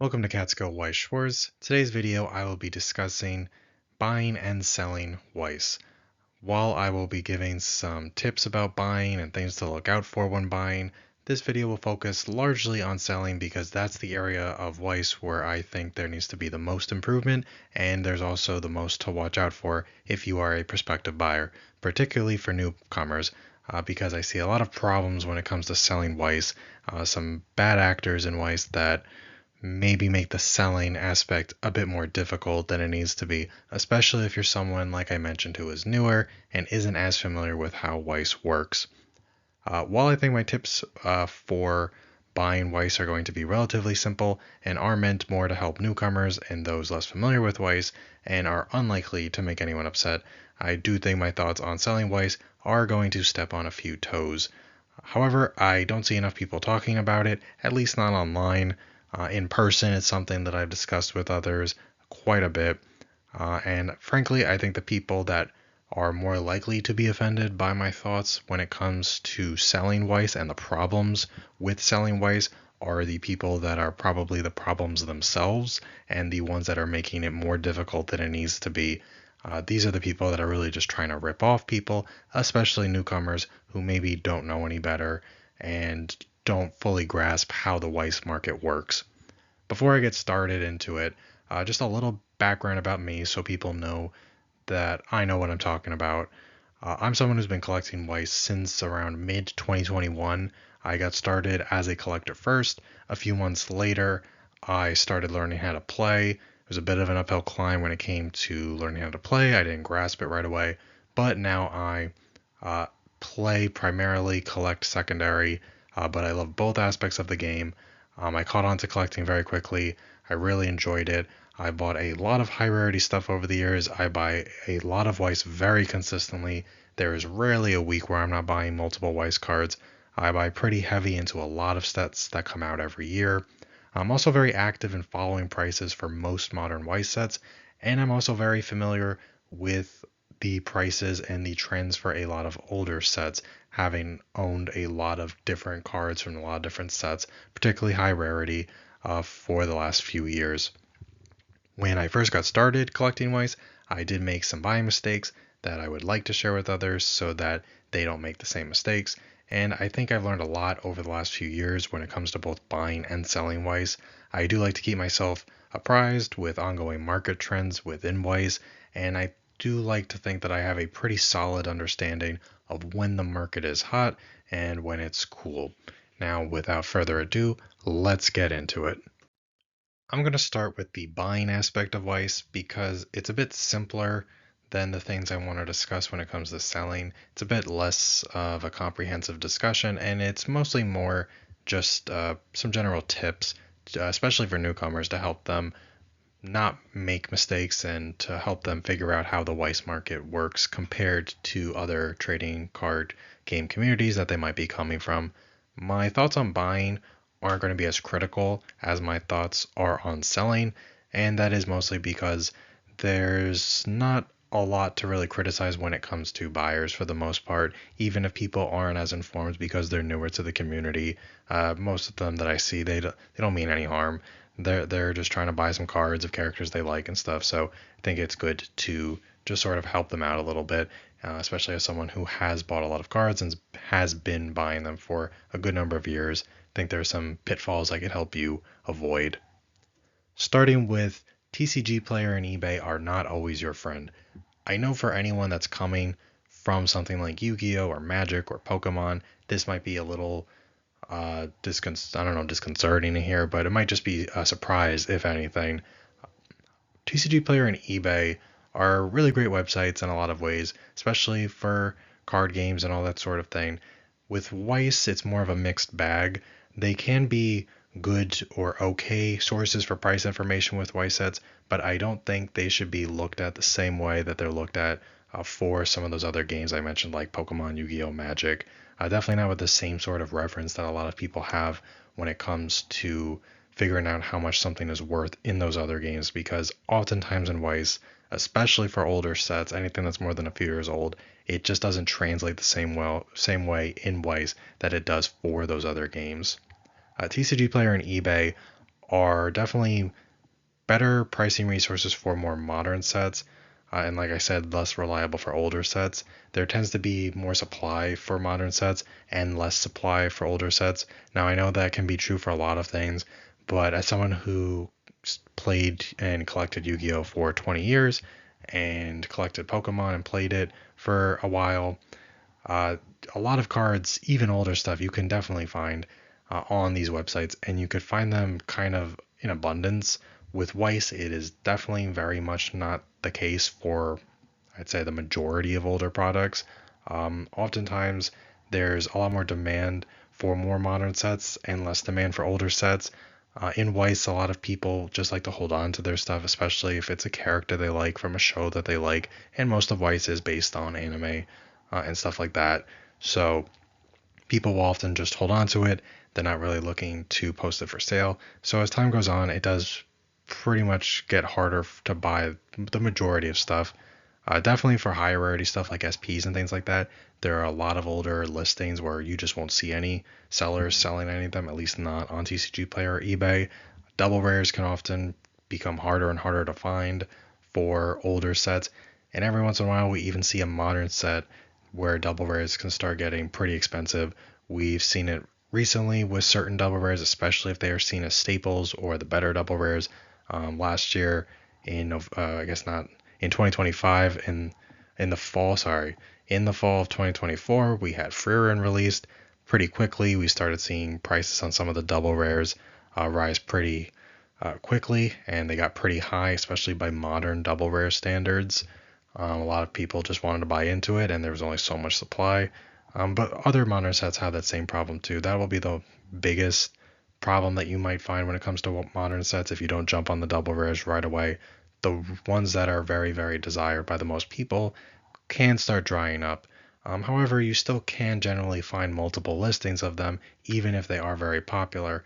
Welcome to Catskill Weiss Schwarz. Today's video I will be discussing buying and selling Weiss. While I will be giving some tips about buying and things to look out for when buying, this video will focus largely on selling because that's the area of Weiss where I think there needs to be the most improvement, and there's also the most to watch out for if you are a prospective buyer, particularly for newcomers. Because I see a lot of problems when it comes to selling Weiss, some bad actors in Weiss that maybe make the selling aspect a bit more difficult than it needs to be, especially if you're someone, like I mentioned, who is newer and isn't as familiar with how Weiss works. While I think my tips for buying Weiss are going to be relatively simple and are meant more to help newcomers and those less familiar with Weiss and are unlikely to make anyone upset, I do think my thoughts on selling Weiss are going to step on a few toes. However, I don't see enough people talking about it, at least not online. In person, it's something that I've discussed with others quite a bit. And frankly, I think the people that are more likely to be offended by my thoughts when it comes to selling Weiss and the problems with selling Weiss are the people that are probably the problems themselves and the ones that are making it more difficult than it needs to be. These are the people that are really just trying to rip off people, especially newcomers who maybe don't know any better and don't fully grasp how the Weiss market works. Before I get started into it, just a little background about me so people know that I know what I'm talking about. I'm someone who's been collecting Weiss since around mid 2021. I got started as a collector first. A few months later, I started learning how to play. It was a bit of an uphill climb when it came to learning how to play. I didn't grasp it right away, but now I play primarily, collect secondary, but I love both aspects of the game. I caught on to collecting very quickly. I really enjoyed it. I bought a lot of high rarity stuff over the years. I buy a lot of Weiss very consistently. There is rarely a week where I'm not buying multiple Weiss cards. I buy pretty heavy into a lot of sets that come out every year. I'm also very active in following prices for most modern Weiss sets, and I'm also very familiar with the prices and the trends for a lot of older sets, having owned a lot of different cards from a lot of different sets, particularly high rarity, for the last few years. When I first got started collecting Weiss, I did make some buying mistakes that I would like to share with others so that they don't make the same mistakes. And I think I've learned a lot over the last few years when it comes to both buying and selling Weiss. I do like to keep myself apprised with ongoing market trends within Weiss, and I do like to think that I have a pretty solid understanding of when the market is hot and when it's cool. Now, without further ado, let's get into it. I'm going to start with the buying aspect of Weiss because it's a bit simpler than the things I want to discuss when it comes to selling. It's a bit less of a comprehensive discussion, and it's mostly more just some general tips, especially for newcomers, to help them not make mistakes and to help them figure out how the Weiss market works compared to other trading card game communities that they might be coming from. My thoughts on buying aren't going to be as critical as my thoughts are on selling, and that is mostly because there's not a lot to really criticize when it comes to buyers for the most part, even if people aren't as informed because they're newer to the community. Most of them that I see, they don't mean any harm. They're just trying to buy some cards of characters they like and stuff. So I think it's good to just sort of help them out a little bit, especially as someone who has bought a lot of cards and has been buying them for a good number of years. I think there are some pitfalls I could help you avoid. Starting with TCG Player and eBay are not always your friend. I know for anyone that's coming from something like Yu-Gi-Oh or Magic or Pokemon, this might be a little disconcerting to hear, but it might just be a surprise if anything. TCG Player and eBay are really great websites in a lot of ways, especially for card games and all that sort of thing. With Weiss, it's more of a mixed bag. They can be good or okay sources for price information with Weiss sets, but I don't think they should be looked at the same way that they're looked at for some of those other games I mentioned, like Pokemon, Yu-Gi-Oh, Magic. Definitely not with the same sort of reference that a lot of people have when it comes to figuring out how much something is worth in those other games, because oftentimes in Weiss, especially for older sets, anything that's more than a few years old, it just doesn't translate the same way in Weiss that it does for those other games. TCG Player and eBay are definitely better pricing resources for more modern sets. And like I said, less reliable for older sets. There tends to be more supply for modern sets and less supply for older sets. Now, I know that can be true for a lot of things, but as someone who played and collected Yu-Gi-Oh for 20 years and collected Pokemon and played it for a while, uh, a lot of cards, even older stuff, you can definitely find on these websites, and you could find them kind of in abundance. With Weiss, it is definitely very much not the case for, I'd say, the majority of older products. Oftentimes, there's a lot more demand for more modern sets and less demand for older sets. In Weiss, a lot of people just like to hold on to their stuff, especially if it's a character they like from a show that they like, and most of Weiss is based on anime and stuff like that. So people will often just hold on to it. They're not really looking to post it for sale. So as time goes on, it does pretty much get harder to buy the majority of stuff. Definitely for higher rarity stuff like SPs and things like that, there are a lot of older listings where you just won't see any sellers selling any of them, at least not on TCG Player or eBay. Double rares can often become harder and harder to find for older sets, and every once in a while we even see a modern set where double rares can start getting pretty expensive. We've seen it recently with certain double rares, especially if they are seen as staples or the better double rares. Last year, I guess not in 2025, in the fall, sorry, in the fall of 2024, we had Freerin released. Pretty quickly, we started seeing prices on some of the double rares rise pretty quickly, and they got pretty high, especially by modern double rare standards. A lot of people just wanted to buy into it, and there was only so much supply. But other modern sets have that same problem too. That will be the biggest problem that you might find when it comes to modern sets if you don't jump on the double rares right away. The ones that are very, very desired by the most people can start drying up. However, you still can generally find multiple listings of them, even if they are very popular.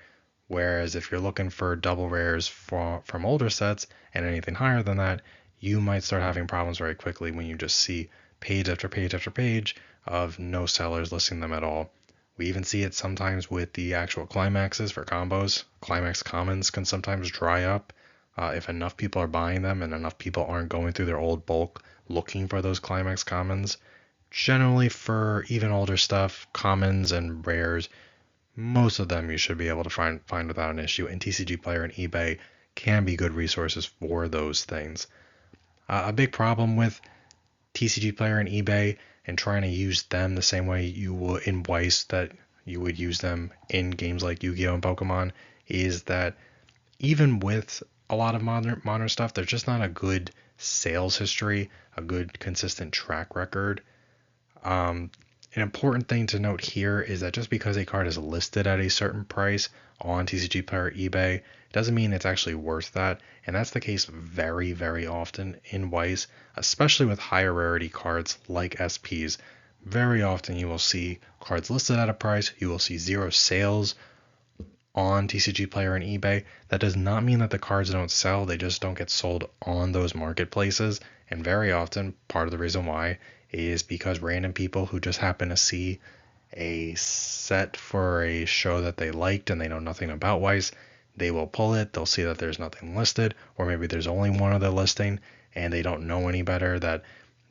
Whereas if you're looking for double rares from older sets and anything higher than that, you might start having problems very quickly when you just see page after page after page of no sellers listing them at all. We even see it sometimes with the actual climaxes for combos. Climax commons can sometimes dry up if enough people are buying them and enough people aren't going through their old bulk looking for those climax commons. Generally, for even older stuff, commons and rares, most of them you should be able to find without an issue, and TCG Player and eBay can be good resources for those things. A big problem with TCG Player and eBay and trying to use them the same way you would in Weiss that you would use them in games like Yu-Gi-Oh! And Pokemon is that even with a lot of modern stuff, there's just not a good sales history, a good consistent track record. An important thing to note here is that just because a card is listed at a certain price on TCG Player eBay doesn't mean it's actually worth that, and that's the case very, very often in Weiss, especially with higher rarity cards like SPs. Very often you will see cards listed at a price, you will see zero sales on TCG Player and eBay. That does not mean that the cards don't sell, they just don't get sold on those marketplaces, and very often part of the reason why is because random people who just happen to see a set for a show that they liked and they know nothing about Weiss, they will pull it, they'll see that there's nothing listed, or maybe there's only one other listing and they don't know any better, that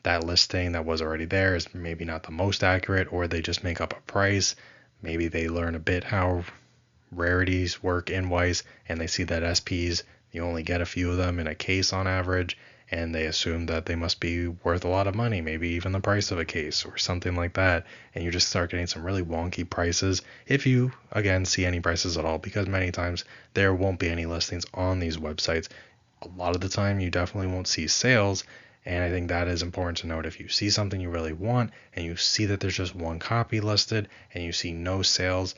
that listing that was already there is maybe not the most accurate, or they just make up a price. Maybe they learn a bit how rarities work in Weiss and they see that SPs, you only get a few of them in a case on average, and they assume that they must be worth a lot of money, maybe even the price of a case or something like that, and you just start getting some really wonky prices if you, again, see any prices at all, because many times there won't be any listings on these websites. A lot of the time you definitely won't see sales, and I think that is important to note. If you see something you really want and you see that there's just one copy listed and you see no sales,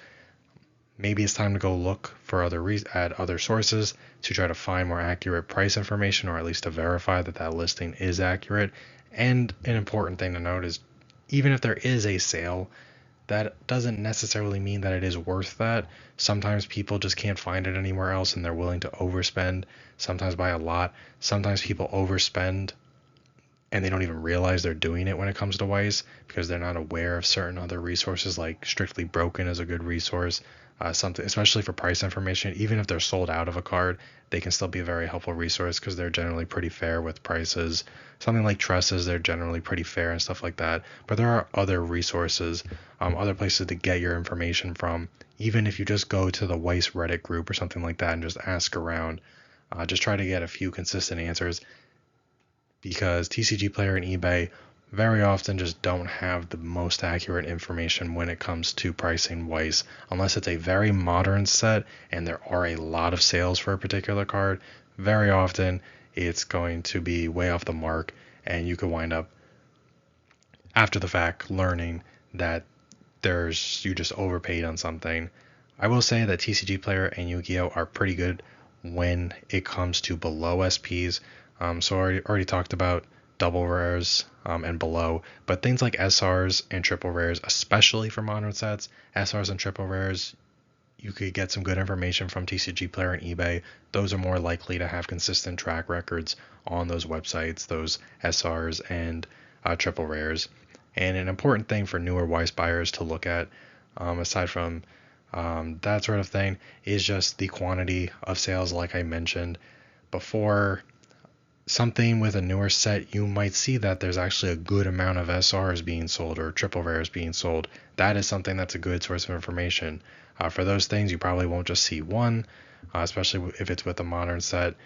maybe it's time to go look for at other sources to try to find more accurate price information, or at least to verify that that listing is accurate. And an important thing to note is even if there is a sale, that doesn't necessarily mean that it is worth that. Sometimes people just can't find it anywhere else and they're willing to overspend, sometimes by a lot. Sometimes people overspend and they don't even realize they're doing it when it comes to Weiss because they're not aware of certain other resources, like Strictly Broken is a good resource. something, especially for price information. Even if they're sold out of a card, they can still be a very helpful resource because they're generally pretty fair with prices. Something like Tresses, they're generally pretty fair and stuff like that. But there are other resources, other places to get your information from. Even if you just go to the Weiss Reddit group or something like that and just ask around, just try to get a few consistent answers, because TCG Player and eBay very often just don't have the most accurate information when it comes to pricing Weiss, unless it's a very modern set and there are a lot of sales for a particular card. Very often it's going to be way off the mark, and you could wind up after the fact learning that you just overpaid on something. I will say that TCG Player and Yu-Gi-Oh are pretty good when it comes to below SPs. So I already talked about double rares and below, but things like SRs and triple rares, especially for modern sets, SRs and triple rares, you could get some good information from TCG Player and eBay. Those are more likely to have consistent track records on those websites, those SRs and triple rares. And an important thing for newer Weiss buyers to look at, aside from that sort of thing, is just the quantity of sales, like I mentioned before. Something with a newer set, you might see that there's actually a good amount of SRs being sold or triple rares being sold. That is something that's a good source of information. For those things, you probably won't just see one, especially if it's with a modern set.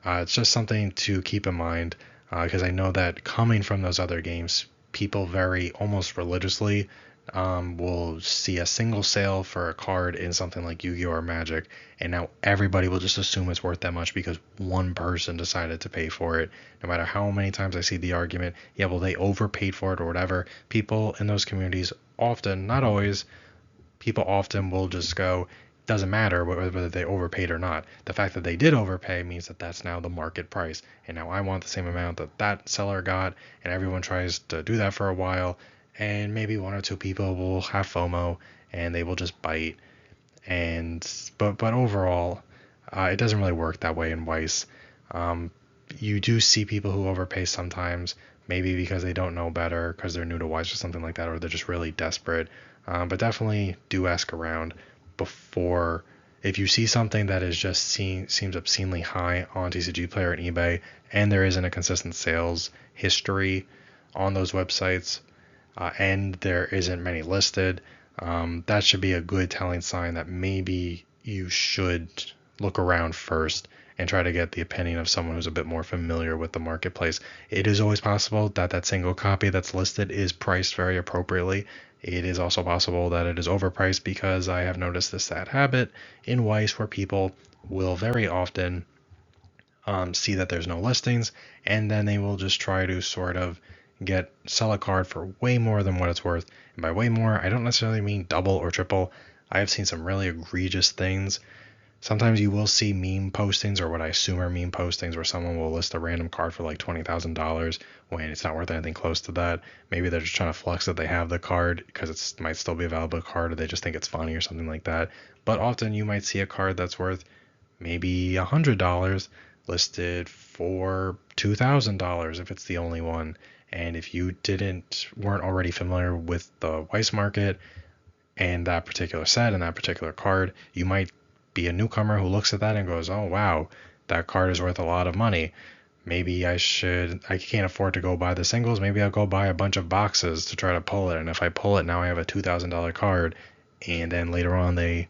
It's just something to keep in mind, because I know that coming from those other games, people very almost religiously will see a single sale for a card in something like Yu-Gi-Oh! Or Magic, and now everybody will just assume it's worth that much because one person decided to pay for it. No matter how many times I see the argument, yeah, well, they overpaid for it or whatever, people in those communities often, not always, people often will just go, doesn't matter whether they overpaid or not. The fact that they did overpay means that that's now the market price, and now I want the same amount that that seller got, and everyone tries to do that for a while, and maybe one or two people will have FOMO and they will just bite. And but overall, it doesn't really work that way in Weiss. You do see people who overpay sometimes, maybe because they don't know better, because they're new to Weiss or something like that, or they're just really desperate. But definitely do ask around before. If you see something that is just seems obscenely high on TCG Player and eBay, and there isn't a consistent sales history on those websites, and there isn't many listed, that should be a good telling sign that maybe you should look around first and try to get the opinion of someone who's a bit more familiar with the marketplace. It is always possible that that single copy that's listed is priced very appropriately. It is also possible that it is overpriced, because I have noticed this sad habit in Weiss where people will very often see that there's no listings, and then they will just try to sort of sell a card for way more than what it's worth. And by way more, I don't necessarily mean double or triple. I have seen some really egregious things. Sometimes you will see meme postings, or what I assume are meme postings, where someone will list a random card for like $20,000 when it's not worth anything close to that. Maybe they're just trying to flex that they have the card because it might still be a valuable card, or they just think it's funny or something like that. But often you might see a card that's worth maybe $100 listed for $2,000 if it's the only one. And if you weren't already familiar with the Weiss market and that particular set and that particular card, you might be a newcomer who looks at that and goes, oh wow, that card is worth a lot of money. Maybe I can't afford to go buy the singles. Maybe I'll go buy a bunch of boxes to try to pull it. And if I pull it, now I have a $2,000 card. And then later on they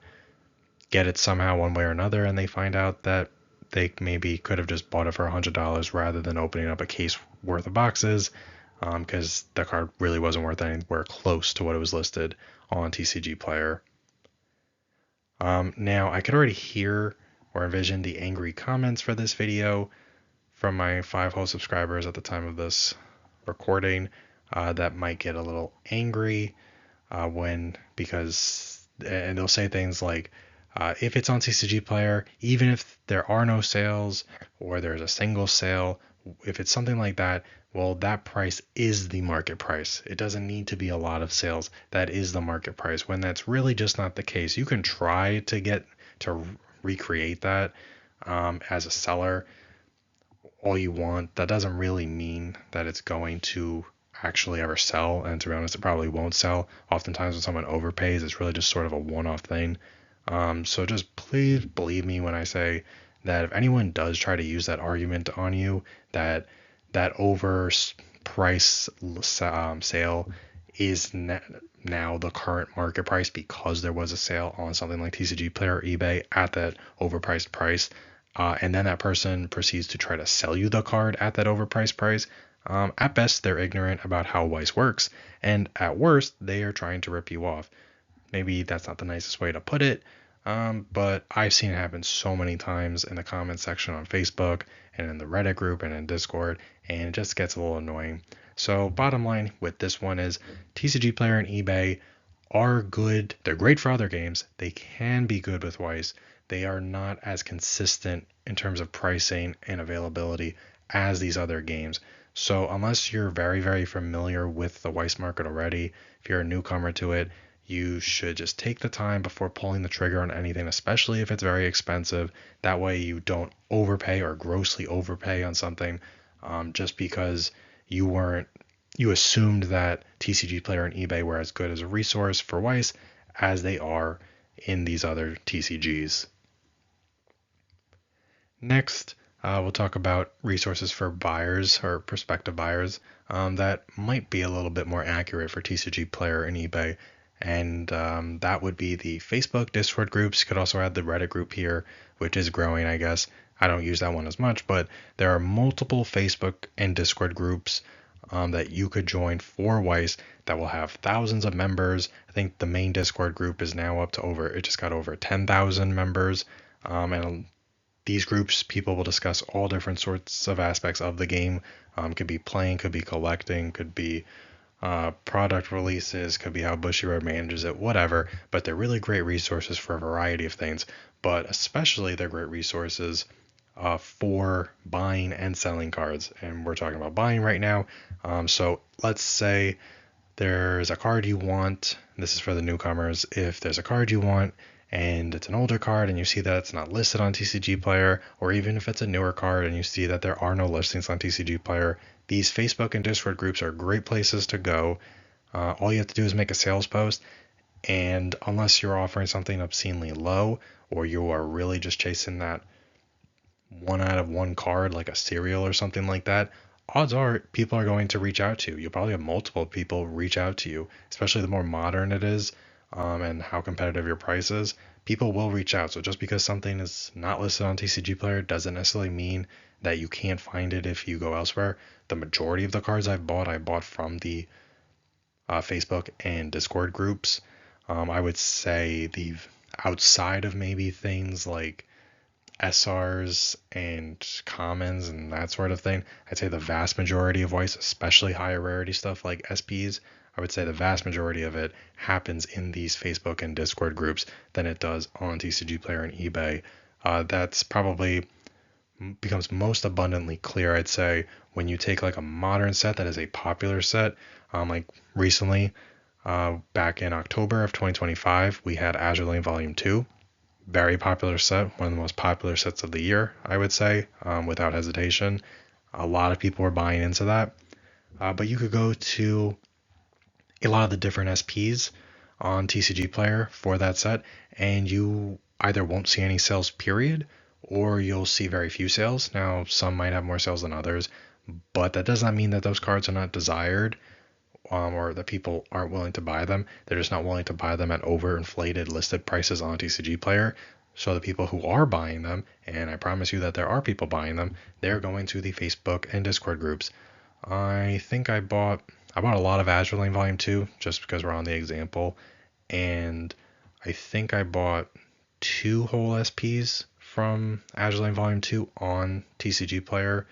get it somehow one way or another, and they find out that they maybe could have just bought it for $100 rather than opening up a case worth of boxes, because the card really wasn't worth anywhere close to what it was listed on TCG Player. Now, I could already hear or envision the angry comments for this video from my 5 whole subscribers at the time of this recording that might get a little angry and they'll say things like, if it's on TCG Player, even if there are no sales or there's a single sale, if it's something like that, well, that price is the market price. It doesn't need to be a lot of sales. That is the market price, when that's really just not the case. You can try to recreate that as a seller all you want. That doesn't really mean that it's going to actually ever sell, and to be honest, it probably won't sell. Oftentimes when someone overpays, it's really just sort of a one-off thing. So just please believe me when I say that if anyone does try to use that argument on you, that that overpriced sale is now the current market price because there was a sale on something like TCG Player or eBay at that overpriced price, and then that person proceeds to try to sell you the card at that overpriced price. At best, they're ignorant about how Weiss works, and at worst, they are trying to rip you off. Maybe that's not the nicest way to put it, but I've seen it happen so many times in the comment section on Facebook and in the Reddit group and in Discord, and it just gets a little annoying. So bottom line with this one is TCG Player and eBay are good. They're great for other games. They can be good with Weiss. They are not as consistent in terms of pricing and availability as these other games. So unless you're very, very familiar with the Weiss market already, if you're a newcomer to it, you should just take the time before pulling the trigger on anything, especially if it's very expensive. That way you don't overpay or grossly overpay on something just because you assumed that TCG Player and eBay were as good as a resource for Weiss as they are in these other TCGs. Next, we'll talk about resources for buyers or prospective buyers that might be a little bit more accurate for TCG Player and eBay. And that would be the Facebook Discord groups. You could also add the Reddit group here, which is growing, I guess. I don't use that one as much, but there are multiple Facebook and Discord groups that you could join for Weiss that will have thousands of members. I think the main Discord group is now up to it just got over 10,000 members. And these groups, people will discuss all different sorts of aspects of the game. Could be playing, could be collecting, could be product releases, could be how Bushiroad manages it, whatever. But they're really great resources for a variety of things. But especially they're great resources for buying and selling cards. And we're talking about buying right now. So let's say there's a card you want. This is for the newcomers. If there's a card you want and it's an older card and you see that it's not listed on TCG Player, or even if it's a newer card and you see that there are no listings on TCG Player, these Facebook and Discord groups are great places to go. All you have to do is make a sales post, and unless you're offering something obscenely low or you are really just chasing that one out of one card like a cereal or something like that, odds are people are going to reach out to you. You'll probably have multiple people reach out to you, especially the more modern it is and how competitive your price is. People will reach out. So just because something is not listed on TCG Player doesn't necessarily mean that you can't find it if you go elsewhere. The majority of the cards I bought from the Facebook and Discord groups. I would say the outside of maybe things like SRs and commons and that sort of thing, I'd say the vast majority of Weiss, especially higher rarity stuff like SPs, I would say the vast majority of it happens in these Facebook and Discord groups than it does on TCG Player and eBay. That's probably becomes most abundantly clear, I'd say, when you take like a modern set that is a popular set. Like recently, back in October of 2025, we had Azure Lane Volume 2. Very popular set, one of the most popular sets of the year, I would say, without hesitation. A lot of people were buying into that. But you could go to a lot of the different SPs on TCG Player for that set, and you either won't see any sales, period, or you'll see very few sales. Now, some might have more sales than others, but that does not mean that those cards are not desired. Or that people aren't willing to buy them. They're just not willing to buy them at overinflated listed prices on TCG Player. So the people who are buying them, and I promise you that there are people buying them, they're going to the Facebook and Discord groups. I think I bought a lot of Azure Lane Volume 2 just because we're on the example, and I think I bought 2 whole SPs from Azure Lane Volume 2 on TCG Player,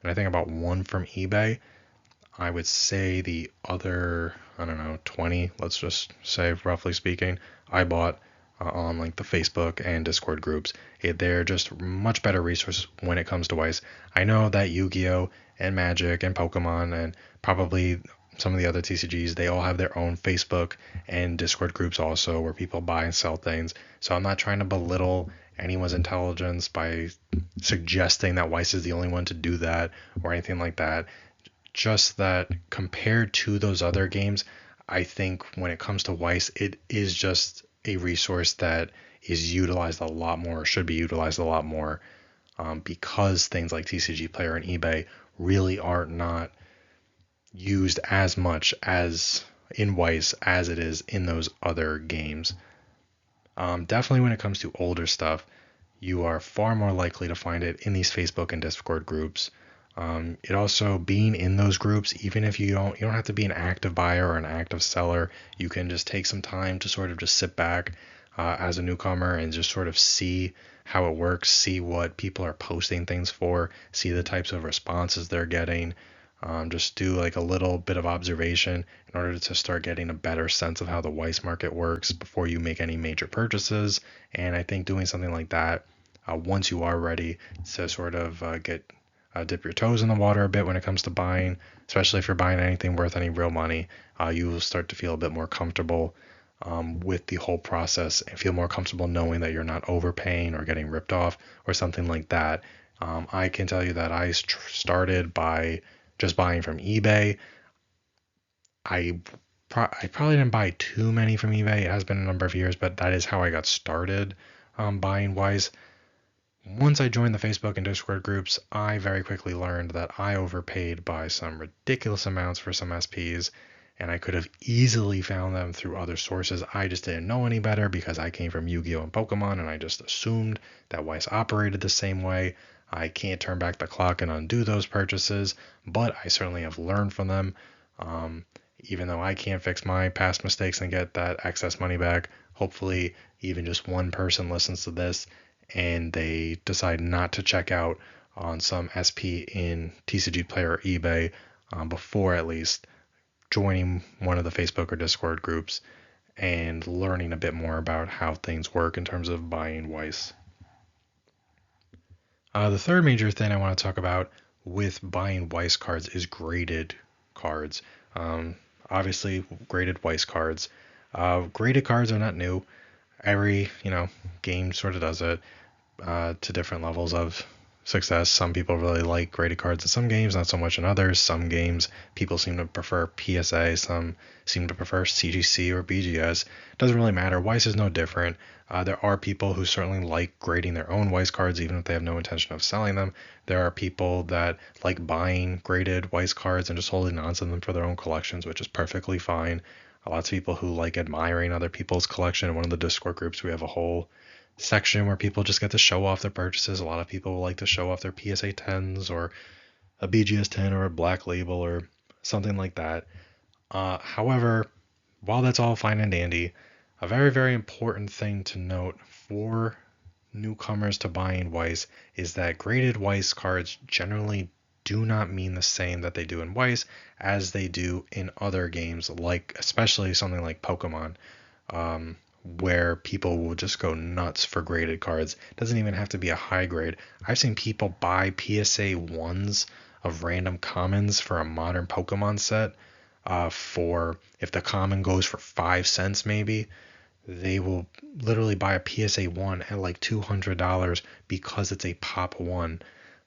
and I think I bought 1 from eBay. I would say the other, 20, let's just say roughly speaking, I bought on like the Facebook and Discord groups. They're just much better resources when it comes to Weiss. I know that Yu-Gi-Oh! And Magic and Pokemon and probably some of the other TCGs, they all have their own Facebook and Discord groups also where people buy and sell things. So I'm not trying to belittle anyone's intelligence by suggesting that Weiss is the only one to do that or anything like that. Just that compared to those other games, I think when it comes to Weiss, it is just a resource that is utilized a lot more, should be utilized a lot more, because things like TCG Player and eBay really are not used as much as in Weiss as it is in those other games. Definitely when it comes to older stuff, you are far more likely to find it in these Facebook and Discord groups. It also being in those groups, even if you don't have to be an active buyer or an active seller. You can just take some time to sort of just sit back as a newcomer and just sort of see how it works, see what people are posting things for, see the types of responses they're getting. Just do like a little bit of observation in order to start getting a better sense of how the Weiss market works before you make any major purchases. And I think doing something like that, once you are ready to sort of dip your toes in the water a bit when it comes to buying, especially if you're buying anything worth any real money, you will start to feel a bit more comfortable with the whole process and feel more comfortable knowing that you're not overpaying or getting ripped off or something like that. I can tell you that I started by just buying from eBay. I I probably didn't buy too many from eBay. It has been a number of years, but that is how I got started buying Weiss. Once I joined the Facebook and Discord groups, I very quickly learned that I overpaid by some ridiculous amounts for some SPs, and I could have easily found them through other sources. I just didn't know any better because I came from Yu-Gi-Oh! And Pokemon, and I just assumed that Weiss operated the same way. I can't turn back the clock and undo those purchases, but I certainly have learned from them. Even though I can't fix my past mistakes and get that excess money back, hopefully even just one person listens to this and they decide not to check out on some SP in TCG Player or eBay before at least joining one of the Facebook or Discord groups and learning a bit more about how things work in terms of buying Weiss. The third major thing I want to talk about with buying Weiss cards is graded cards. Obviously, graded Weiss cards. Graded cards are not new. Every game sort of does it to different levels of success. Some people really like graded cards in some games, not so much in others. Some games people seem to prefer PSA, some seem to prefer CGC or BGS. Doesn't really matter. Weiss is no different. There are people who certainly like grading their own Weiss cards, even if they have no intention of selling them. There are people that like buying graded Weiss cards and just holding on to them for their own collections, which is perfectly fine. Lots of people who like admiring other people's collection. In one of the Discord groups, we have a whole section where people just get to show off their purchases. A lot of people like to show off their PSA 10s or a BGS 10 or a Black Label or something like that. However, while that's all fine and dandy, a very, very important thing to note for newcomers to buying Weiss is that graded Weiss cards generally do not mean the same that they do in Weiss as they do in other games, like especially something like Pokemon. Where people will just go nuts for graded cards. It doesn't even have to be a high grade. I've seen people buy PSA 1s of random commons for a modern Pokemon set. For if the common goes for 5 cents, maybe they will literally buy a PSA 1 at like $200 because it's a pop 1.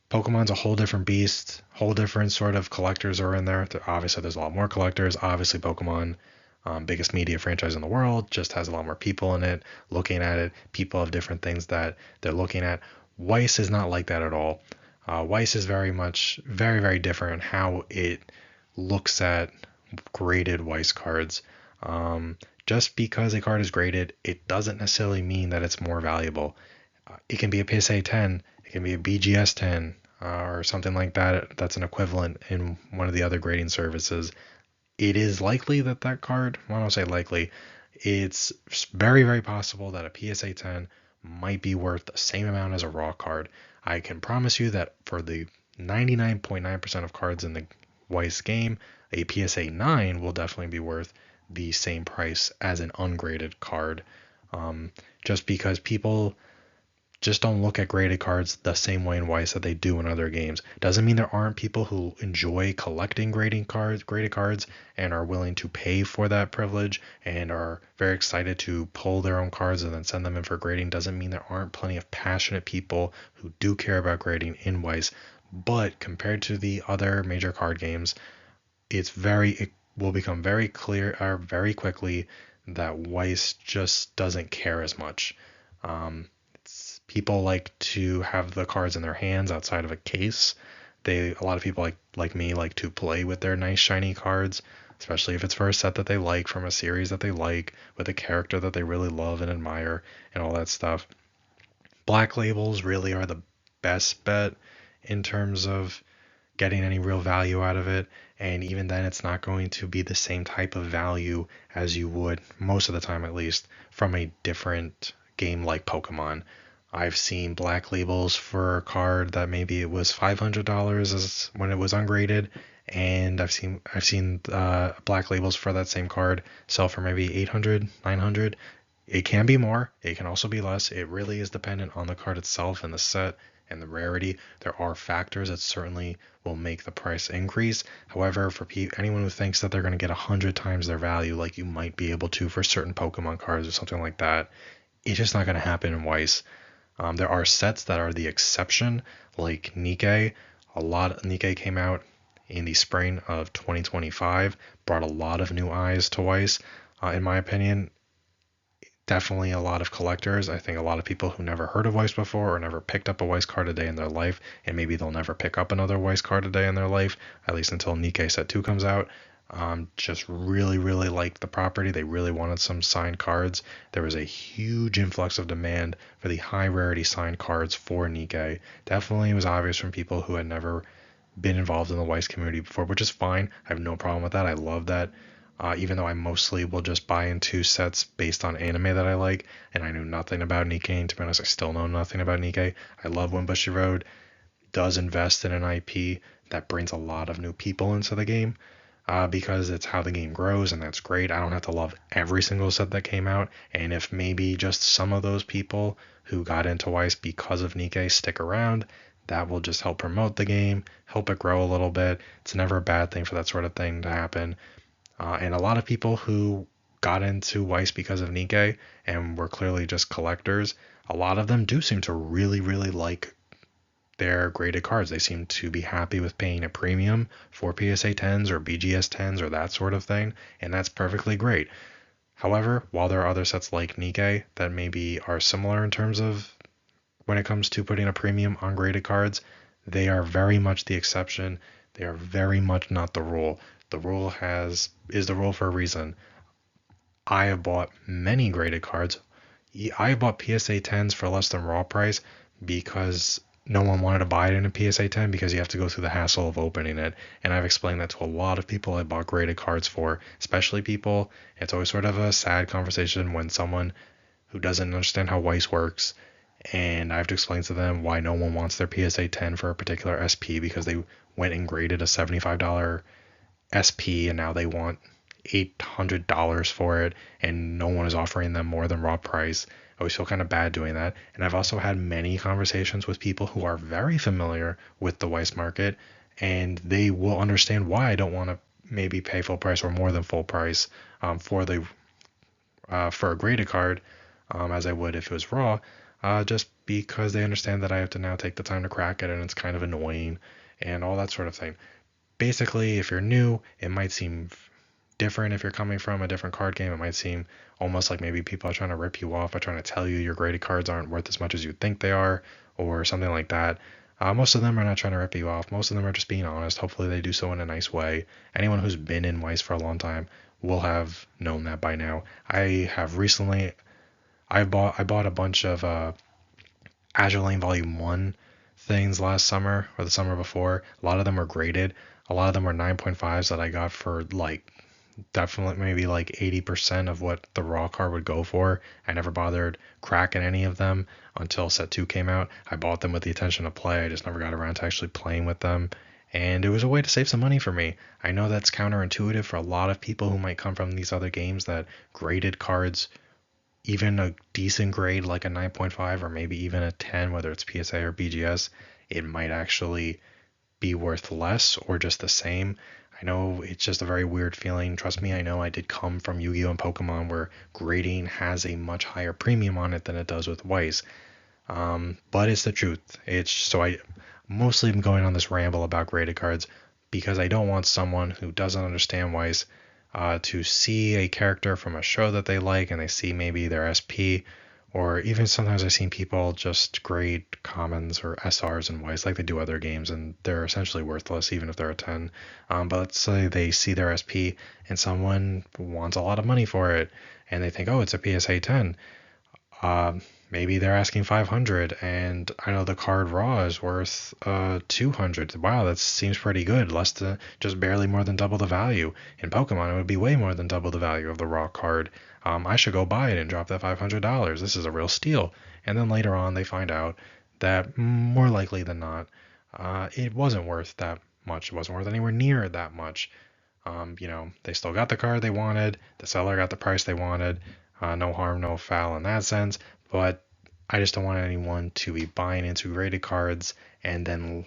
Pokemon's a whole different beast, whole different sort of collectors are in there. Obviously, there's a lot more collectors. Obviously, Pokemon, biggest media franchise in the world, just has a lot more people in it looking at it. People have different things that they're looking at. Weiss is not like that at all. Weiss is very much, very, very different in how it looks at graded Weiss cards. Just because a card is graded, it doesn't necessarily mean that it's more valuable. It can be a PSA 10, it can be a BGS 10, or something like that. That's an equivalent in one of the other grading services. It is likely that that card, well, I don't say likely, it's very, very possible that a PSA 10 might be worth the same amount as a raw card. I can promise you that for the 99.9% of cards in the Weiss game, a PSA 9 will definitely be worth the same price as an ungraded card. Just because people just don't look at graded cards the same way in Weiss that they do in other games. Doesn't mean there aren't people who enjoy collecting graded cards, and are willing to pay for that privilege and are very excited to pull their own cards and then send them in for grading. Doesn't mean there aren't plenty of passionate people who do care about grading in Weiss. But compared to the other major card games, it will become very clear very quickly that Weiss just doesn't care as much. People like to have the cards in their hands outside of a case. A lot of people like me like to play with their nice shiny cards, especially if it's for a set that they like from a series that they like with a character that they really love and admire and all that stuff. Black labels really are the best bet in terms of getting any real value out of it. And even then, it's not going to be the same type of value as you would, most of the time at least, from a different game like Pokemon. I've seen black labels for a card that maybe it was $500 as when it was ungraded, and I've seen black labels for that same card sell for maybe 800, 900. It can be more, it can also be less. It really is dependent on the card itself and the set and the rarity. There are factors that certainly will make the price increase. However, for anyone who thinks that they're going to get 100 times their value, like you might be able to for certain Pokemon cards or something like that, it's just not going to happen in Weiss. There are sets that are the exception, like Nikkei. Nikkei came out in the spring of 2025, brought a lot of new eyes to Weiss. In my opinion, definitely a lot of collectors. I think a lot of people who never heard of Weiss before or never picked up a Weiss card a day in their life, and maybe they'll never pick up another Weiss card a day in their life, at least until Nikkei Set 2 comes out. Just really, really liked the property. They really wanted some signed cards. There was a huge influx of demand for the high rarity signed cards for Nikkei. Definitely was obvious from people who had never been involved in the Weiss community before, which is fine. I have no problem with that. I love that. Even though I mostly will just buy into sets based on anime that I like, and I knew nothing about Nikkei, and to be honest, I still know nothing about Nikkei. I love when Bushiroad does invest in an IP that brings a lot of new people into the game, because it's how the game grows, and that's great. I don't have to love every single set that came out, and if maybe just some of those people who got into Weiss because of Nikkei stick around, that will just help promote the game, help it grow a little bit. It's never a bad thing for that sort of thing to happen. And a lot of people who got into Weiss because of Nikkei and were clearly just collectors, a lot of them do seem to really, really like their graded cards. They seem to be happy with paying a premium for PSA 10s or BGS 10s or that sort of thing, and that's perfectly great. However, while there are other sets like Nikkei that maybe are similar in terms of when it comes to putting a premium on graded cards, they are very much the exception. They are very much not the rule. The rule is the rule for a reason. I have bought many graded cards. I have bought PSA 10s for less than raw price because no one wanted to buy it in a PSA 10 because you have to go through the hassle of opening it. And I've explained that to a lot of people I bought graded cards for, especially people. It's always sort of a sad conversation when someone who doesn't understand how Weiss works, and I have to explain to them why no one wants their PSA 10 for a particular SP because they went and graded a $75 SP and now they want $800 for it, and no one is offering them more than raw price. I always feel kind of bad doing that. And I've also had many conversations with people who are very familiar with the Weiss market, and they will understand why I don't want to maybe pay full price or more than full price for a graded card, as I would if it was raw, just because they understand that I have to now take the time to crack it, and it's kind of annoying and all that sort of thing. Basically, if you're new, it might seem different. If you're coming from a different card game, it might seem almost like maybe people are trying to rip you off by trying to tell you your graded cards aren't worth as much as you think they are, or something like that. Most of them are not trying to rip you off. Most of them are just being honest. Hopefully, they do so in a nice way. Anyone who's been in Weiss for a long time will have known that by now. I bought a bunch of Azure Lane Volume 1 things last summer or the summer before. A lot of them were graded. A lot of them were 9.5s that I got for like definitely maybe like 80% of what the raw card would go for. I never bothered cracking any of them until set 2 came out. I bought them with the intention to play. I just never got around to actually playing with them. And it was a way to save some money for me. I know that's counterintuitive for a lot of people who might come from these other games that graded cards, even a decent grade like a 9.5 or maybe even a 10, whether it's PSA or BGS, it might actually be worth less or just the same. I know it's just a very weird feeling. Trust me, I know I did come from Yu-Gi-Oh! And Pokemon where grading has a much higher premium on it than it does with Weiss. But it's the truth. Mostly I'm going on this ramble about graded cards because I don't want someone who doesn't understand Weiss to see a character from a show that they like and they see maybe their SP, or even sometimes I've seen people just grade commons or SRs in Weiss like they do other games, and they're essentially worthless even if they're a 10. But let's say they see their SP and someone wants a lot of money for it, and they think, oh, it's a PSA 10. Um, Maybe they're asking 500, and I know the card raw is worth 200. Wow, that seems pretty good. Less than just barely more than double the value. In Pokemon, it would be way more than double the value of the raw card. I should go buy it and drop that $500. This is a real steal. And then later on, they find out that more likely than not, it wasn't worth that much. It wasn't worth anywhere near that much. They still got the card they wanted. The seller got the price they wanted. No harm, no foul in that sense. But I just don't want anyone to be buying into graded cards and then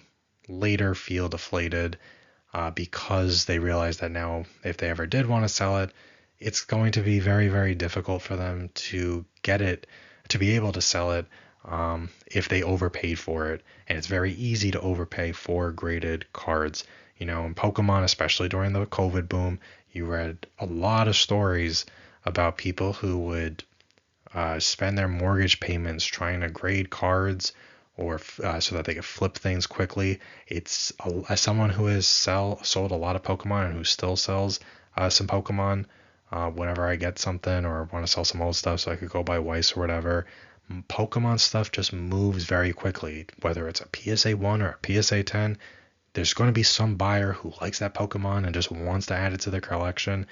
later feel deflated because they realize that now, if they ever did want to sell it, it's going to be very, very difficult for them to get it, to be able to sell it if they overpaid for it. And it's very easy to overpay for graded cards. In Pokemon, especially during the COVID boom, you read a lot of stories about people who would spend their mortgage payments trying to grade cards or so that they could flip things quickly. As someone who has sold a lot of Pokemon and who still sells some Pokemon, whenever I get something or want to sell some old stuff so I could go buy Weiss or whatever, Pokemon stuff just moves very quickly. Whether it's a PSA 1 or a PSA 10, there's going to be some buyer who likes that Pokemon and just wants to add it to their collection.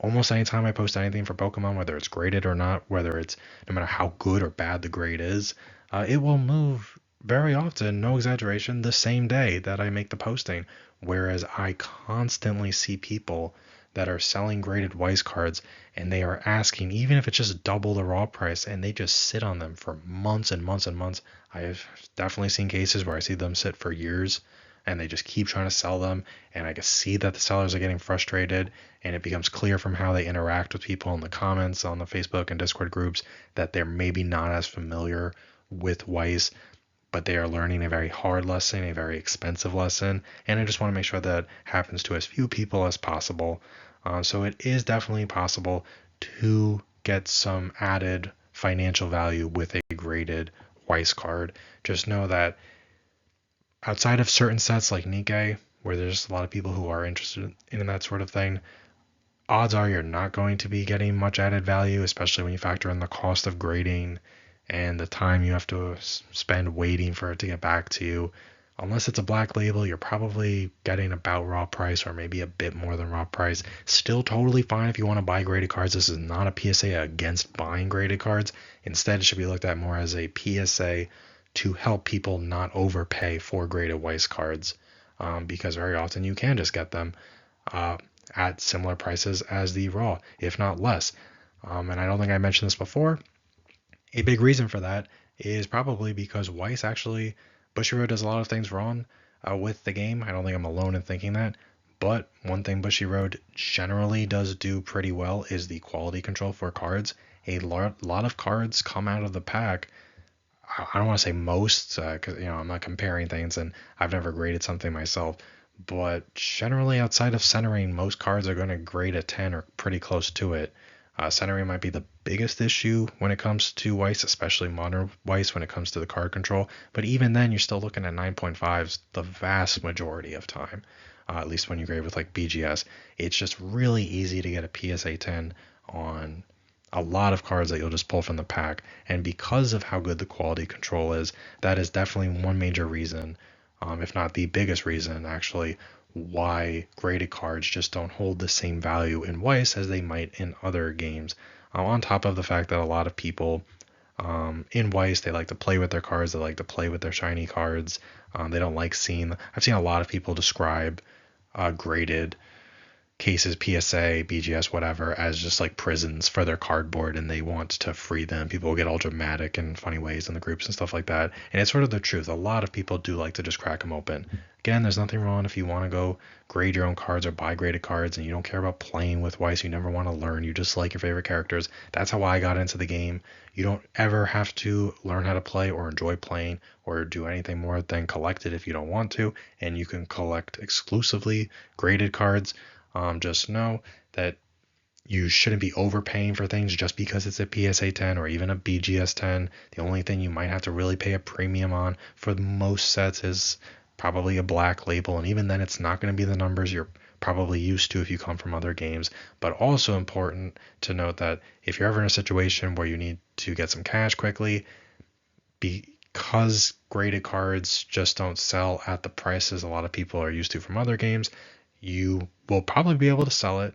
Almost anytime I post anything for Pokemon, whether it's graded or not, whether it's no matter how good or bad the grade is, it will move very often, no exaggeration, the same day that I make the posting. Whereas I constantly see people that are selling graded Weiss cards and they are asking, even if it's just double the raw price, and they just sit on them for months and months and months. I have definitely seen cases where I see them sit for years and they just keep trying to sell them, and I can see that the sellers are getting frustrated, and it becomes clear from how they interact with people in the comments on the Facebook and Discord groups that they're maybe not as familiar with Weiss, but they are learning a very hard lesson, a very expensive lesson, and I just want to make sure that happens to as few people as possible. So it is definitely possible to get some added financial value with a graded Weiss card. Just know that outside of certain sets like Nikkei, where there's a lot of people who are interested in that sort of thing, odds are you're not going to be getting much added value, especially when you factor in the cost of grading and the time you have to spend waiting for it to get back to you. Unless it's a black label, you're probably getting about raw price or maybe a bit more than raw price. Still totally fine if you want to buy graded cards. This is not a PSA against buying graded cards. Instead, it should be looked at more as a PSA to help people not overpay for graded Weiss cards, because very often you can just get them at similar prices as the raw, if not less. And I don't think I mentioned this before. A big reason for that is probably because Weiss actually, Bushiroad does a lot of things wrong with the game. I don't think I'm alone in thinking that. But one thing Bushiroad generally does do pretty well is the quality control for cards. A lot of cards come out of the pack. I don't want to say most, because I'm not comparing things and I've never graded something myself. But generally, outside of centering, most cards are going to grade a 10 or pretty close to it. Centering might be the biggest issue when it comes to Weiss, especially modern Weiss when it comes to the card control. But even then, you're still looking at 9.5s the vast majority of time, at least when you grade with like BGS. It's just really easy to get a PSA 10 on a lot of cards that you'll just pull from the pack. And because of how good the quality control is, that is definitely one major reason, if not the biggest reason actually, why graded cards just don't hold the same value in Weiss as they might in other games. On top of the fact that a lot of people in Weiss, they like to play with their cards, they like to play with their shiny cards. They don't like seeing, I've seen a lot of people describe graded cases, PSA, BGS, whatever, as just like prisons for their cardboard, and they want to free them. People get all dramatic in funny ways in the groups and stuff like that. And it's sort of the truth. A lot of people do like to just crack them open. Again, there's nothing wrong if you want to go grade your own cards or buy graded cards and you don't care about playing with Weiss, you never want to learn, you just like your favorite characters. That's how I got into the game. You don't ever have to learn how to play or enjoy playing or do anything more than collect it if you don't want to, and you can collect exclusively graded cards. Just know that you shouldn't be overpaying for things just because it's a PSA 10 or even a BGS 10. The only thing you might have to really pay a premium on for most sets is probably a black label, and even then it's not going to be the numbers you're probably used to if you come from other games. But also important to note that if you're ever in a situation where you need to get some cash quickly, because graded cards just don't sell at the prices a lot of people are used to from other games, you will probably be able to sell it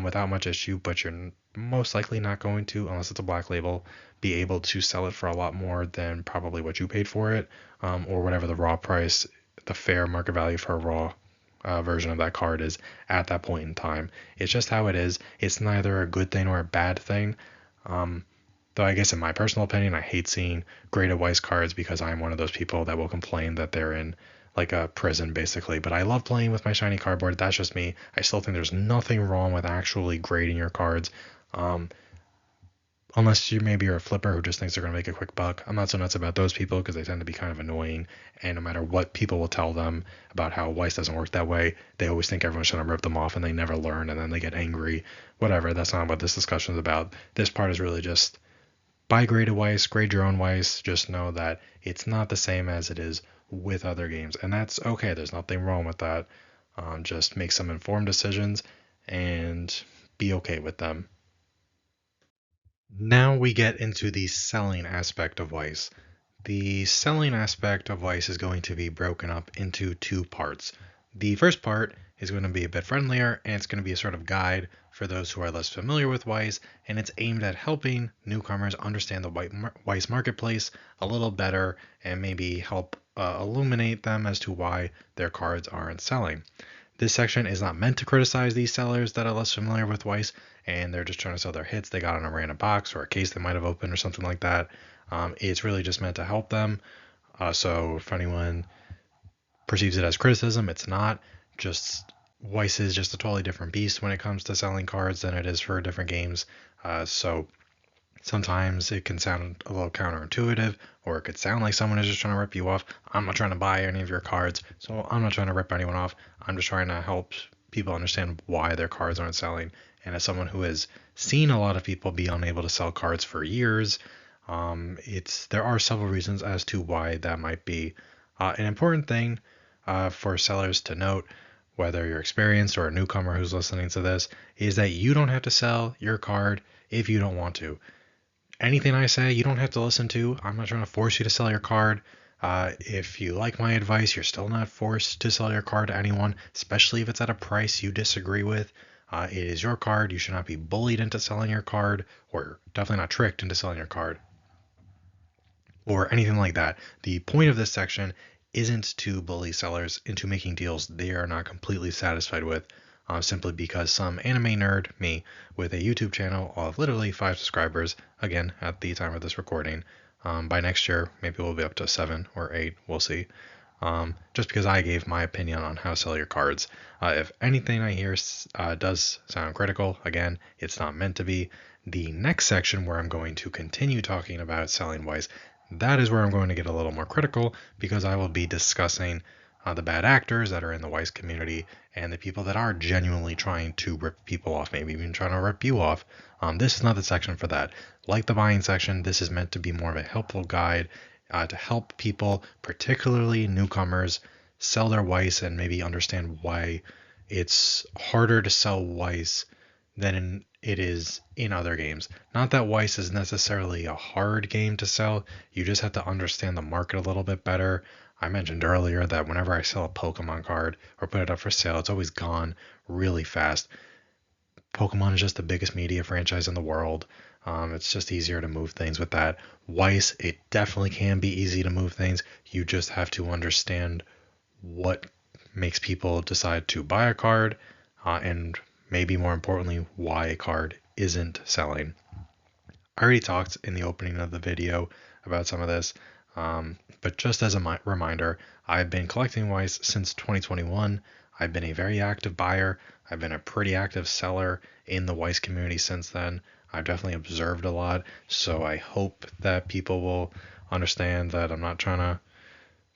without much issue, but you're most likely not going to, unless it's a black label, be able to sell it for a lot more than probably what you paid for it, or whatever the raw price, the fair market value for a raw version of that card is at that point in time. It's just how it is. It's neither a good thing or a bad thing. Though I guess in my personal opinion, I hate seeing graded Weiss cards because I'm one of those people that will complain that they're in like a prison basically. But I love playing with my shiny cardboard. That's just me. I still think there's nothing wrong with actually grading your cards. Unless you're a flipper who just thinks they're going to make a quick buck. I'm not so nuts about those people because they tend to be kind of annoying. And no matter what people will tell them about how Weiss doesn't work that way, they always think everyone's trying to rip them off and they never learn and then they get angry. Whatever, that's not what this discussion is about. This part is really just buy graded Weiss, grade your own Weiss. Just know that it's not the same as it is with other games. And that's okay. There's nothing wrong with that. Just make some informed decisions and be okay with them. Now we get into the selling aspect of Weiss. The selling aspect of Weiss is going to be broken up into two parts. The first part is going to be a bit friendlier, and it's going to be a sort of guide for those who are less familiar with Weiss, and it's aimed at helping newcomers understand the Weiss marketplace a little better and maybe help illuminate them as to why their cards aren't selling. This section is not meant to criticize these sellers that are less familiar with Weiss and they're just trying to sell their hits they got in a random box or a case they might have opened or something like that. It's really just meant to help them. So if anyone perceives it as criticism, it's not. Just Weiss is just a totally different beast when it comes to selling cards than it is for different games. So sometimes it can sound a little counterintuitive, or it could sound like someone is just trying to rip you off. I'm not trying to buy any of your cards, so I'm not trying to rip anyone off. I'm just trying to help people understand why their cards aren't selling. And as someone who has seen a lot of people be unable to sell cards for years, there are several reasons as to why that might be. An important thing for sellers to note, whether you're experienced or a newcomer who's listening to this, is that you don't have to sell your card if you don't want to. Anything I say, you don't have to listen to. I'm not trying to force you to sell your card. If you like my advice, you're still not forced to sell your card to anyone, especially if it's at a price you disagree with. It is your card. You should not be bullied into selling your card, or definitely not tricked into selling your card, or anything like that. The point of this section isn't to bully sellers into making deals they are not completely satisfied with, simply because some anime nerd, me, with a YouTube channel of literally 5 subscribers, again, at the time of this recording, by next year, maybe we'll be up to 7 or 8, we'll see. Just because I gave my opinion on how to sell your cards. If anything I hear does sound critical, again, it's not meant to be. The next section where I'm going to continue talking about selling Weiss, that is where I'm going to get a little more critical because I will be discussing the bad actors that are in the Weiss community and the people that are genuinely trying to rip people off, maybe even trying to rip you off. This is not the section for that. Like the buying section, this is meant to be more of a helpful guide to help people, particularly newcomers, sell their Weiss and maybe understand why it's harder to sell Weiss than it is in other games. Not that Weiss is necessarily a hard game to sell, you just have to understand the market a little bit better. I mentioned earlier that whenever I sell a Pokemon card or put it up for sale, it's always gone really fast. Pokemon is just the biggest media franchise in the world. It's just easier to move things with that. Weiss, it definitely can be easy to move things. You just have to understand what makes people decide to buy a card and maybe more importantly, why a card isn't selling. I already talked in the opening of the video about some of this, but just as a reminder, I've been collecting Weiss since 2021. I've been a very active buyer. I've been a pretty active seller in the Weiss community since then. I've definitely observed a lot, so I hope that people will understand that I'm not trying to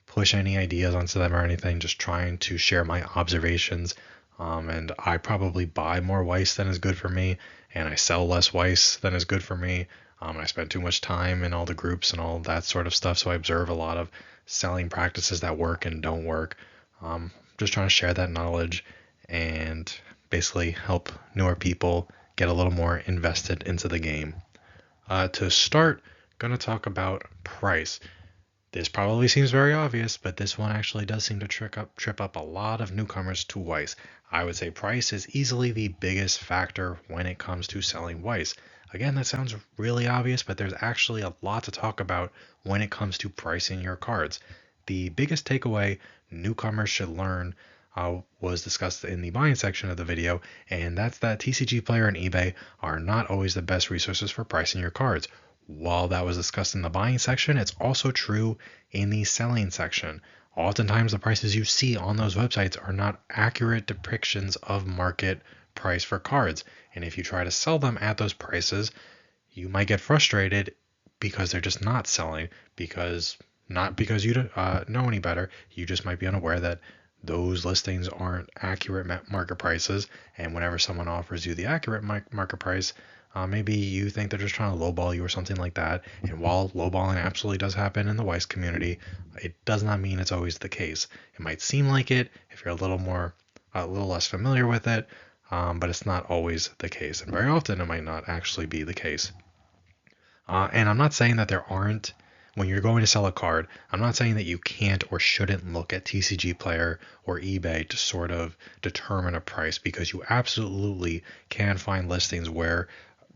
push any ideas onto them or anything, just trying to share my observations. And I probably buy more Weiss than is good for me, and I sell less Weiss than is good for me. I spend too much time in all the groups and all that sort of stuff, so I observe a lot of selling practices that work and don't work. Just trying to share that knowledge and basically help newer people get a little more invested into the game. To start, going to talk about price. This probably seems very obvious, but this one actually does seem to trip up a lot of newcomers to Weiss. I would say price is easily the biggest factor when it comes to selling Weiss. Again, that sounds really obvious, but there's actually a lot to talk about when it comes to pricing your cards. The biggest takeaway newcomers should learn was discussed in the buying section of the video, and that's that TCG Player and eBay are not always the best resources for pricing your cards. While that was discussed in the buying section, it's also true in the selling section. Oftentimes, the prices you see on those websites are not accurate depictions of market price for cards. And if you try to sell them at those prices, you might get frustrated because they're just not selling, not because you don't know any better. You just might be unaware that those listings aren't accurate market prices. And whenever someone offers you the accurate market price, maybe you think they're just trying to lowball you or something like that. And while lowballing absolutely does happen in the Weiss community, it does not mean it's always the case. It might seem like it if you're a little less familiar with it, but it's not always the case. And very often it might not actually be the case. And I'm not saying that there aren't, when you're going to sell a card, I'm not saying that you can't or shouldn't look at TCG Player or eBay to sort of determine a price, because you absolutely can find listings where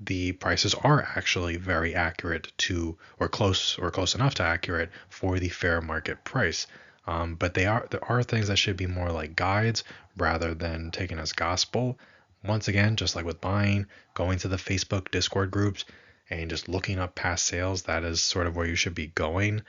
the prices are actually very accurate to, or close enough to accurate for the fair market price. But there are things that should be more like guides rather than taken as gospel. Once again, just like with buying, going to the Facebook Discord groups and just looking up past sales, that is sort of where you should be going.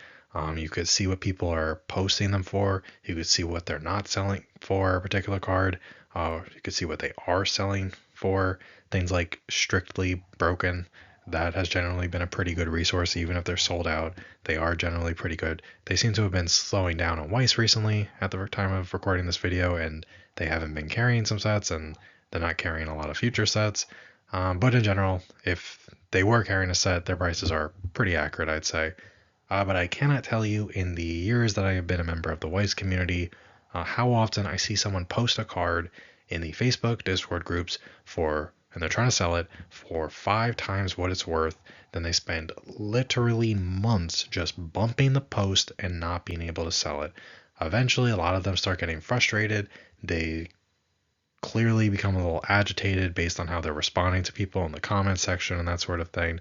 You could see what people are posting them for. You could see what they're not selling for a particular card. You could see what they are selling for. Things like Strictly Broken, that has generally been a pretty good resource. Even if they're sold out, they are generally pretty good. They seem to have been slowing down on Weiss recently at the time of recording this video, and they haven't been carrying some sets, and they're not carrying a lot of future sets. But in general, if they were carrying a set, their prices are pretty accurate, I'd say. But I cannot tell you in the years that I have been a member of the Weiss community how often I see someone post a card in the Facebook Discord groups and they're trying to sell it for 5 times what it's worth. Then they spend literally months just bumping the post and not being able to sell it. Eventually, a lot of them start getting frustrated. They clearly become a little agitated based on how they're responding to people in the comment section and that sort of thing.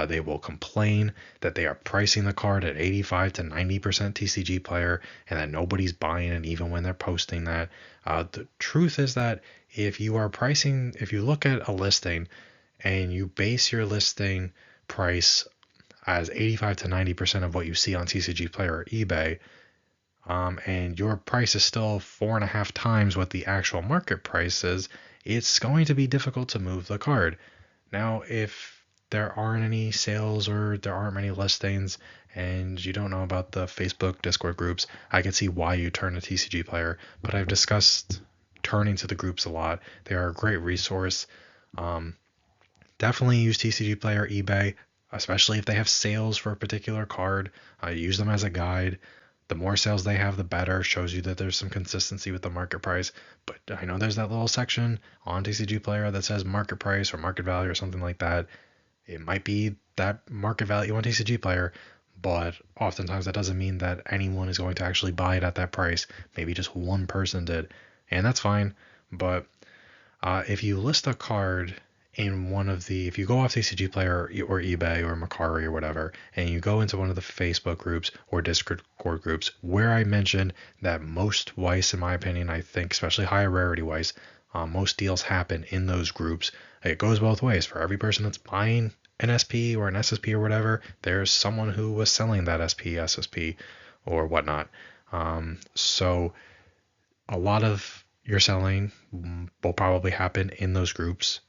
They will complain that they are pricing the card at 85 to 90% TCG Player and that nobody's buying it even when they're posting that. The truth is that if you look at a listing and you base your listing price as 85 to 90% of what you see on TCG Player or eBay, and your price is still 4.5 times what the actual market price is, it's going to be difficult to move the card. Now, if there aren't any sales or there aren't many listings and you don't know about the Facebook Discord groups, I can see why you turn to TCG Player, but I've discussed turning to the groups a lot. They are a great resource. Definitely use TCG Player, eBay, especially if they have sales for a particular card. Use them as a guide. The more sales they have, the better. Shows you that there's some consistency with the market price. But I know there's that little section on TCG Player that says market price or market value or something like that. It might be that market value on TCG Player, but oftentimes that doesn't mean that anyone is going to actually buy it at that price. Maybe just one person did, and that's fine. But if you list a card in if you go off TCG Player or eBay or Mercari or whatever, and you go into one of the Facebook groups or Discord groups where I mentioned that most Weiss, in my opinion, I think especially higher rarity Weiss, Most deals happen in those groups. It goes both ways. For every person that's buying an SP or an SSP or whatever, there's someone who was selling that SP, SSP, or whatnot. So a lot of your selling will probably happen in those groups.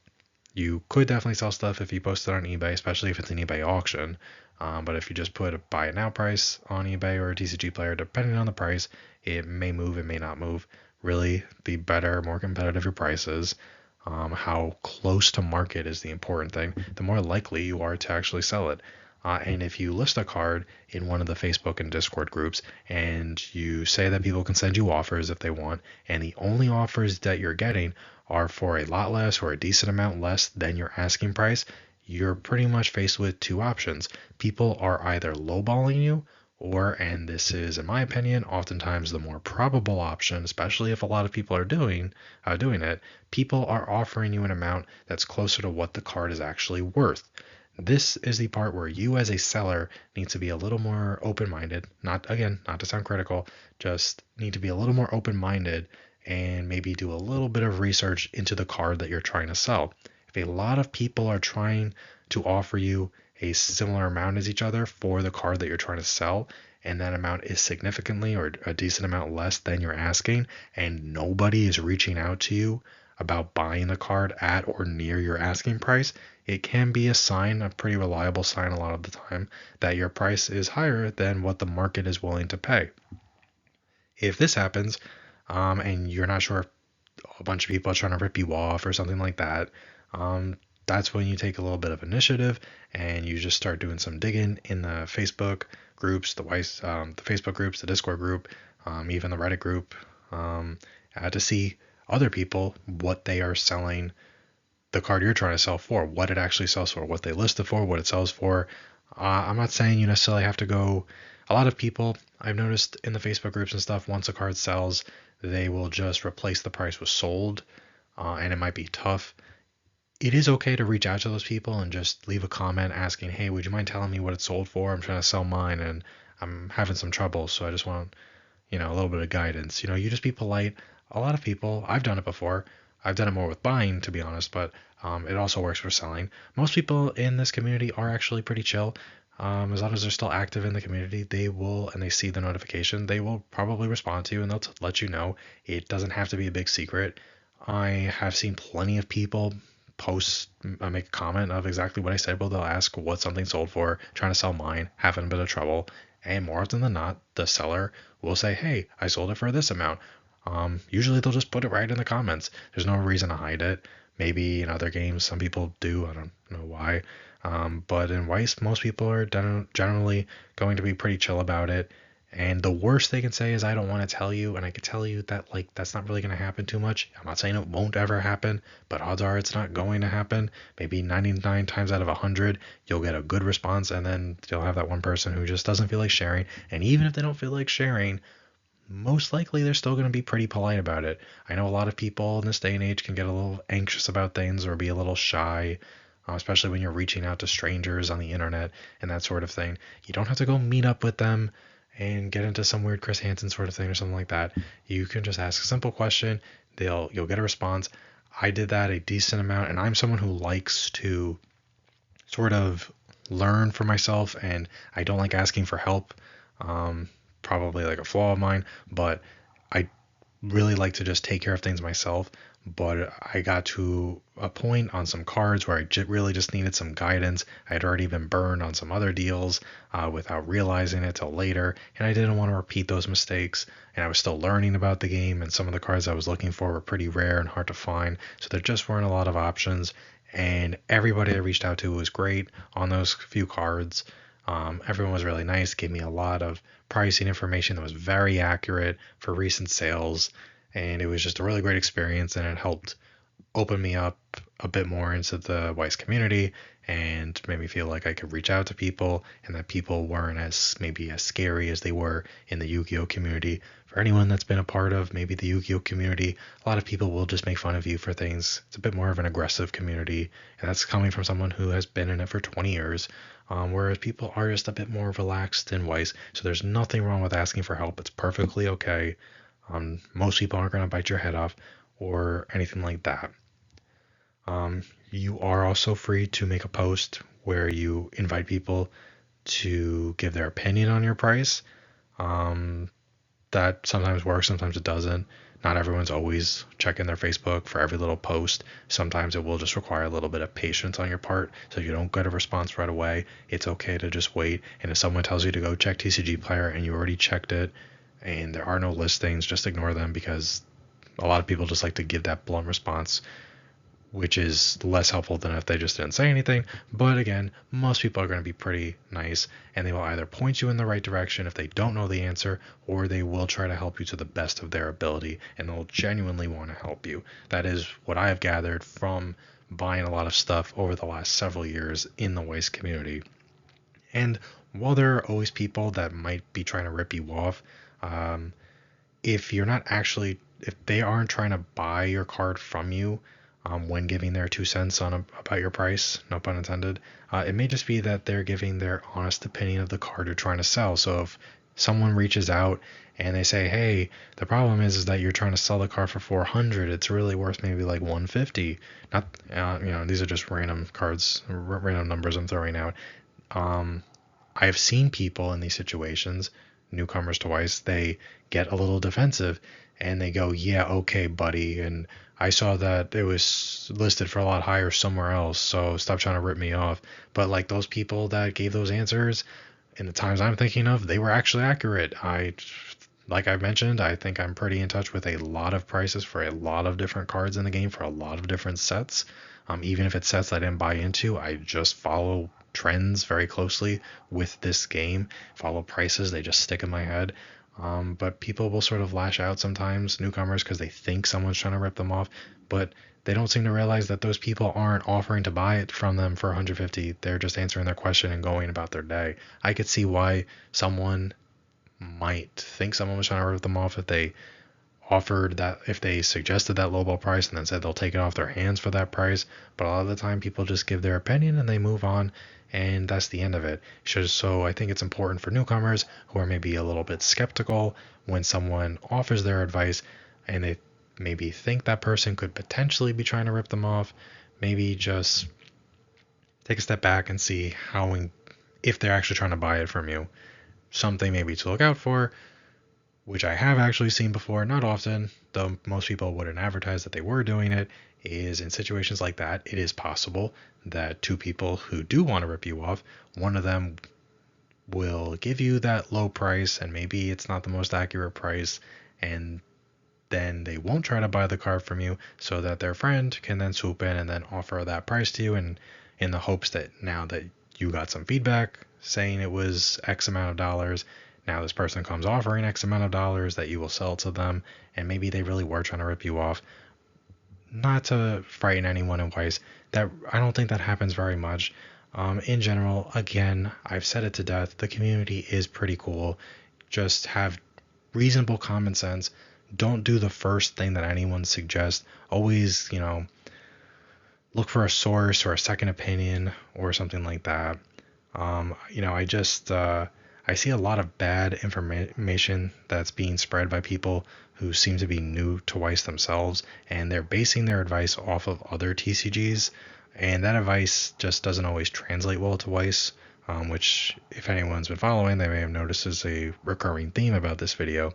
You could definitely sell stuff if you post it on eBay, especially if it's an eBay auction. But if you just put a buy it now price on eBay or a TCG player, depending on the price, it may move, it may not move. Really, the better, more competitive your price is, how close to market is the important thing, the more likely you are to actually sell it. And if you list a card in one of the Facebook and Discord groups and you say that people can send you offers if they want, and the only offers that you're getting are for a lot less or a decent amount less than your asking price, you're pretty much faced with two options. People are either lowballing you, or, and this is, in my opinion, oftentimes the more probable option, especially if a lot of people are doing it, people are offering you an amount that's closer to what the card is actually worth. This is the part where you as a seller need to be a little more open-minded. Not, again, not to sound critical, just need to be a little more open-minded and maybe do a little bit of research into the card that you're trying to sell. If a lot of people are trying to offer you a similar amount as each other for the card that you're trying to sell, and that amount is significantly or a decent amount less than you're asking, and nobody is reaching out to you about buying the card at or near your asking price, it can be a sign, a pretty reliable sign a lot of the time, that your price is higher than what the market is willing to pay. If this happens, and you're not sure if a bunch of people are trying to rip you off or something like that, that's when you take a little bit of initiative and you just start doing some digging in the Facebook groups, the Facebook groups, the Discord group, even the Reddit group, to see other people what they are selling the card you're trying to sell for, what it actually sells for, what they list it for, what it sells for. I'm not saying you necessarily have to go. A lot of people I've noticed in the Facebook groups and stuff, once a card sells, they will just replace the price with sold, and it might be tough. It is okay to reach out to those people and just leave a comment asking, hey, would you mind telling me what it's sold for? I'm trying to sell mine and I'm having some trouble, so I just want, a little bit of guidance. You just be polite. A lot of people, I've done it before. I've done it more with buying, to be honest, but it also works for selling. Most people in this community are actually pretty chill. As long as they're still active in the community, they will, and they see the notification, they will probably respond to you and they'll let you know. It doesn't have to be a big secret. I have seen plenty of people post, make a comment of exactly what I said. Well, they'll ask what something sold for, trying to sell mine, having a bit of trouble. And more often than not, the seller will say, hey, I sold it for this amount. Usually they'll just put it right in the comments. There's no reason to hide it. Maybe in other games, some people do. I don't know why. But in Weiss, most people are generally going to be pretty chill about it. And the worst they can say is, I don't want to tell you. And I can tell you that, that's not really going to happen too much. I'm not saying it won't ever happen, but odds are it's not going to happen. Maybe 99 times out of 100, you'll get a good response. And then you'll have that one person who just doesn't feel like sharing. And even if they don't feel like sharing, most likely they're still going to be pretty polite about it. I know a lot of people in this day and age can get a little anxious about things or be a little shy, especially when you're reaching out to strangers on the internet and that sort of thing. You don't have to go meet up with them and get into some weird Chris Hansen sort of thing or something like that. You can just ask a simple question. You'll get a response. I did that a decent amount, and I'm someone who likes to sort of learn for myself, and I don't like asking for help. Probably like a flaw of mine, but I really like to just take care of things myself. But I got to a point on some cards where I really just needed some guidance. I had already been burned on some other deals without realizing it till later, and I didn't want to repeat those mistakes. And I was still learning about the game, and some of the cards I was looking for were pretty rare and hard to find, so there just weren't a lot of options. And everybody I reached out to was great on those few cards. Everyone was really nice, gave me a lot of pricing information that was very accurate for recent sales, and it was just a really great experience, and it helped open me up a bit more into the Weiss community and made me feel like I could reach out to people and that people weren't maybe as scary as they were in the Yu-Gi-Oh community. For anyone that's been a part of maybe the Yu-Gi-Oh community, a lot of people will just make fun of you for things. It's a bit more of an aggressive community, and that's coming from someone who has been in it for 20 years. Whereas people are just a bit more relaxed in Weiss. So there's nothing wrong with asking for help. It's perfectly okay. Most people aren't going to bite your head off. or anything like that. You are also free to make a post where you invite people to give their opinion on your price. Um, that sometimes works, sometimes it doesn't. Not everyone's always checking their Facebook for every little post. Sometimes it will just require a little bit of patience on your part. So if you don't get a response right away, it's okay to just wait. And if someone tells you to go check TCG Player and you already checked it and there are no listings, just ignore them, because a lot of people just like to give that blunt response, which is less helpful than if they just didn't say anything. But again, most people are going to be pretty nice, and they will either point you in the right direction if they don't know the answer, or they will try to help you to the best of their ability, and they'll genuinely want to help you. That is what I have gathered from buying a lot of stuff over the last several years in the Weiss community. And while there are always people that might be trying to rip you off, um, if they aren't trying to buy your card from you, when giving their 2 cents about your price, no pun intended, it may just be that they're giving their honest opinion of the card you're trying to sell. So if someone reaches out and they say, "Hey, the problem is that you're trying to sell the card for 400. It's really worth maybe like 150." Not, these are just random cards, random numbers I'm throwing out. I've seen people in these situations, newcomers to Weiss, they get a little defensive and they go, "Yeah, okay, buddy, and I saw that it was listed for a lot higher somewhere else, so stop trying to rip me off." But like those people that gave those answers in the times I'm thinking of, they were actually accurate. Like I mentioned, I think I'm pretty in touch with a lot of prices for a lot of different cards in the game for a lot of different sets. Even if it's sets I didn't buy into, I just follow trends very closely with this game, follow prices, they just stick in my head. But people will sort of lash out sometimes, newcomers, because they think someone's trying to rip them off, but they don't seem to realize that those people aren't offering to buy it from them for 150. They're just answering their question and going about their day. I could see why someone might think someone was trying to rip them off if they suggested that lowball price and then said they'll take it off their hands for that price. But a lot of the time people just give their opinion and they move on, and that's the end of it. So I think it's important for newcomers who are maybe a little bit skeptical when someone offers their advice and they maybe think that person could potentially be trying to rip them off, maybe just take a step back and see if they're actually trying to buy it from you. Something maybe to look out for, which I have actually seen before, not often, though most people wouldn't advertise that they were doing it, is in situations like that, it is possible that two people who do want to rip you off, one of them will give you that low price, and maybe it's not the most accurate price, and then they won't try to buy the card from you, so that their friend can then swoop in and then offer that price to you, and in the hopes that now that you got some feedback saying it was X amount of dollars, now this person comes offering X amount of dollars that you will sell to them, and maybe they really were trying to rip you off. Not to frighten anyone in Weiss, that I don't think that happens very much. In general, again, I've said it to death, the community is pretty cool. Just have reasonable common sense. Don't do the first thing that anyone suggests. Always, look for a source or a second opinion or something like that. I see a lot of bad information that's being spread by people who seem to be new to Weiss themselves, and they're basing their advice off of other TCGs, and that advice just doesn't always translate well to Weiss, which, if anyone's been following, they may have noticed is a recurring theme about this video.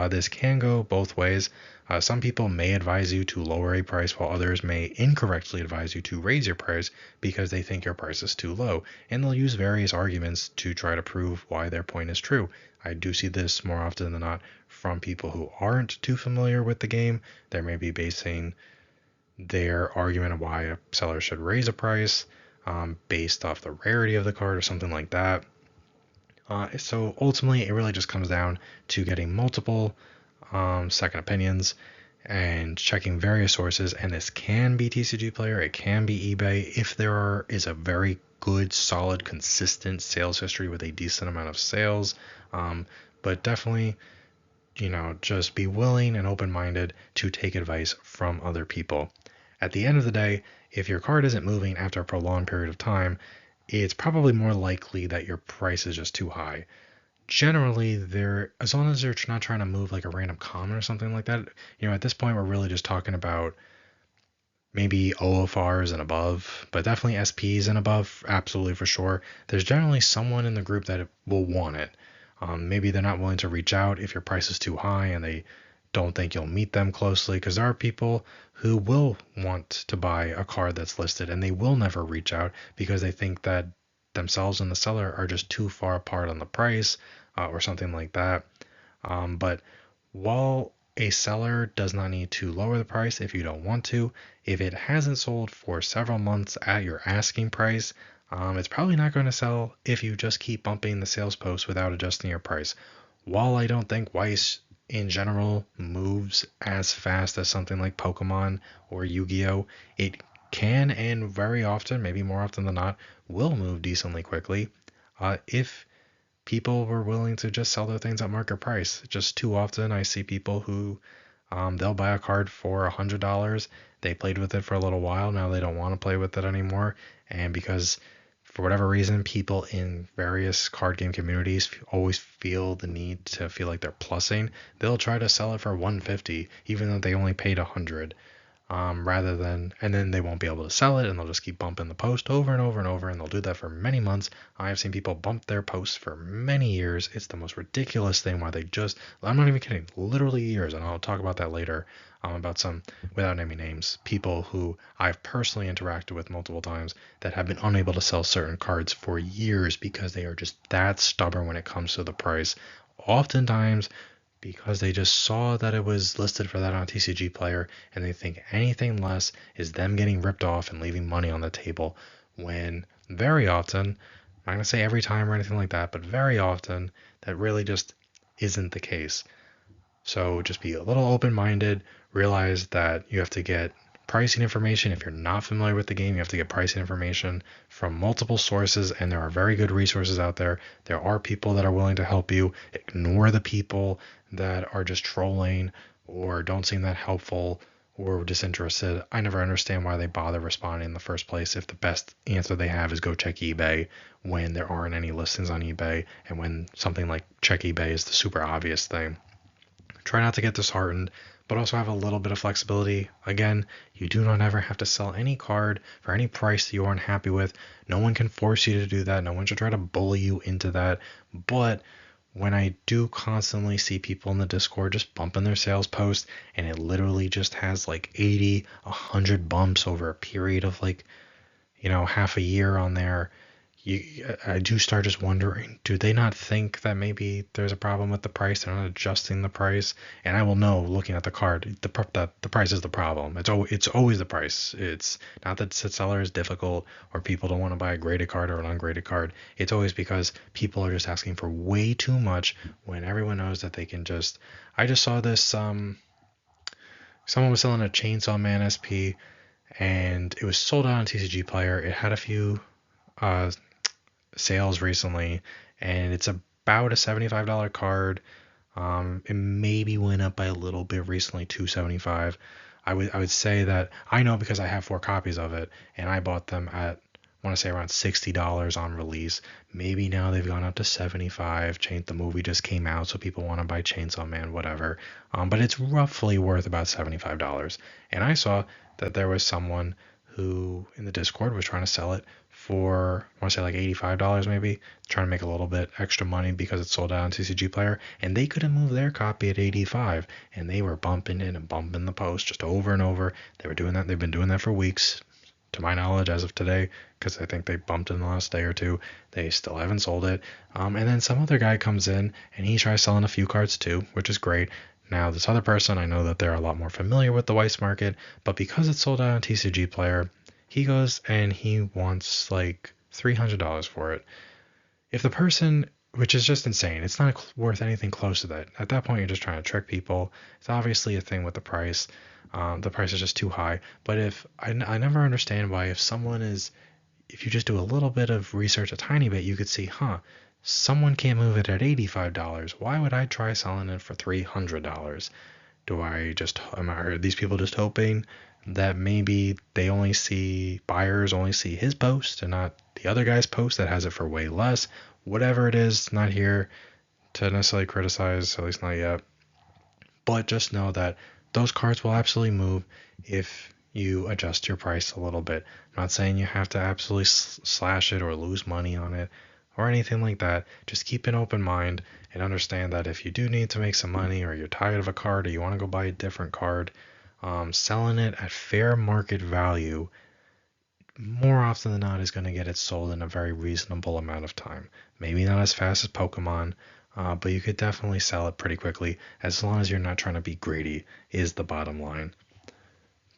This can go both ways. Some people may advise you to lower a price, while others may incorrectly advise you to raise your price because they think your price is too low, and they'll use various arguments to try to prove why their point is true. I do see this more often than not from people who aren't too familiar with the game. They may be basing their argument of why a seller should raise a price based off the rarity of the card or something like that. So ultimately, it really just comes down to getting multiple second opinions and checking various sources. And this can be TCG Player, it can be eBay if there is a very good, solid, consistent sales history with a decent amount of sales. But definitely, just be willing and open-minded to take advice from other people. At the end of the day, if your card isn't moving after a prolonged period of time, it's probably more likely that your price is just too high. generally they're, as long as they're not trying to move like a random comment or something like that, at this point we're really just talking about maybe OFRs and above, but definitely SPs and above, absolutely for sure. There's generally someone in the group that will want it. Maybe they're not willing to reach out if your price is too high and they don't think you'll meet them closely, because there are people who will want to buy a card that's listed and they will never reach out because they think that themselves and the seller are just too far apart on the price, or something like that. But while a seller does not need to lower the price if you don't want to, if it hasn't sold for several months at your asking price, it's probably not going to sell if you just keep bumping the sales post without adjusting your price. While I don't think Weiss in general moves as fast as something like Pokemon or Yu-Gi-Oh, it can, and very often, maybe more often than not, will move decently quickly if people were willing to just sell their things at market price. Just too often I see people who they'll buy a card for $100. They played with it for a little while. Now they don't want to play with it anymore. And because for whatever reason, people in various card game communities always feel the need to feel like they're plussing, they'll try to sell it for 150, even though they only paid 100. Rather than, and then they won't be able to sell it and they'll just keep bumping the post over and over and over, and they'll do that for many months. I've seen people bump their posts for many years. It's the most ridiculous thing why they just, I'm not even kidding, literally years, and I'll talk about that later, about some, without naming names, people who I've personally interacted with multiple times that have been unable to sell certain cards for years because they are just that stubborn when it comes to the price. Oftentimes because they just saw that it was listed for that on TCG Player, and they think anything less is them getting ripped off and leaving money on the table, when very often, I'm not going to say every time or anything like that, but very often that really just isn't the case. So just be a little open-minded, realize that you have to get pricing information. If you're not familiar with the game, you have to get pricing information from multiple sources, and there are very good resources out there. There are people that are willing to help you. Ignore the people that are just trolling or don't seem that helpful or disinterested. I never understand why they bother responding in the first place if the best answer they have is go check eBay when there aren't any listings on eBay, and when something like check eBay is the super obvious thing. Try not to get disheartened, but also have a little bit of flexibility. Again, you do not ever have to sell any card for any price that you aren't happy with. No one can force you to do that. No one should try to bully you into that. But when I do constantly see people in the Discord just bumping their sales post, and it literally just has like 80, 100 bumps over a period of like, half a year on there, I do start just wondering, do they not think that maybe there's a problem with the price? They're not adjusting the price, and I will know looking at the card that the price is the problem. It's always the price. It's not that the seller is difficult or people don't want to buy a graded card or an ungraded card. It's always because people are just asking for way too much when everyone knows that they can just. I just saw this. Someone was selling a Chainsaw Man SP, and it was sold out on TCG Player. It had a few sales recently, and it's about a $75 card. It maybe went up by a little bit recently to $75. I would say that I know because I have 4 copies of it, and I bought them at, I want to say around $60 on release. Maybe now they've gone up to $75. The movie just came out, so people want to buy Chainsaw Man, whatever. But it's roughly worth about $75. And I saw that there was someone who in the Discord was trying to sell it for, I want to say like $85 maybe, trying to make a little bit extra money because it's sold out on TCG Player, and they couldn't move their copy at 85, and they were bumping in and bumping the post just over and over. They were doing that. They've been doing that for weeks, to my knowledge, as of today, because I think they bumped in the last day or two. They still haven't sold it. And then some other guy comes in and he tries selling a few cards too, which is great. Now, this other person, I know that they're a lot more familiar with the Weiss market, but because it's sold out on TCG Player, he goes and he wants like $300 for it. If the person, which is just insane, it's not worth anything close to that. At that point, you're just trying to trick people. It's obviously a thing with the price. The price is just too high. But if I never understand why, if you just do a little bit of research, a tiny bit, you could see, someone can't move it at $85. Why would I try selling it for $300? Are these people just hoping that maybe buyers only see his post and not the other guy's post that has it for way less? Whatever it is, not here to necessarily criticize, at least not yet. But just know that those cards will absolutely move if you adjust your price a little bit. I'm not saying you have to absolutely slash it or lose money on it or anything like that. Just keep an open mind and understand that if you do need to make some money, or you're tired of a card, or you want to go buy a different card, selling it at fair market value more often than not is going to get it sold in a very reasonable amount of time. Maybe not as fast as Pokemon, but you could definitely sell it pretty quickly as long as you're not trying to be greedy, is the bottom line.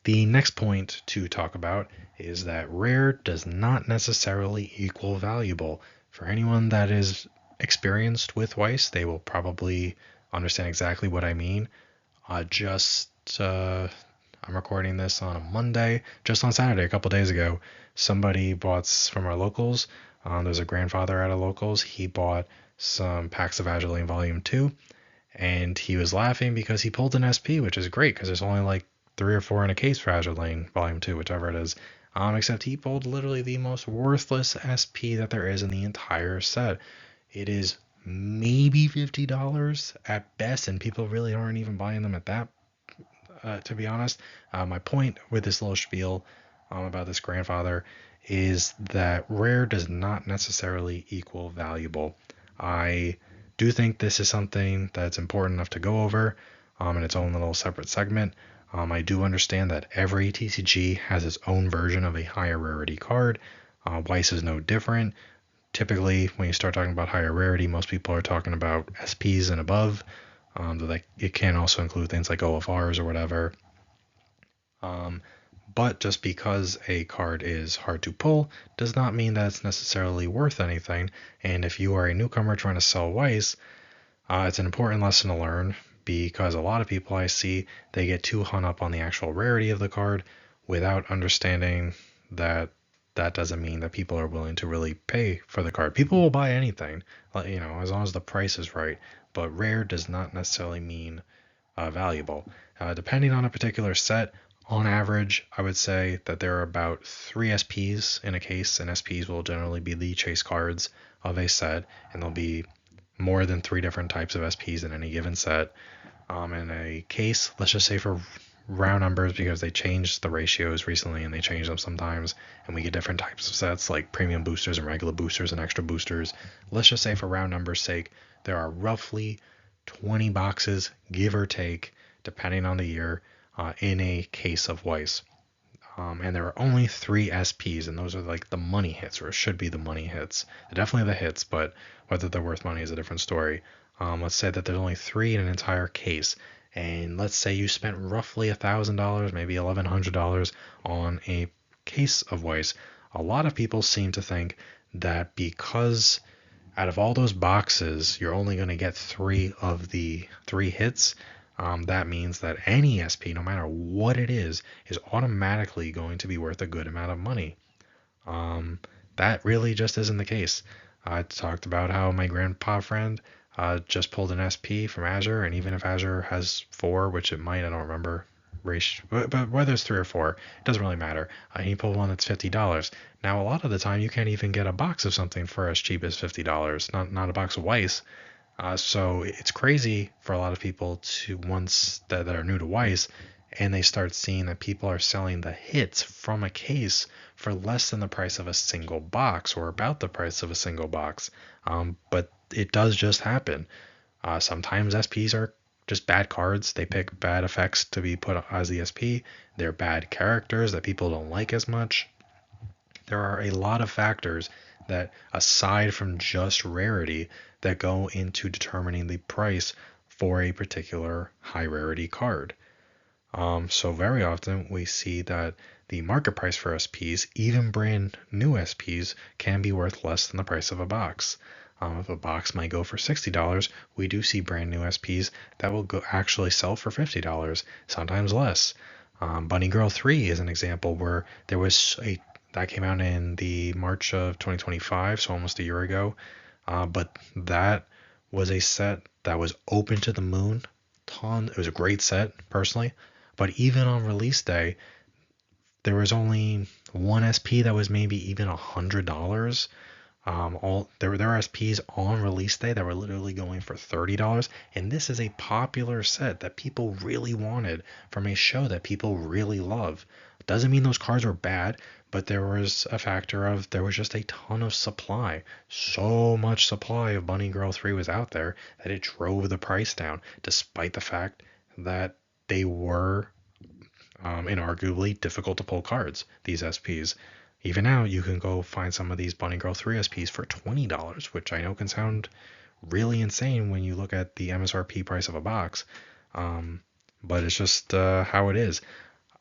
The next point to talk about is that rare does not necessarily equal valuable. For anyone that is experienced with Weiss, they will probably understand exactly what I mean. I'm recording this on a Monday. Just on Saturday, a couple days ago, somebody bought from our locals. There's a grandfather at a locals. He bought some packs of Azulane Volume 2, and he was laughing because he pulled an SP, which is great because there's only like 3 or 4 in a case for Azulane Volume 2, whichever it is. Except he pulled literally the most worthless SP that there is in the entire set. It is maybe $50 at best, and people really aren't even buying them at that, to be honest. My point with this little spiel about this grandfather is that rare does not necessarily equal valuable. I do think this is something that's important enough to go over in its own little separate segment. I do understand that every TCG has its own version of a higher rarity card. Weiss is no different. Typically, when you start talking about higher rarity, most people are talking about SPs and above. Though it can also include things like OFRs or whatever. But just because a card is hard to pull does not mean that it's necessarily worth anything. And if you are a newcomer trying to sell Weiss, it's an important lesson to learn, because a lot of people I see, they get too hung up on the actual rarity of the card without understanding that that doesn't mean that people are willing to really pay for the card. People will buy anything, as long as the price is right. But rare does not necessarily mean valuable. Depending on a particular set, on average, I would say that there are about 3 SPs in a case, and SPs will generally be the chase cards of a set, and there'll be more than 3 different types of SPs in any given set. In a case, let's just say for round numbers, because they changed the ratios recently and they change them sometimes, and we get different types of sets like premium boosters and regular boosters and extra boosters. Let's just say for round numbers sake, there are roughly 20 boxes, give or take, depending on the year, in a case of Weiss. And there are only 3 SPs, and those are like the money hits, or should be the money hits. They're definitely the hits, but whether they're worth money is a different story. Let's say that there's only 3 in an entire case, and let's say you spent roughly $1,000, maybe $1,100 on a case of Weiss. A lot of people seem to think that because out of all those boxes, you're only going to get 3 of the 3 hits. That means that any SP, no matter what it is automatically going to be worth a good amount of money. That really just isn't the case. I talked about how my grandpa friend just pulled an SP from Azure, and even if Azure has 4, which it might, I don't remember, but whether it's 3 or 4, it doesn't really matter. He pulled one that's $50. Now, a lot of the time, you can't even get a box of something for as cheap as $50, not a box of Weiss. So it's crazy for a lot of people to once that are new to Weiss, and they start seeing that people are selling the hits from a case for less than the price of a single box, or about the price of a single box. But it does just happen. Sometimes SPs are just bad cards. They pick bad effects to be put as the SP. They're bad characters that people don't like as much. There are a lot of factors that, aside from just rarity, that go into determining the price for a particular high rarity card. So very often we see that the market price for SPs, even brand new SPs, can be worth less than the price of a box. If a box might go for $60, we do see brand new SPs that will actually sell for $50, sometimes less. Bunny Girl 3 is an example where there was that came out in the March of 2025, so almost a year ago. But that was a set that was open to the moon. It was a great set, personally. But even on release day, there was only one SP that was maybe even $100. All there are SPs on release day that were literally going for $30, and this is a popular set that people really wanted from a show that people really love. Doesn't mean those cards were bad, but there was a factor of there was just a ton of supply. So much supply of Bunny Girl 3 was out there that it drove the price down, despite the fact that they were inarguably difficult to pull cards, these SPs. Even now, you can go find some of these Bunny Girl 3 SPs for $20, which I know can sound really insane when you look at the MSRP price of a box. But it's just how it is.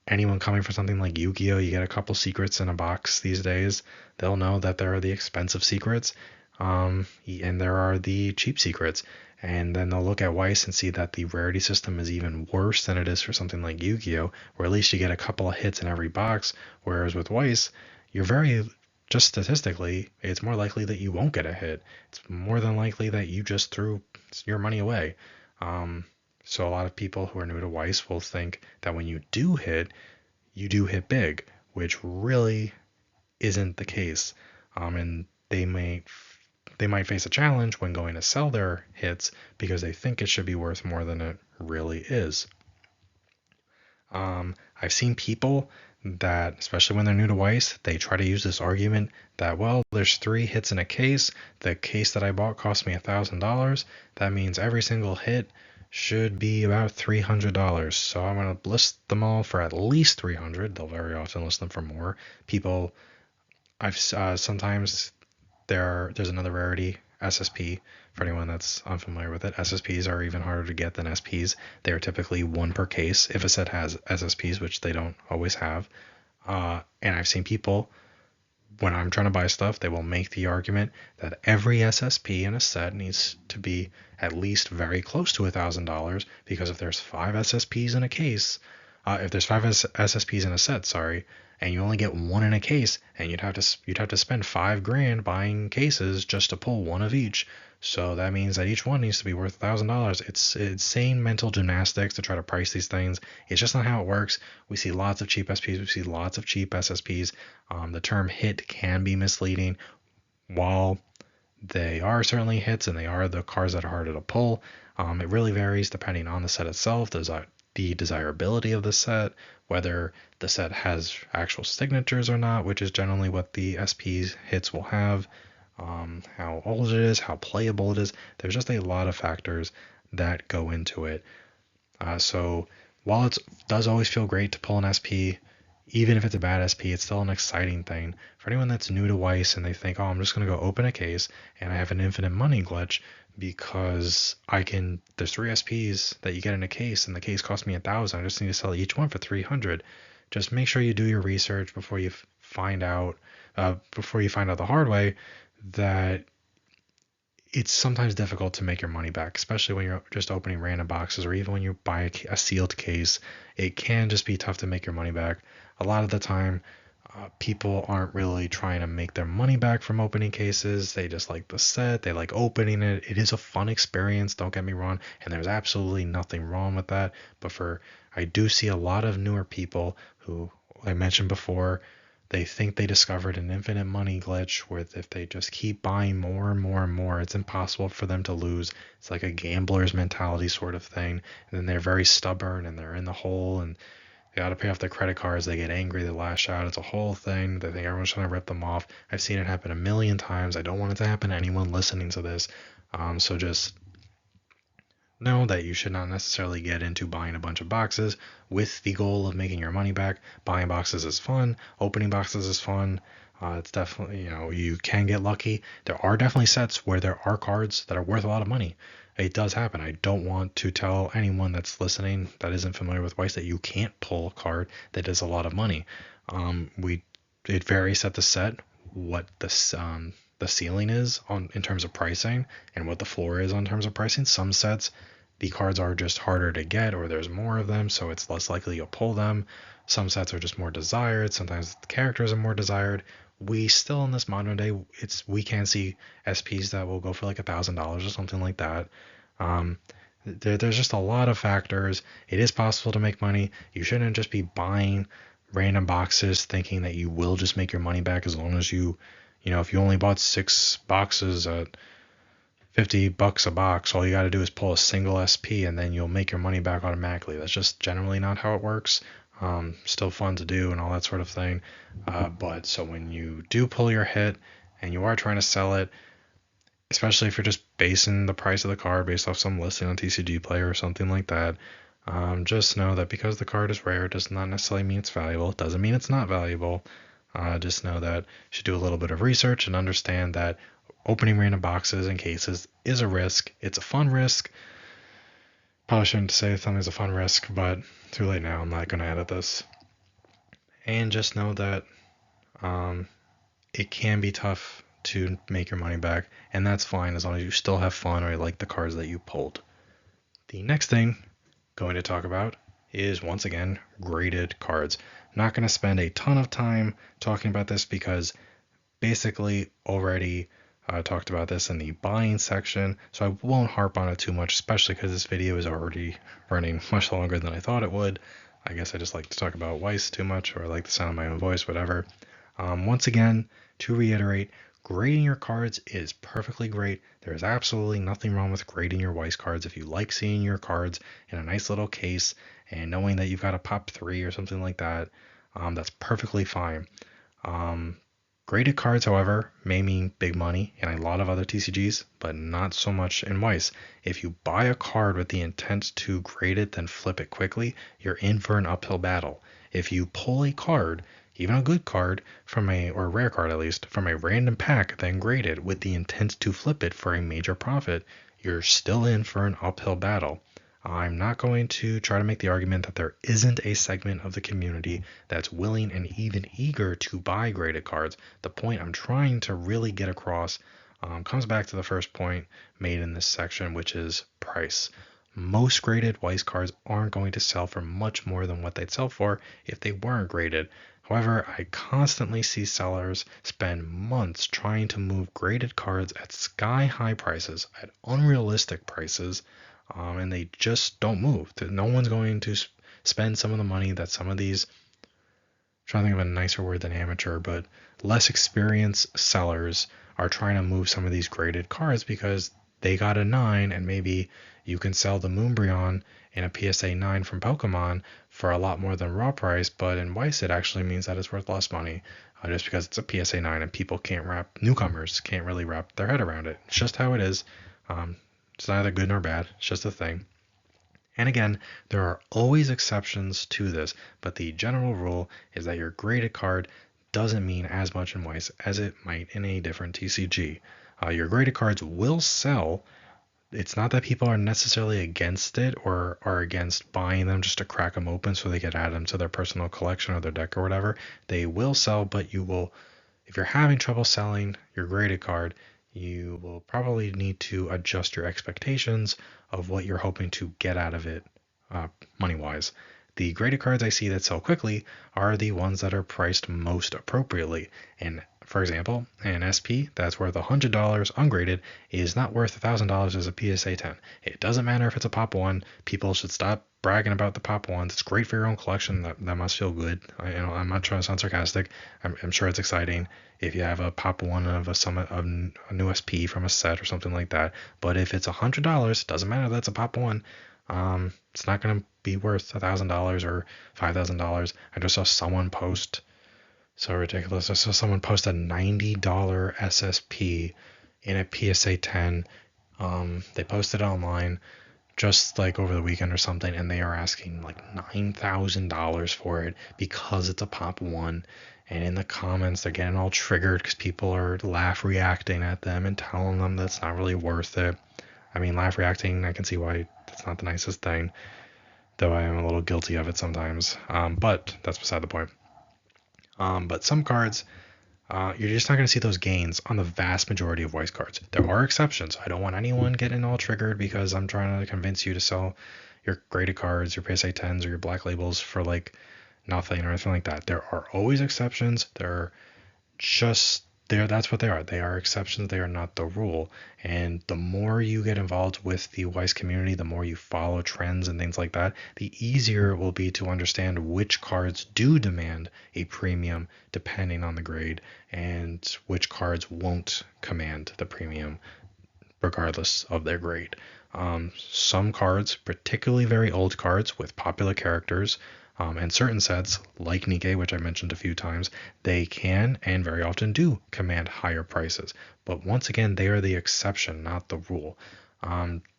Anyone coming for something like Yu-Gi-Oh, you get a couple secrets in a box these days. They'll know that there are the expensive secrets, and there are the cheap secrets. And then they'll look at Weiss and see that the rarity system is even worse than it is for something like Yu-Gi-Oh, where at least you get a couple of hits in every box. Whereas with Weiss, you're just statistically, it's more likely that you won't get a hit. It's more than likely that you just threw your money away. So a lot of people who are new to Weiss will think that when you do hit big, which really isn't the case. And they might face a challenge when going to sell their hits because they think it should be worth more than it really is. I've seen people that, especially when they're new to Weiss, they try to use this argument that, well, there's 3 hits in a case. The case that I bought cost me $1,000. That means every single hit should be about $300. So I'm going to list them all for at least $300. They'll very often list them for more. Sometimes there's another rarity, SSP. For anyone that's unfamiliar with it, SSPs are even harder to get than SPs. They are typically 1 per case if a set has SSPs, which they don't always have. And I've seen people, when I'm trying to buy stuff, they will make the argument that every SSP in a set needs to be at least very close to $1,000, because if there's 5 SSPs in a case, if there's 5 SSPs in a set, sorry, and you only get 1 in a case, and you'd have to spend $5,000 buying cases just to pull 1 of each. So that means that each one needs to be worth $1,000. It's insane mental gymnastics to try to price these things. It's just not how it works. We see lots of cheap SPs. We see lots of cheap SSPs. The term hit can be misleading. While they are certainly hits and they are the cards that are harder to pull, it really varies depending on the set itself, the desirability of the set, whether the set has actual signatures or not, which is generally what the SP's hits will have, how old it is, how playable it is. There's just a lot of factors that go into it. So while it does always feel great to pull an SP, even if it's a bad SP, it's still an exciting thing. For anyone that's new to Weiss and they think, oh, I'm just going to go open a case and I have an infinite money glitch because there's 3 SPs that you get in a case and the case cost me $1,000. I just need to sell each one for $300. Just make sure you do your research before you find out the hard way that it's sometimes difficult to make your money back, especially when you're just opening random boxes, or even when you buy a sealed case. It can just be tough to make your money back. A lot of the time, people aren't really trying to make their money back from opening cases. They just like the set. They like opening it. It is a fun experience, don't get me wrong, and there's absolutely nothing wrong with that. But I do see a lot of newer people who, I mentioned before, they think they discovered an infinite money glitch where if they just keep buying more and more and more, it's impossible for them to lose. It's like a gambler's mentality sort of thing. And then they're very stubborn and they're in the hole and they got to pay off their credit cards. They get angry. They lash out. It's a whole thing. They think everyone's trying to rip them off. I've seen it happen a million times. I don't want it to happen to anyone listening to this. So just know that you should not necessarily get into buying a bunch of boxes with the goal of making your money back. Buying boxes is fun. Opening boxes is fun. It's definitely, you can get lucky. There are definitely sets where there are cards that are worth a lot of money. It does happen. I don't want to tell anyone that's listening that isn't familiar with Weiss that you can't pull a card that is a lot of money. It varies set to set what the ceiling is in terms of pricing and what the floor is in terms of pricing. Some sets, the cards are just harder to get, or there's more of them, so it's less likely you'll pull them. Some sets are just more desired. Sometimes the characters are more desired. We still, in this modern day, we can see SPs that will go for like $1,000 or something like that. There's just a lot of factors. It is possible to make money. You shouldn't just be buying random boxes thinking that you will just make your money back as long as you if you only bought 6 boxes at $50 a box, all you got to do is pull a single SP and then you'll make your money back automatically. That's just generally not how it works. Still fun to do and all that sort of thing. But so when you do pull your hit and you are trying to sell it, especially if you're just basing the price of the card based off some listing on TCG Player or something like that, just know that because the card is rare does not necessarily mean it's valuable. It doesn't mean it's not valuable. Just know that you should do a little bit of research and understand that opening random boxes and cases is a risk. It's a fun risk. Probably shouldn't say something's a fun risk, but too late now. I'm not going to edit this. And just know that it can be tough to make your money back, and that's fine as long as you still have fun or you like the cards that you pulled. The next thing I'm going to talk about is, once again, graded cards. I'm not going to spend a ton of time talking about this because basically already talked about this in the buying section, so I won't harp on it too much, especially because this video is already running much longer than I thought it would. I guess I just like to talk about Weiss too much, or I like the sound of my own voice, whatever. Once again, to reiterate, grading your cards is perfectly great. There is absolutely nothing wrong with grading your Weiss cards. If you like seeing your cards in a nice little case and knowing that you've got a pop 3 or something like that, that's perfectly fine. Graded cards, however, may mean big money in a lot of other TCGs, but not so much in Weiss. If you buy a card with the intent to grade it, then flip it quickly, you're in for an uphill battle. If you pull a card, even a good card, or a rare card at least, from a random pack, then grade it with the intent to flip it for a major profit, you're still in for an uphill battle. I'm not going to try to make the argument that there isn't a segment of the community that's willing and even eager to buy graded cards. The point I'm trying to really get across comes back to the first point made in this section, which is price. Most graded Weiss cards aren't going to sell for much more than what they'd sell for if they weren't graded. However, I constantly see sellers spend months trying to move graded cards at sky-high prices, at unrealistic prices, and they just don't move. No one's going to spend some of the money that some of these, I'm trying to think of a nicer word than amateur, but less experienced sellers are trying to move some of these graded cards because they got a 9, and maybe you can sell the Moonbryon in a PSA 9 from Pokemon for a lot more than raw price, but in Weiss it actually means that it's worth less money just because it's a PSA 9 and people newcomers can't really wrap their head around it. It's just how it is. It's neither good nor bad. It's just a thing. And again, there are always exceptions to this, but the general rule is that your graded card doesn't mean as much in Weiss as it might in a different TCG. Your graded cards will sell. It's not that people are necessarily against it or are against buying them just to crack them open so they can add them to their personal collection or their deck or whatever. They will sell, but you will, if you're having trouble selling your graded card, you will probably need to adjust your expectations of what you're hoping to get out of it money-wise. The graded cards I see that sell quickly are the ones that are priced most appropriately. And for example, an SP that's worth $100 ungraded is not worth $1,000 as a PSA 10. It doesn't matter if it's a Pop 1. People should stop bragging about the Pop 1s. It's great for your own collection. That must feel good. I'm not trying to sound sarcastic. I'm sure it's exciting if you have a Pop 1 of a new SP from a set or something like that. But if it's $100, doesn't matter if that's a Pop 1. It's not going to be worth $1,000 or $5,000. I just saw someone post, so ridiculous. I saw someone post a $90 SSP in a PSA 10. They posted it online just like over the weekend or something, and they are asking like $9,000 for it because it's a Pop 1. And in the comments, they're getting all triggered because people are laugh reacting at them and telling them that's not really worth it. I mean, laugh reacting, I can see why it's not the nicest thing, though I am a little guilty of it sometimes. But that's beside the point. But some cards, you're just not going to see those gains on the vast majority of Weiss cards. There are exceptions. I don't want anyone getting all triggered because I'm trying to convince you to sell your graded cards, your PSA 10s, or your black labels for like nothing or anything like that. There are always exceptions. There are just that's what they are. They are exceptions. They are not the rule. And the more you get involved with the Weiss community, the more you follow trends and things like that, the easier it will be to understand which cards do demand a premium depending on the grade and which cards won't command the premium regardless of their grade. Some cards, particularly very old cards with popular characters, and certain sets, like Nikkei, which I mentioned a few times, they can and very often do command higher prices. But once again, they are the exception, not the rule.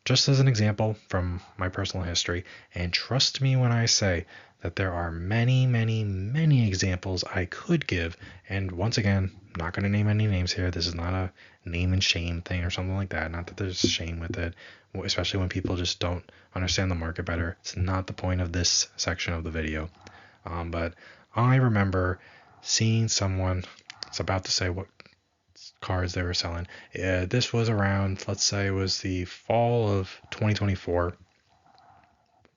Just as an example from my personal history, and trust me when I say that there are many, many, many examples I could give. And once again, not going to name any names here. This is not a name and shame thing or something like that. Not that there's shame with it, especially when people just don't understand the market better. It's not the point of this section of the video. But I remember seeing someone, it's about to say what cards they were selling. This was around, let's say it was the fall of 2024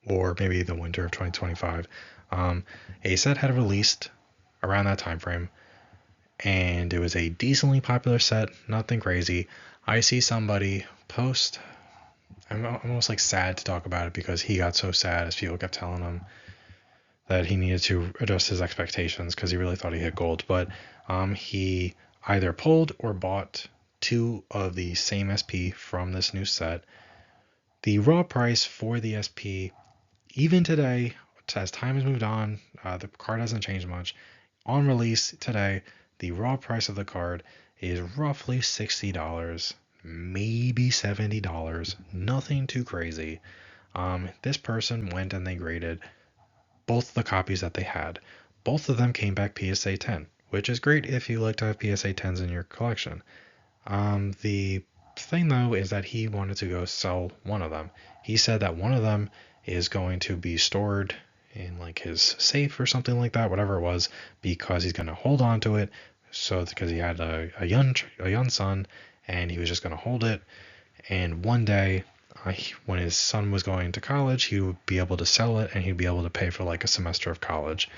or maybe the winter of 2025. A set had released around that time frame, and it was a decently popular set, nothing crazy. I see somebody post, I'm almost like sad to talk about it because he got so sad as people kept telling him that he needed to adjust his expectations because he really thought he hit gold. But he either pulled or bought two of the same SP from this new set. The raw price for the SP, even today, as time has moved on, the card hasn't changed much. On release today, the raw price of the card is roughly $60, maybe $70, nothing too crazy. This person went and they graded both the copies that they had. Both of them came back PSA 10, which is great if you like to have PSA 10s in your collection. The thing though is that he wanted to go sell one of them. He said that one of them is going to be stored in like his safe or something like that, whatever it was, because he's going to hold on to it. So because he had a young son and he was just going to hold it, and one day when his son was going to college, he would be able to sell it and he'd be able to pay for like a semester of college.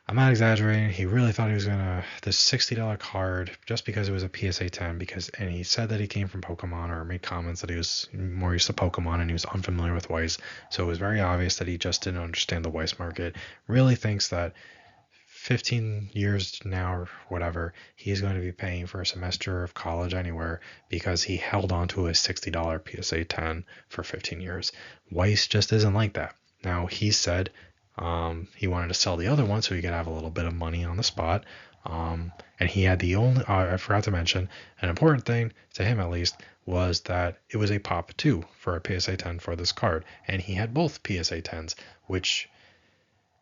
I'm not exaggerating. He really thought he was gonna this $60 card just because it was a PSA 10 and he said that he came from Pokemon or made comments that he was more used to Pokemon and he was unfamiliar with Weiss. So it was very obvious that he just didn't understand the Weiss market. Really thinks that 15 years now or whatever, he's going to be paying for a semester of college anywhere because he held on to a $60 PSA 10 for 15 years. Weiss just isn't like that. Now, he said he wanted to sell the other one so he could have a little bit of money on the spot. And he had the only, I forgot to mention, an important thing to him at least was that it was a pop 2 for a PSA 10 for this card. And he had both PSA 10s, which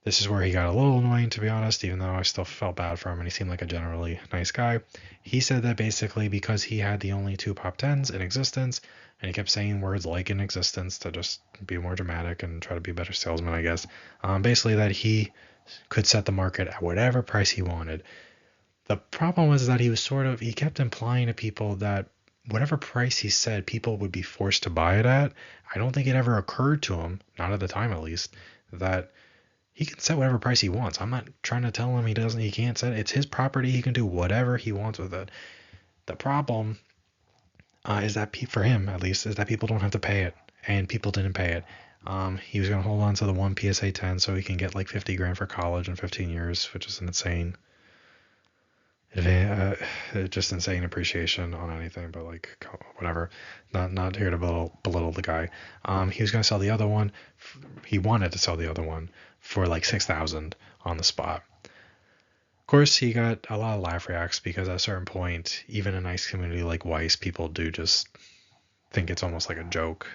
this is where he got a little annoying, to be honest, even though I still felt bad for him and he seemed like a generally nice guy. He said that basically because he had the only two pop 10s in existence, and he kept saying words like in existence to just be more dramatic and try to be a better salesman, I guess. Basically that he could set the market at whatever price he wanted. The problem was that he kept implying to people that whatever price he said, people would be forced to buy it at. I don't think it ever occurred to him, not at the time at least, that he can set whatever price he wants. I'm not trying to tell him he can't set it. It's his property. He can do whatever he wants with it. The problem is that for him at least, is that people don't have to pay it, and people didn't pay it. He was going to hold on to the one PSA 10 so he can get like 50 grand for college in 15 years, which is insane. Just insane appreciation on anything, but like whatever. Not here to belittle the guy. He was going to sell the other one. He wanted to sell the other one for like 6,000 on the spot. Of course, he got a lot of laugh reacts because at a certain point, even a nice community like Weiss, people do just think it's almost like a joke.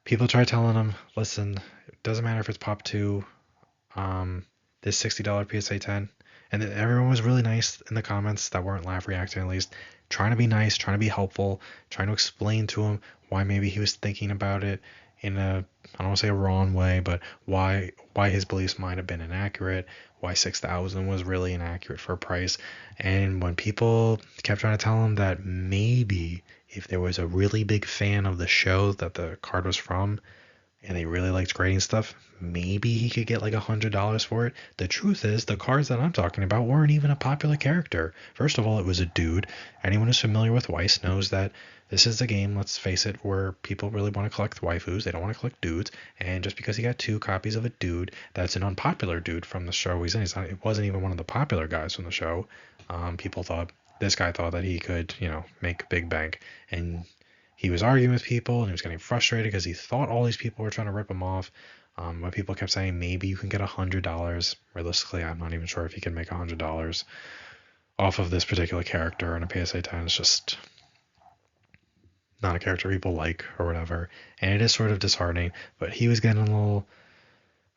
People try telling him, listen, it doesn't matter if it's pop 2, this $60 PSA 10. And everyone was really nice in the comments that weren't laugh reacting, at least, trying to be nice, trying to be helpful, trying to explain to him why maybe he was thinking about it in a, I don't want to say a wrong way, but why his beliefs might have been inaccurate, why 6,000 was really inaccurate for a price. And when people kept trying to tell him that maybe if there was a really big fan of the show that the card was from, and they really liked grading stuff, maybe he could get like $100 for it. The truth is, the cards that I'm talking about weren't even a popular character. First of all, it was a dude. Anyone who's familiar with Weiss knows that this is a game, let's face it, where people really want to collect waifus. They don't want to collect dudes. And just because he got 2 copies of a dude, that's an unpopular dude from the show he's in. It wasn't even one of the popular guys from the show. People thought, this guy thought that he could, make big bank. And he was arguing with people and he was getting frustrated because he thought all these people were trying to rip him off. But people kept saying, maybe you can get $100. Realistically, I'm not even sure if he can make $100 off of this particular character in a PSA 10. It's just not a character people like or whatever. And it is sort of disheartening, but he was getting a little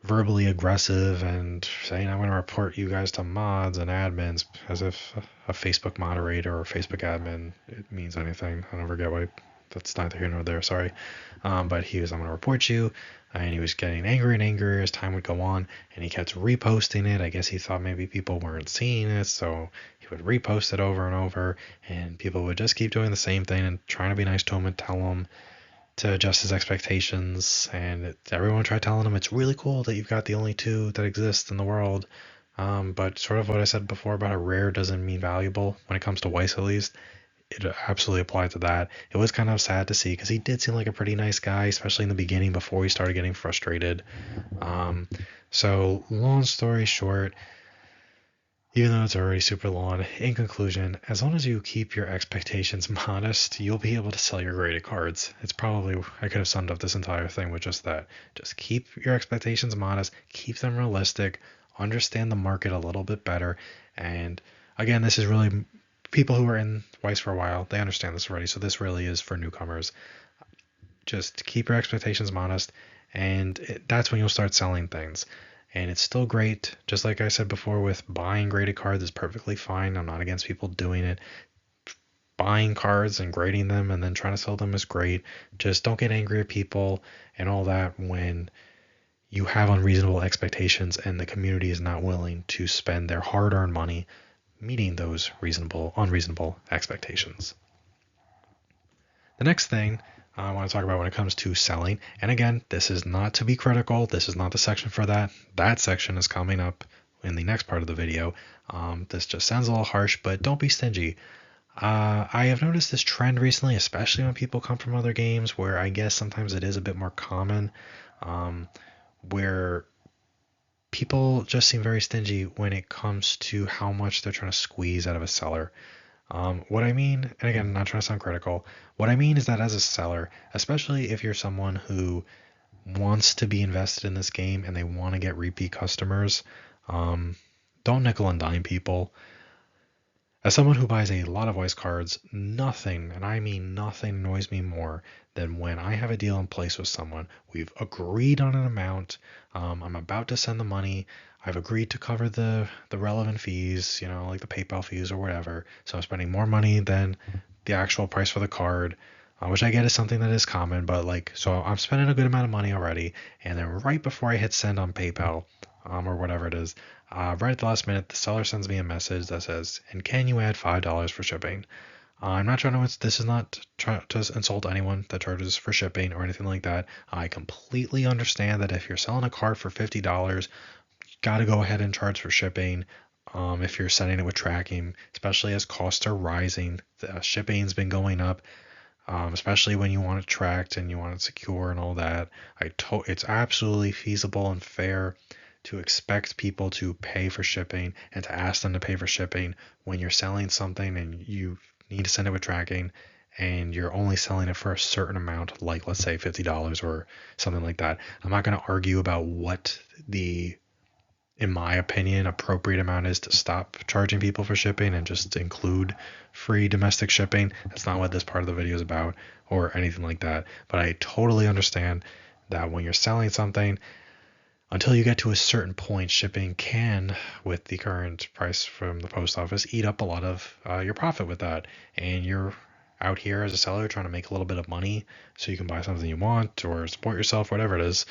verbally aggressive and saying, I'm going to report you guys to mods and admins, as if a Facebook moderator or a Facebook admin, it means anything. I don't forget why. That's neither here nor there, sorry. But he was, I'm going to report you. And he was getting angrier and angrier as time would go on, and he kept reposting it. I guess he thought maybe people weren't seeing it, so he would repost it over and over, and people would just keep doing the same thing and trying to be nice to him and tell him to adjust his expectations. And everyone tried telling him it's really cool that you've got the only 2 that exist in the world. But sort of what I said before about a rare doesn't mean valuable when it comes to Weiss, at least. It absolutely applied to that. It was kind of sad to see because he did seem like a pretty nice guy, especially in the beginning before he started getting frustrated. So long story short, even though it's already super long, in conclusion, as long as you keep your expectations modest, you'll be able to sell your graded cards. It's probably, I could have summed up this entire thing with just that. Just keep your expectations modest, keep them realistic, understand the market a little bit better. And again, this is really people who are in Weiss for a while, they understand this already. So this really is for newcomers. Just keep your expectations modest, and that's when you'll start selling things. And it's still great. Just like I said before, with buying graded cards is perfectly fine. I'm not against people doing it. Buying cards and grading them and then trying to sell them is great. Just don't get angry at people and all that when you have unreasonable expectations and the community is not willing to spend their hard-earned money meeting those unreasonable expectations. The next thing I want to talk about when it comes to selling, and again, this is not to be critical, this is not the section for that. That section is coming up in the next part of the video. This just sounds a little harsh, but don't be stingy. I have noticed this trend recently, especially when people come from other games, where I guess sometimes it is a bit more common, where people just seem very stingy when it comes to how much they're trying to squeeze out of a seller. What I mean, and again, I'm not trying to sound critical, what I mean is that as a seller, especially if you're someone who wants to be invested in this game and they want to get repeat customers, don't nickel and dime people. As someone who buys a lot of Weiss cards, nothing, and I mean nothing, annoys me more than when I have a deal in place with someone. We've agreed on an amount. I'm about to send the money. I've agreed to cover the relevant fees, like the PayPal fees or whatever. So I'm spending more money than the actual price for the card, which I get is something that is common. But so I'm spending a good amount of money already. And then right before I hit send on PayPal, or whatever it is, right at the last minute, the seller sends me a message that says, and can you add $5 for shipping? I'm not trying to, this is not trying to insult anyone that charges for shipping or anything like that. I completely understand that if you're selling a card for $50, you got to go ahead and charge for shipping. If you're sending it with tracking, especially as costs are rising, the shipping's been going up. Especially when you want it tracked and you want it secure and all that. It's absolutely feasible and fair to expect people to pay for shipping and to ask them to pay for shipping when you're selling something and you need to send it with tracking and you're only selling it for a certain amount, like let's say $50 or something like that. I'm not going to argue about what the, in my opinion, appropriate amount is to stop charging people for shipping and just include free domestic shipping. That's not what this part of the video is about or anything like that. But I totally understand that when you're selling something, until you get to a certain point, shipping can, with the current price from the post office, eat up a lot of your profit with that. And you're out here as a seller trying to make a little bit of money so you can buy something you want or support yourself, whatever it is.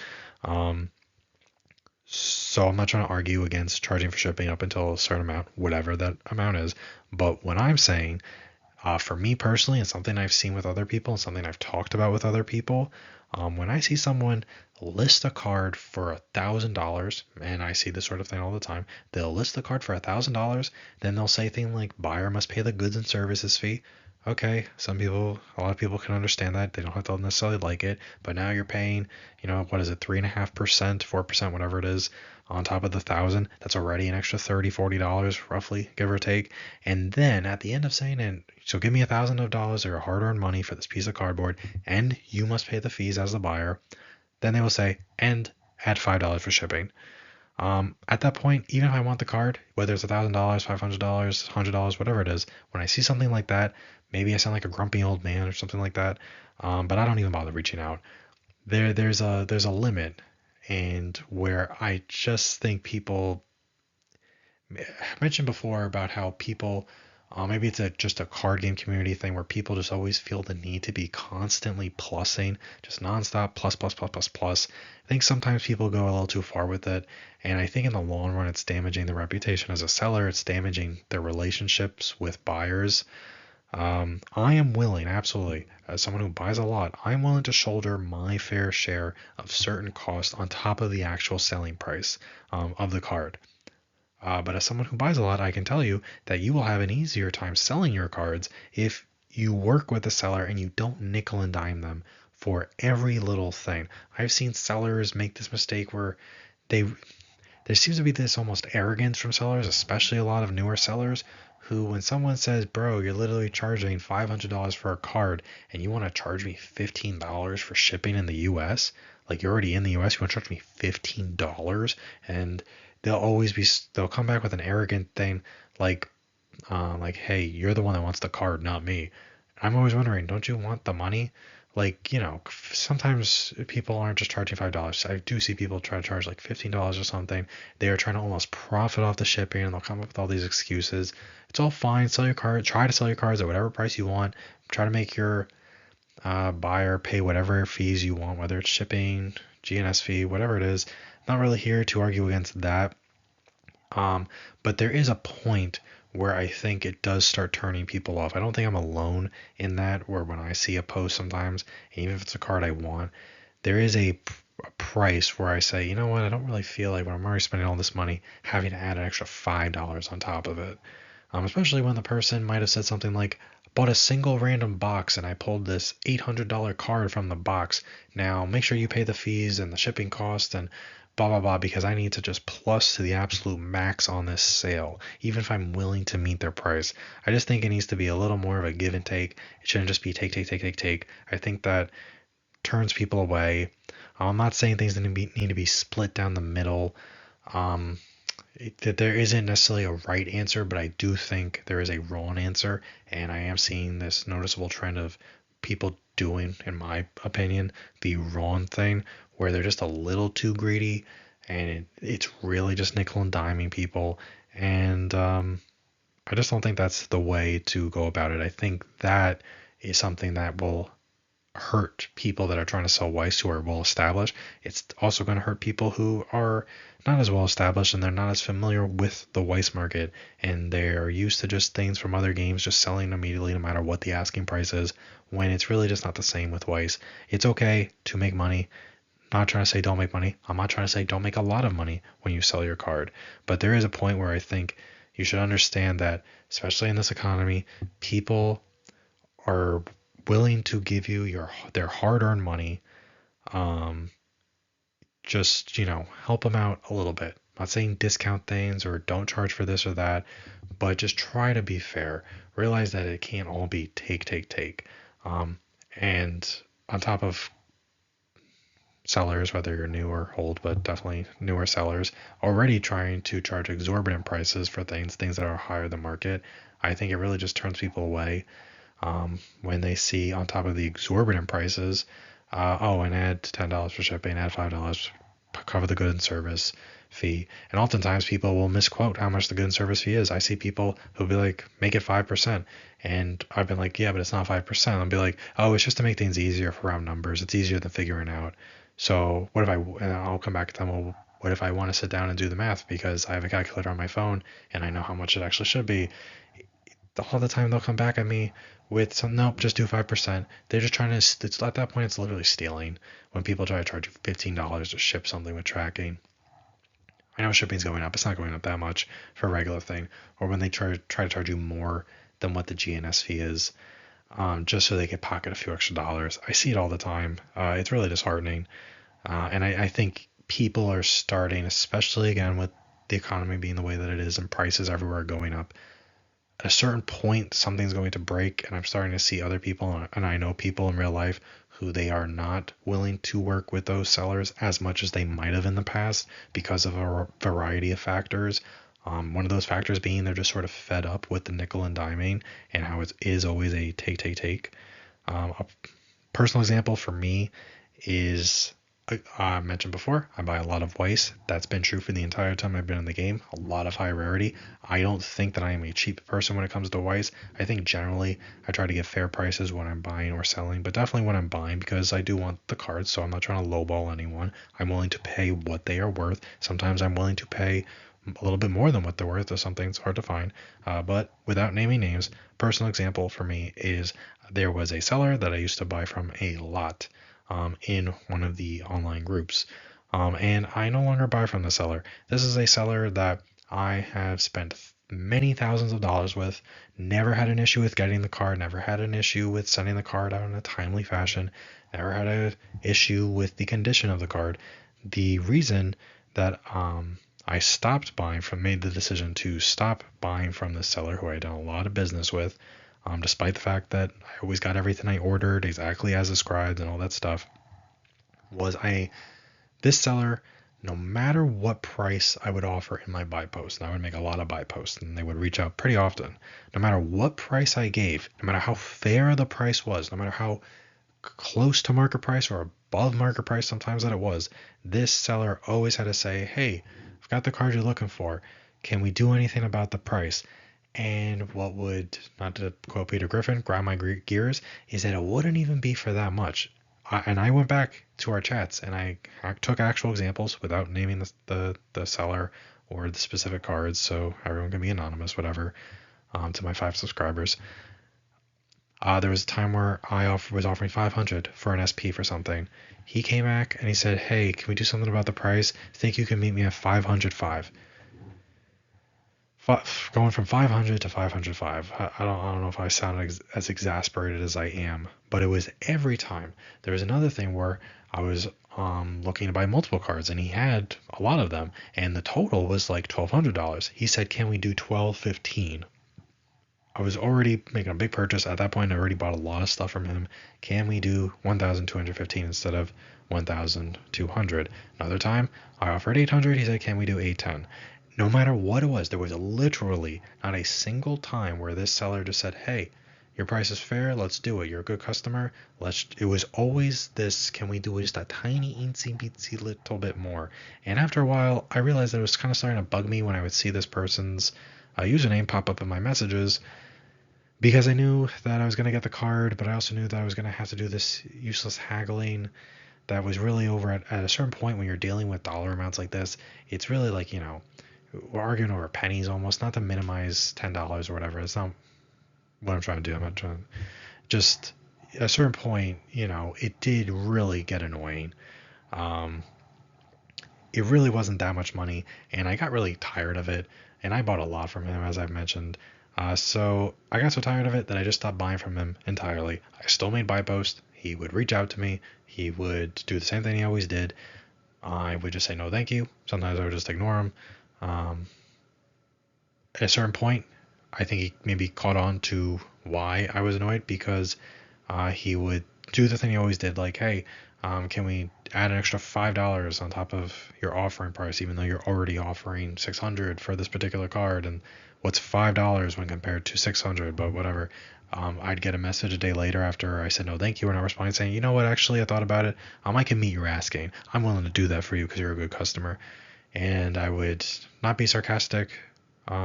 So I'm not trying to argue against charging for shipping up until a certain amount, whatever that amount is. But what I'm saying, For me personally, it's something I've seen with other people and something I've talked about with other people. When I see someone list a card for $1,000, and I see this sort of thing all the time, they'll list the card for $1,000, then they'll say things like buyer must pay the goods and services fee. Okay, a lot of people can understand that. They don't have to necessarily like it, but now you're paying, what is it, 3.5%, 4%, whatever it is, on top of the 1,000. That's already an extra $30, $40, roughly, give or take. And then at the end of saying, and so give me $1,000 or hard-earned money for this piece of cardboard, and you must pay the fees as the buyer. Then they will say, and add $5 for shipping. At that point, even if I want the card, whether it's $1,000, $500, $100, whatever it is, when I see something like that, maybe I sound like a grumpy old man or something like that, but I don't even bother reaching out. There's a limit, and where I just think people I mentioned before about how people, maybe it's just a card game community thing where people just always feel the need to be constantly plussing, just nonstop plus, plus, plus, plus, plus. I think sometimes people go a little too far with it. And I think in the long run, it's damaging their reputation as a seller. It's damaging their relationships with buyers. I am willing, absolutely, as someone who buys a lot, I'm willing to shoulder my fair share of certain costs on top of the actual selling price of the card. But as someone who buys a lot, I can tell you that you will have an easier time selling your cards if you work with the seller and you don't nickel and dime them for every little thing. I've seen sellers make this mistake where they there seems to be this almost arrogance from sellers, especially a lot of newer sellers, who when someone says, "Bro, you're literally charging $500 for a card and you want to charge me $15 for shipping in the US, like you're already in the US, you want to charge me $15?" And they'll come back with an arrogant thing like, "Hey, you're the one that wants the card, not me." I'm always wondering, don't you want the money? Like, sometimes people aren't just charging $5. I do see people try to charge like $15 or something. They are trying to almost profit off the shipping, and they'll come up with all these excuses. It's all fine. Sell your card. Try to sell your cards at whatever price you want. Try to make your buyer pay whatever fees you want, whether it's shipping, GNS fee, whatever it is. Not really here to argue against that. But there is a point where I think it does start turning people off. I don't think I'm alone in that, where when I see a post sometimes, even if it's a card I want, there is a price where I say, you know what, I don't really feel like when I'm already spending all this money, having to add an extra $5 on top of it. Especially when the person might have said something like, bought a single random box and I pulled this $800 card from the box. Now make sure you pay the fees and the shipping cost and blah blah blah, because I need to just plus to the absolute max on this sale, even if I'm willing to meet their price. I just think it needs to be a little more of a give and take. It shouldn't just be take, take, take, take, take. I think that turns people away. I'm not saying things need to be split down the middle. That there isn't necessarily a right answer, but I do think there is a wrong answer, and I am seeing this noticeable trend of people doing, in my opinion, the wrong thing, where they're just a little too greedy, and it's really just nickel and diming people, and I just don't think that's the way to go about it. I think that is something that will hurt people that are trying to sell Weiss who are well established. It's also going to hurt people who are not as well established and they're not as familiar with the Weiss market, and they're used to just things from other games just selling immediately no matter what the asking price is, when it's really just not the same with Weiss. It's okay to make money. I'm not trying to say don't make money. I'm not trying to say don't make a lot of money when you sell your card. But there is a point where I think you should understand that, especially in this economy, people are willing to give you their hard-earned money. Just help them out a little bit. I'm not saying discount things or don't charge for this or that, but just try to be fair. Realize that it can't all be take, take, take. And on top of sellers, whether you're new or old, but definitely newer sellers, already trying to charge exorbitant prices for things that are higher than market, I think it really just turns people away. When they see on top of the exorbitant prices, and add $10 for shipping, add $5, cover the good and service fee. And oftentimes people will misquote how much the good and service fee is. I see people who'll be like, make it 5%. And I've been like, yeah, but it's not 5%. I'll be like, oh, it's just to make things easier for round numbers. It's easier than figuring out. So and I'll come back to them, well, what if I want to sit down and do the math because I have a calculator on my phone and I know how much it actually should be? all the time they'll come back at me with some, nope, just do 5%. They're just trying to, it's, at that point, it's literally stealing when people try to charge you $15 to ship something with tracking. I know shipping's going up. It's not going up that much for a regular thing. Or when they try to charge you more than what the GNS fee is, just so they can pocket a few extra dollars. I see it all the time. It's really disheartening. And I think people are starting, especially again with the economy being the way that it is and prices everywhere going up, at a certain point something's going to break, and I'm starting to see other people, and I know people in real life who they are not willing to work with those sellers as much as they might have in the past because of a variety of factors. One of those factors being they're just sort of fed up with the nickel and diming and how it is always a take. A personal example for me is I mentioned before, I buy a lot of Weiss. That's been true for the entire time I've been in the game. A lot of high rarity. I don't think that I am a cheap person when it comes to Weiss. I think generally I try to get fair prices when I'm buying or selling, but definitely when I'm buying because I do want the cards, so I'm not trying to lowball anyone. I'm willing to pay what they are worth. Sometimes I'm willing to pay a little bit more than what they're worth if something's hard to find. But without naming names, personal example for me is there was a seller that I used to buy from a lot in one of the online groups. And I no longer buy from the seller. This is a seller that I have spent many thousands of dollars with, never had an issue with getting the card, never had an issue with sending the card out in a timely fashion, never had an issue with the condition of the card. The reason that I stopped buying from, made the decision to stop buying from this seller who I had done a lot of business with, despite the fact that I always got everything I ordered exactly as described and all that stuff, was this seller, no matter what price I would offer in my buy post, and I would make a lot of buy posts, and they would reach out pretty often, no matter what price I gave, no matter how fair the price was, no matter how close to market price or above market price sometimes that it was, this seller always had to say, hey, I've got the card you're looking for. Can we do anything about the price? And what would, not to quote Peter Griffin, grind my gears, is that it wouldn't even be for that much. And I went back to our chats and I took actual examples without naming the seller or the specific cards, so everyone can be anonymous, whatever, to my 5 subscribers. There was a time where I was offering 500 for an SP for something. He came back and he said, hey, can we do something about the price? Think you can meet me at 505. Going from 500 to 505. I don't know if I sound as exasperated as I am, but it was every time. There was another thing where I was looking to buy multiple cards, and he had a lot of them, and the total was like $1,200. He said, can we do 1215? I was already making a big purchase at that point. I already bought a lot of stuff from him. Can we do 1,215 instead of 1,200? Another time I offered 800. He said, can we do 810? No matter what it was, there was literally not a single time where this seller just said, hey, your price is fair, let's do it, you're a good customer. It was always this, can we do just a tiny eensy beatsy little bit more? And after a while I realized that it was kind of starting to bug me when I would see this person's username pop up in my messages, because I knew that I was going to get the card, but I also knew that I was going to have to do this useless haggling that was really over at a certain point. When you're dealing with dollar amounts like this, it's really like, we're arguing over pennies almost, not to minimize $10 or whatever. It's not what I'm trying to do. I'm not trying, just at a certain point, it did really get annoying. It really wasn't that much money, and I got really tired of it, and I bought a lot from him, as I've mentioned. So I got so tired of it that I just stopped buying from him entirely. I still made buy posts. He would reach out to me. He would do the same thing he always did. I would just say no thank you. Sometimes I would just ignore him. At a certain point, I think he maybe caught on to why I was annoyed, because he would do the thing he always did, like, hey, can we add an extra $5 on top of your offering price, even though you're already offering 600 for this particular card, and what's $5 when compared to 600, but whatever. I'd get a message a day later after I said no thank you, and I responded saying, you know what, actually I thought about it, I can meet your asking. I'm willing to do that for you because you're a good customer. And I would not be sarcastic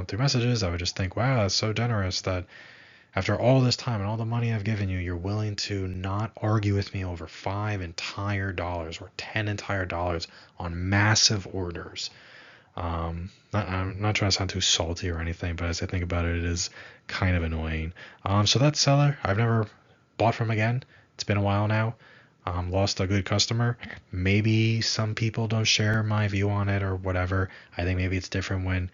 through messages. I would just think, wow, that's so generous that after all this time and all the money I've given you, you're willing to not argue with me over $5 entire or $10 entire on massive orders. I'm not trying to sound too salty or anything, but as I think about it, it is kind of annoying. So that seller, I've never bought from again. It's been a while now. Lost a good customer. Maybe some people don't share my view on it or whatever. I think maybe it's different when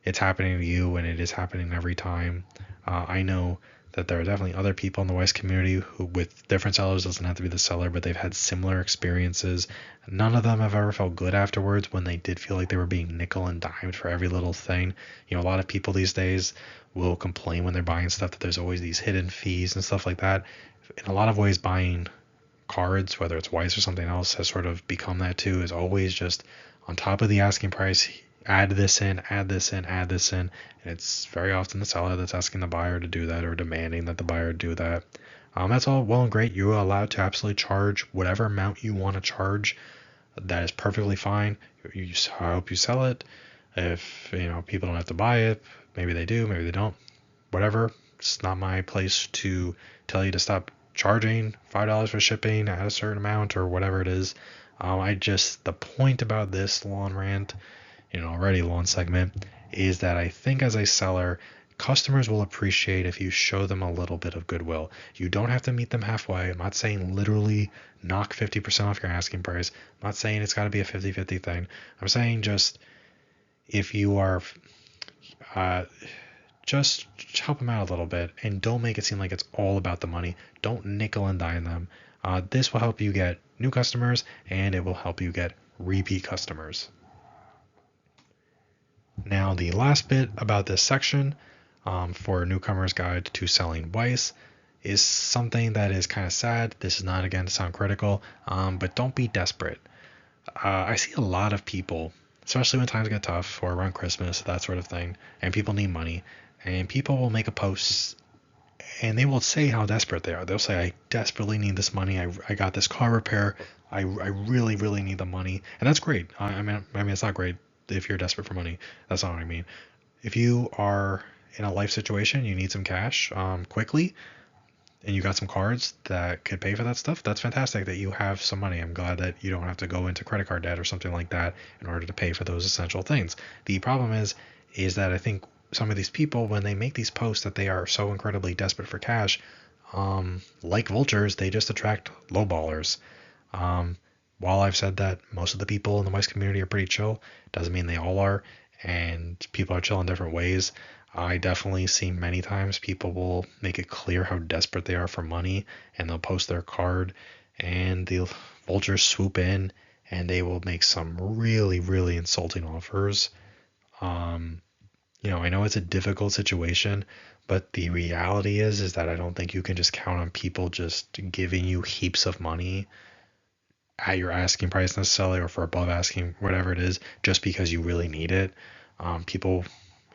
it's happening to you and it is happening every time. I know that there are definitely other people in the Weiss community who, with different sellers, doesn't have to be the seller, but they've had similar experiences. None of them have ever felt good afterwards when they did feel like they were being nickel and dimed for every little thing. You know, a lot of people these days will complain when they're buying stuff that there's always these hidden fees and stuff like that. In a lot of ways, buying cards, whether it's Weiss or something else, has sort of become that too, is always just on top of the asking price, add this in, add this in, add this in. And it's very often the seller that's asking the buyer to do that or demanding that the buyer do that. That's all well and great. You're allowed to absolutely charge whatever amount you want to charge. That is perfectly fine. I hope you sell it. If people don't have to buy it, maybe they do, maybe they don't. Whatever. It's not my place to tell you to stop charging $5 for shipping at a certain amount or whatever it is. The point about this lawn rant, already lawn segment, is that I think as a seller, customers will appreciate if you show them a little bit of goodwill. You don't have to meet them halfway. I'm not saying literally knock 50% off your asking price. I'm not saying it's got to be a 50-50 thing. I'm saying just if you are just help them out a little bit and don't make it seem like it's all about the money. Don't nickel and dime them. This will help you get new customers and it will help you get repeat customers. Now, the last bit about this section for Newcomer's Guide to Selling Weiss is something that is kind of sad. This is not, again, to sound critical, but don't be desperate. I see a lot of people, especially when times get tough or around Christmas, that sort of thing, and people need money, and people will make a post and they will say how desperate they are. They'll say, I desperately need this money. I got this car repair. I really, really need the money. And that's great. I mean, it's not great if you're desperate for money. That's not what I mean. If you are in a life situation, you need some cash quickly, and you got some cards that could pay for that stuff, that's fantastic that you have some money. I'm glad that you don't have to go into credit card debt or something like that in order to pay for those essential things. The problem is that I think some of these people, when they make these posts that they are so incredibly desperate for cash, like vultures, they just attract lowballers. While I've said that most of the people in the Weiss community are pretty chill, doesn't mean they all are, and people are chill in different ways. I definitely see many times people will make it clear how desperate they are for money, and they'll post their card, and the vultures swoop in, and they will make some really, really insulting offers. I know it's a difficult situation, but the reality is that I don't think you can just count on people just giving you heaps of money at your asking price necessarily or for above asking, whatever it is, just because you really need it. People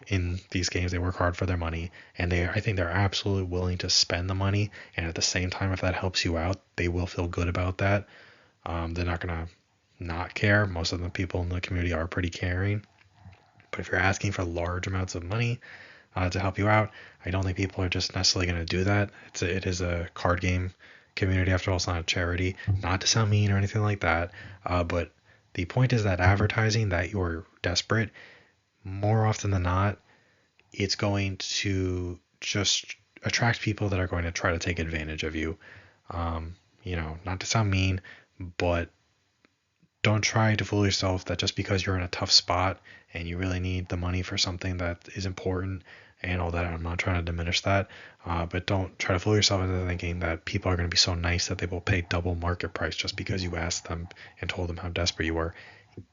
in these games, they work hard for their money, and I think they're absolutely willing to spend the money, and at the same time, if that helps you out, they will feel good about that. They're not gonna not care. Most of the people in the community are pretty caring. But if you're asking for large amounts of money to help you out, I don't think people are just necessarily going to do that. It is a card game community after all. It's not a charity. Not to sound mean or anything like that, but the point is that advertising that you're desperate, more often than not, it's going to just attract people that are going to try to take advantage of you. Not to sound mean, but don't try to fool yourself that just because you're in a tough spot and you really need the money for something that is important and all that, I'm not trying to diminish that, but don't try to fool yourself into thinking that people are going to be so nice that they will pay double market price just because you asked them and told them how desperate you are.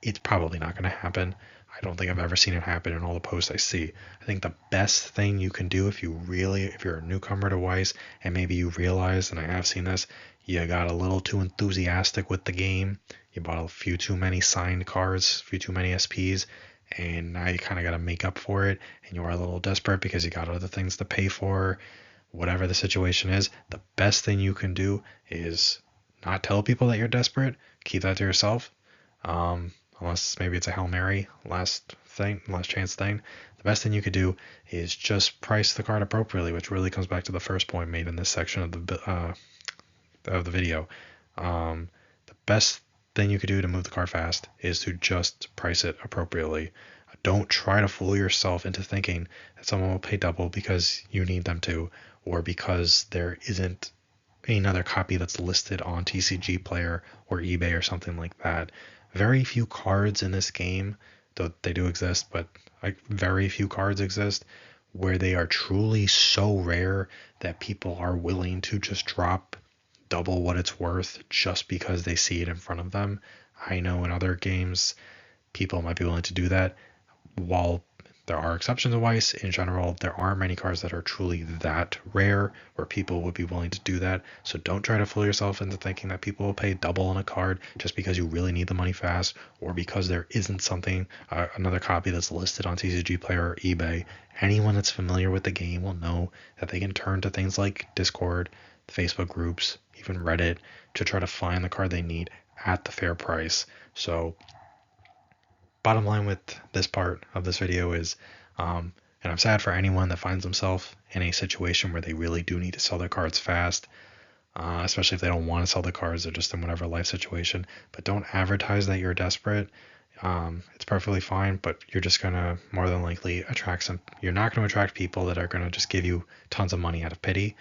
It's probably not going to happen. I don't think I've ever seen it happen in all the posts I see. I think the best thing you can do if you're a newcomer to Weiss and maybe you realize, and I have seen this, you got a little too enthusiastic with the game, you bought a few too many signed cards, a few too many SPs, and now you kind of got to make up for it, and you are a little desperate because you got other things to pay for, whatever the situation is. The best thing you can do is not tell people that you're desperate. Keep that to yourself. Unless maybe it's a Hail Mary last chance thing. The best thing you could do is just price the card appropriately, which really comes back to the first point made in this section of the video. The best thing you could do to move the card fast is to just price it appropriately. Don't try to fool yourself into thinking that someone will pay double because you need them to, or because there isn't another copy that's listed on TCG Player or eBay or something like that. Very few cards in this game, though they do exist, but like very few cards exist where they are truly so rare that people are willing to just drop double what it's worth just because they see it in front of them. I know in other games people might be willing to do that. While there are exceptions to Weiss, in general, there aren't many cards that are truly that rare where people would be willing to do that. So don't try to fool yourself into thinking that people will pay double on a card just because you really need the money fast, or because there isn't something, another copy that's listed on TCG Player or eBay. Anyone that's familiar with the game will know that they can turn to things like Discord, Facebook groups, even Reddit to try to find the card they need at the fair price. So bottom line with this part of this video is, and I'm sad for anyone that finds themselves in a situation where they really do need to sell their cards fast, especially if they don't want to sell the cards, they're just in whatever life situation. But don't advertise that you're desperate. It's perfectly fine, but you're just gonna more than likely attract some. You're not gonna attract people that are gonna just give you tons of money out of pity,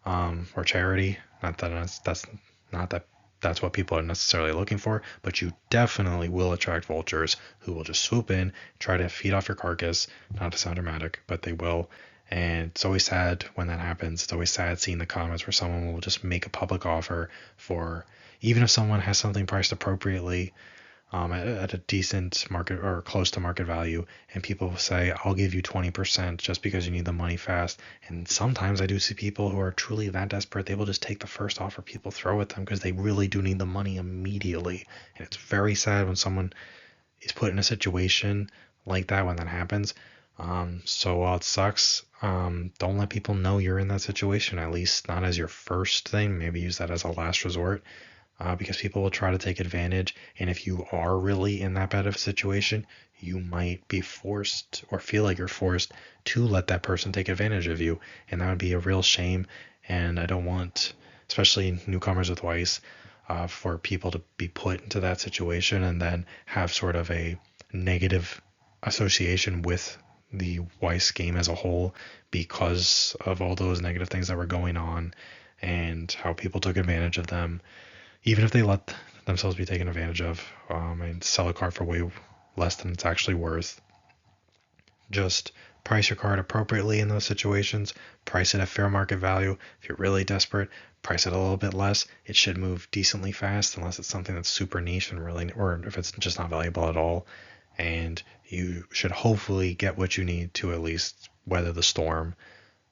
or charity. Not that that's not that that's what people are necessarily looking for, but you definitely will attract vultures who will just swoop in, try to feed off your carcass. Not to sound dramatic, but they will. And it's always sad when that happens. It's always sad seeing the comments where someone will just make a public offer for, even if someone has something priced appropriately, at a decent market or close to market value, and people will say, I'll give you 20% just because you need the money fast. And sometimes I do see people who are truly that desperate, they will just take the first offer people throw at them because they really do need the money immediately. And it's very sad when someone is put in a situation like that when that happens. So while it sucks, don't let people know you're in that situation, at least not as your first thing. Maybe use that as a last resort, because people will try to take advantage. And if you are really in that bad of a situation, you might be forced or feel like you're forced to let that person take advantage of you. And that would be a real shame. And I don't want, especially newcomers with Weiss, for people to be put into that situation and then have sort of a negative association with the Weiss game as a whole because of all those negative things that were going on and how people took advantage of them, even if they let themselves be taken advantage of, and sell a card for way less than it's actually worth. Just price your card appropriately in those situations. Price it at fair market value. If you're really desperate, price it a little bit less. It should move decently fast unless it's something that's super niche and really, or if it's just not valuable at all. And you should hopefully get what you need to at least weather the storm.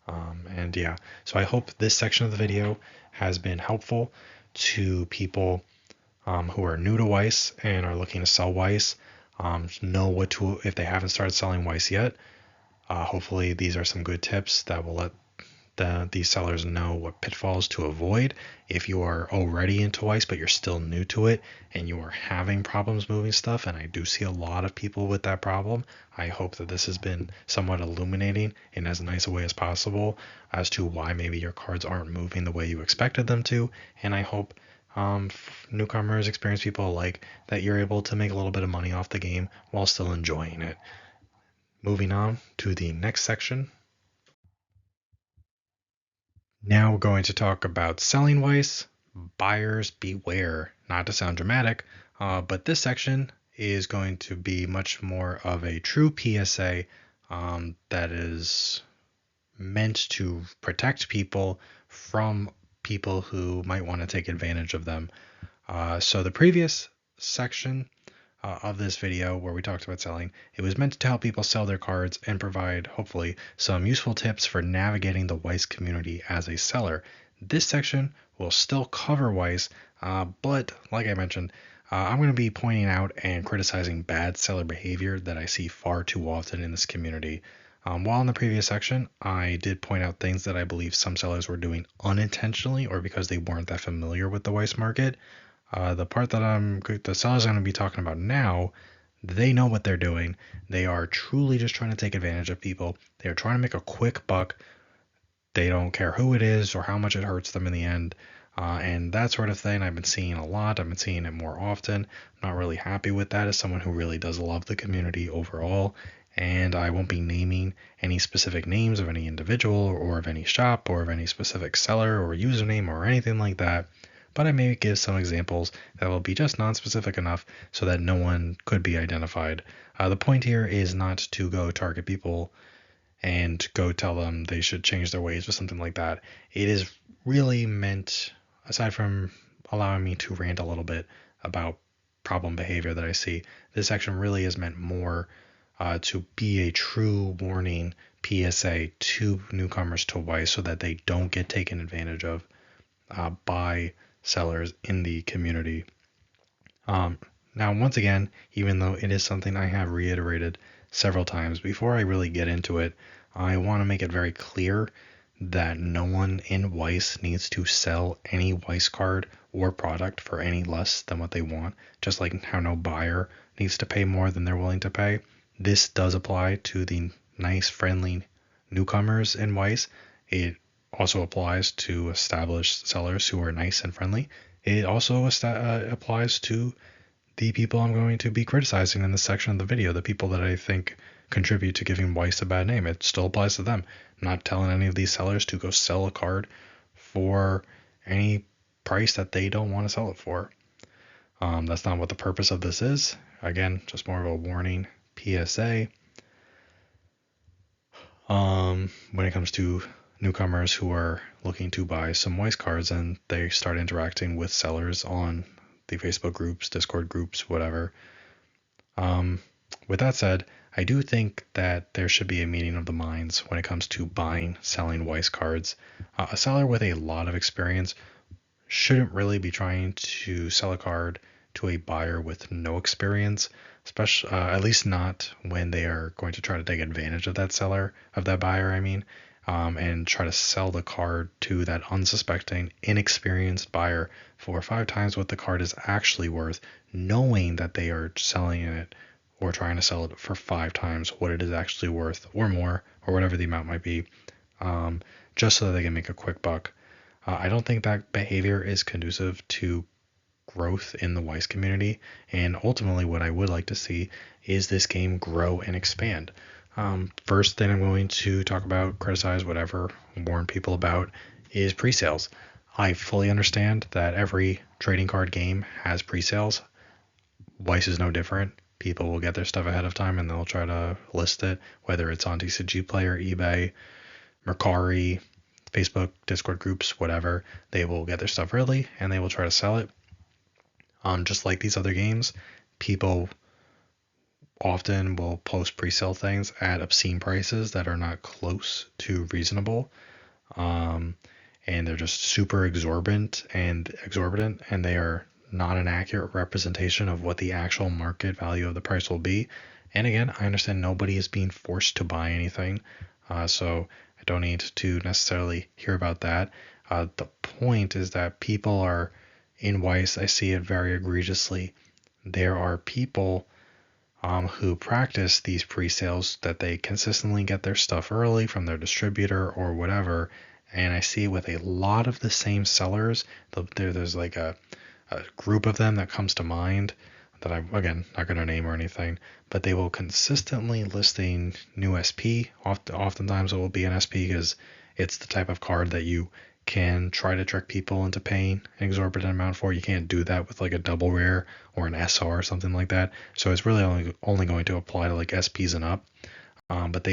And yeah, so I hope this section of the video has been helpful to people who are new to Weiss and are looking to sell Weiss. Know what to, if they haven't started selling Weiss yet. Hopefully these are some good tips that will let these sellers know what pitfalls to avoid. If you are already into Weiss but you're still new to it and you are having problems moving stuff, and I do see a lot of people with that problem, I hope that this has been somewhat illuminating in as nice a way as possible as to why maybe your cards aren't moving the way you expected them to. And I hope newcomers, experienced people alike, that you're able to make a little bit of money off the game while still enjoying it. Moving on to the next section. Now we're going to talk about selling Weiss. Buyers beware. Not to sound dramatic, but this section is going to be much more of a true PSA, that is meant to protect people from people who might want to take advantage of them. So the previous section of this video where we talked about selling, it was meant to help people sell their cards and provide, hopefully, some useful tips for navigating the Weiss community as a seller. This section will still cover Weiss, but like I mentioned, I'm going to be pointing out and criticizing bad seller behavior that I see far too often in this community. While in the previous section, I did point out things that I believe some sellers were doing unintentionally or because they weren't that familiar with the Weiss market. The part that the sellers I'm going to be talking about now, they know what they're doing. They are truly just trying to take advantage of people. They are trying to make a quick buck. They don't care who it is or how much it hurts them in the end. and that sort of thing I've been seeing a lot. I've been seeing it more often. I'm not really happy with that as someone who really does love the community overall. And I won't be naming any specific names of any individual or of any shop or of any specific seller or username or anything like that. But I may give some examples that will be just non-specific enough so that no one could be identified. The point here is not to go target people and go tell them they should change their ways or something like that. It is really meant, aside from allowing me to rant a little bit about problem behavior that I see, this section really is meant more to be a true warning PSA to newcomers to Weiss so that they don't get taken advantage of by sellers in the community. Now, once again, even though it is something I have reiterated several times, before I really get into it, I want to make it very clear that no one in Weiss needs to sell any Weiss card or product for any less than what they want, just like how no buyer needs to pay more than they're willing to pay. This does apply to the nice, friendly newcomers in Weiss. It also applies to established sellers who are nice and friendly. It also applies to the people I'm going to be criticizing in this section of the video, the people that I think contribute to giving Weiss a bad name. It still applies to them. I'm not telling any of these sellers to go sell a card for any price that they don't want to sell it for. That's not what the purpose of this is. Again, just more of a warning PSA. When it comes to newcomers who are looking to buy some Weiss cards and they start interacting with sellers on the Facebook groups, Discord groups, whatever. With that said, I do think that there should be a meeting of the minds when it comes to buying, selling Weiss cards. A seller with a lot of experience shouldn't really be trying to sell a card to a buyer with no experience, especially at least not when they are going to try to take advantage of that seller, of that buyer, and try to sell the card to that unsuspecting, inexperienced buyer for 5 times what the card is actually worth, knowing that they are selling it or trying to sell it for 5 times what it is actually worth or more, or whatever the amount might be, just so that they can make a quick buck. I don't think that behavior is conducive to growth in the Weiss community, and ultimately what I would like to see is this game grow and expand. First thing I'm going to talk about, criticize, whatever, warn people about is pre-sales. I fully understand that every trading card game has pre-sales. Weiss is no different. People will get their stuff ahead of time and they'll try to list it, whether it's on TCG Player, eBay, Mercari, Facebook, Discord groups, whatever. They will get their stuff early and they will try to sell it. Just like these other games, people often will post pre-sale things at obscene prices that are not close to reasonable. And they're just super exorbitant and they are not an accurate representation of what the actual market value of the price will be. And again, I understand nobody is being forced to buy anything, so I don't need to necessarily hear about that. The point is that people are in Weiss. I see it very egregiously. There are people who practice these pre-sales that they consistently get their stuff early from their distributor or whatever, and I see with a lot of the same sellers. There's like a group of them that comes to mind that I'm, again, not going to name or anything, but they will consistently listing new SP. Oftentimes it will be an SP because it's the type of card that you can try to trick people into paying an exorbitant amount for. You can't do that with like a double rare or an SR or something like that. So it's really only going to apply to like SPs and up. But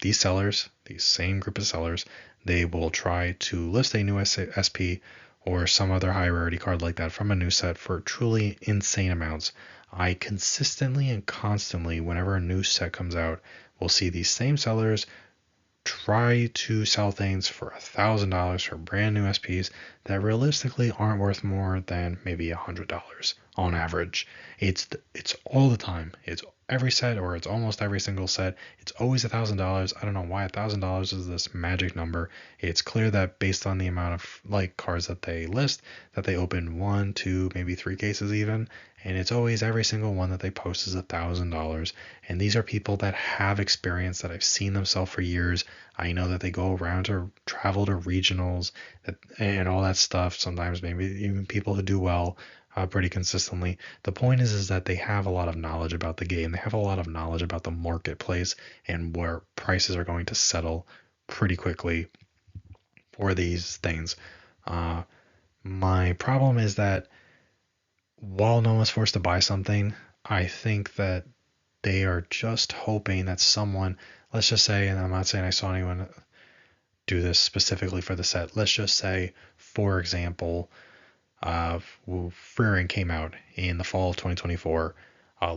these sellers, these same group of sellers, they will try to list a new SP or some other high rarity card like that from a new set for truly insane amounts. I consistently and constantly, whenever a new set comes out, will see these same sellers try to sell things for $1,000 for brand new SPs that realistically aren't worth more than maybe $100 on average. It's all the time. It's every set, or it's almost every single set, it's always $1,000. I don't know why $1,000 is this magic number. It's clear that based on the amount of like cards that they list, that they open one, two, maybe three cases even, and it's always every single one that they post is $1,000. And these are people that have experience, that I've seen them sell for years. I know that they go around to travel to regionals and all that stuff. Sometimes maybe even people who do well pretty consistently. The point is that they have a lot of knowledge about the game. They have a lot of knowledge about the marketplace and where prices are going to settle pretty quickly for these things. Uh, my problem is that while no one's forced to buy something, I think that they are just hoping that someone, let's just say, and I'm not saying I saw anyone do this specifically for the set, let's just say, for example, Frieren came out in the fall of 2024.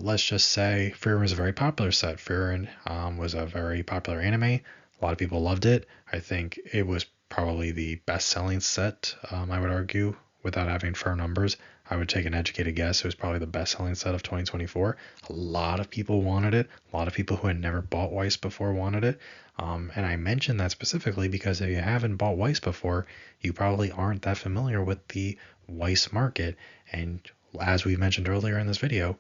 Let's just say Frieren was a very popular set. Frieren was a very popular anime. A lot of people loved it. I think it was probably the best-selling set, I would argue, without having firm numbers. I would take an educated guess. It was probably the best-selling set of 2024. A lot of people wanted it. A lot of people who had never bought Weiss before wanted it. And I mentioned that specifically because if you haven't bought Weiss before, you probably aren't that familiar with the Weiss market. And as we mentioned earlier in this video,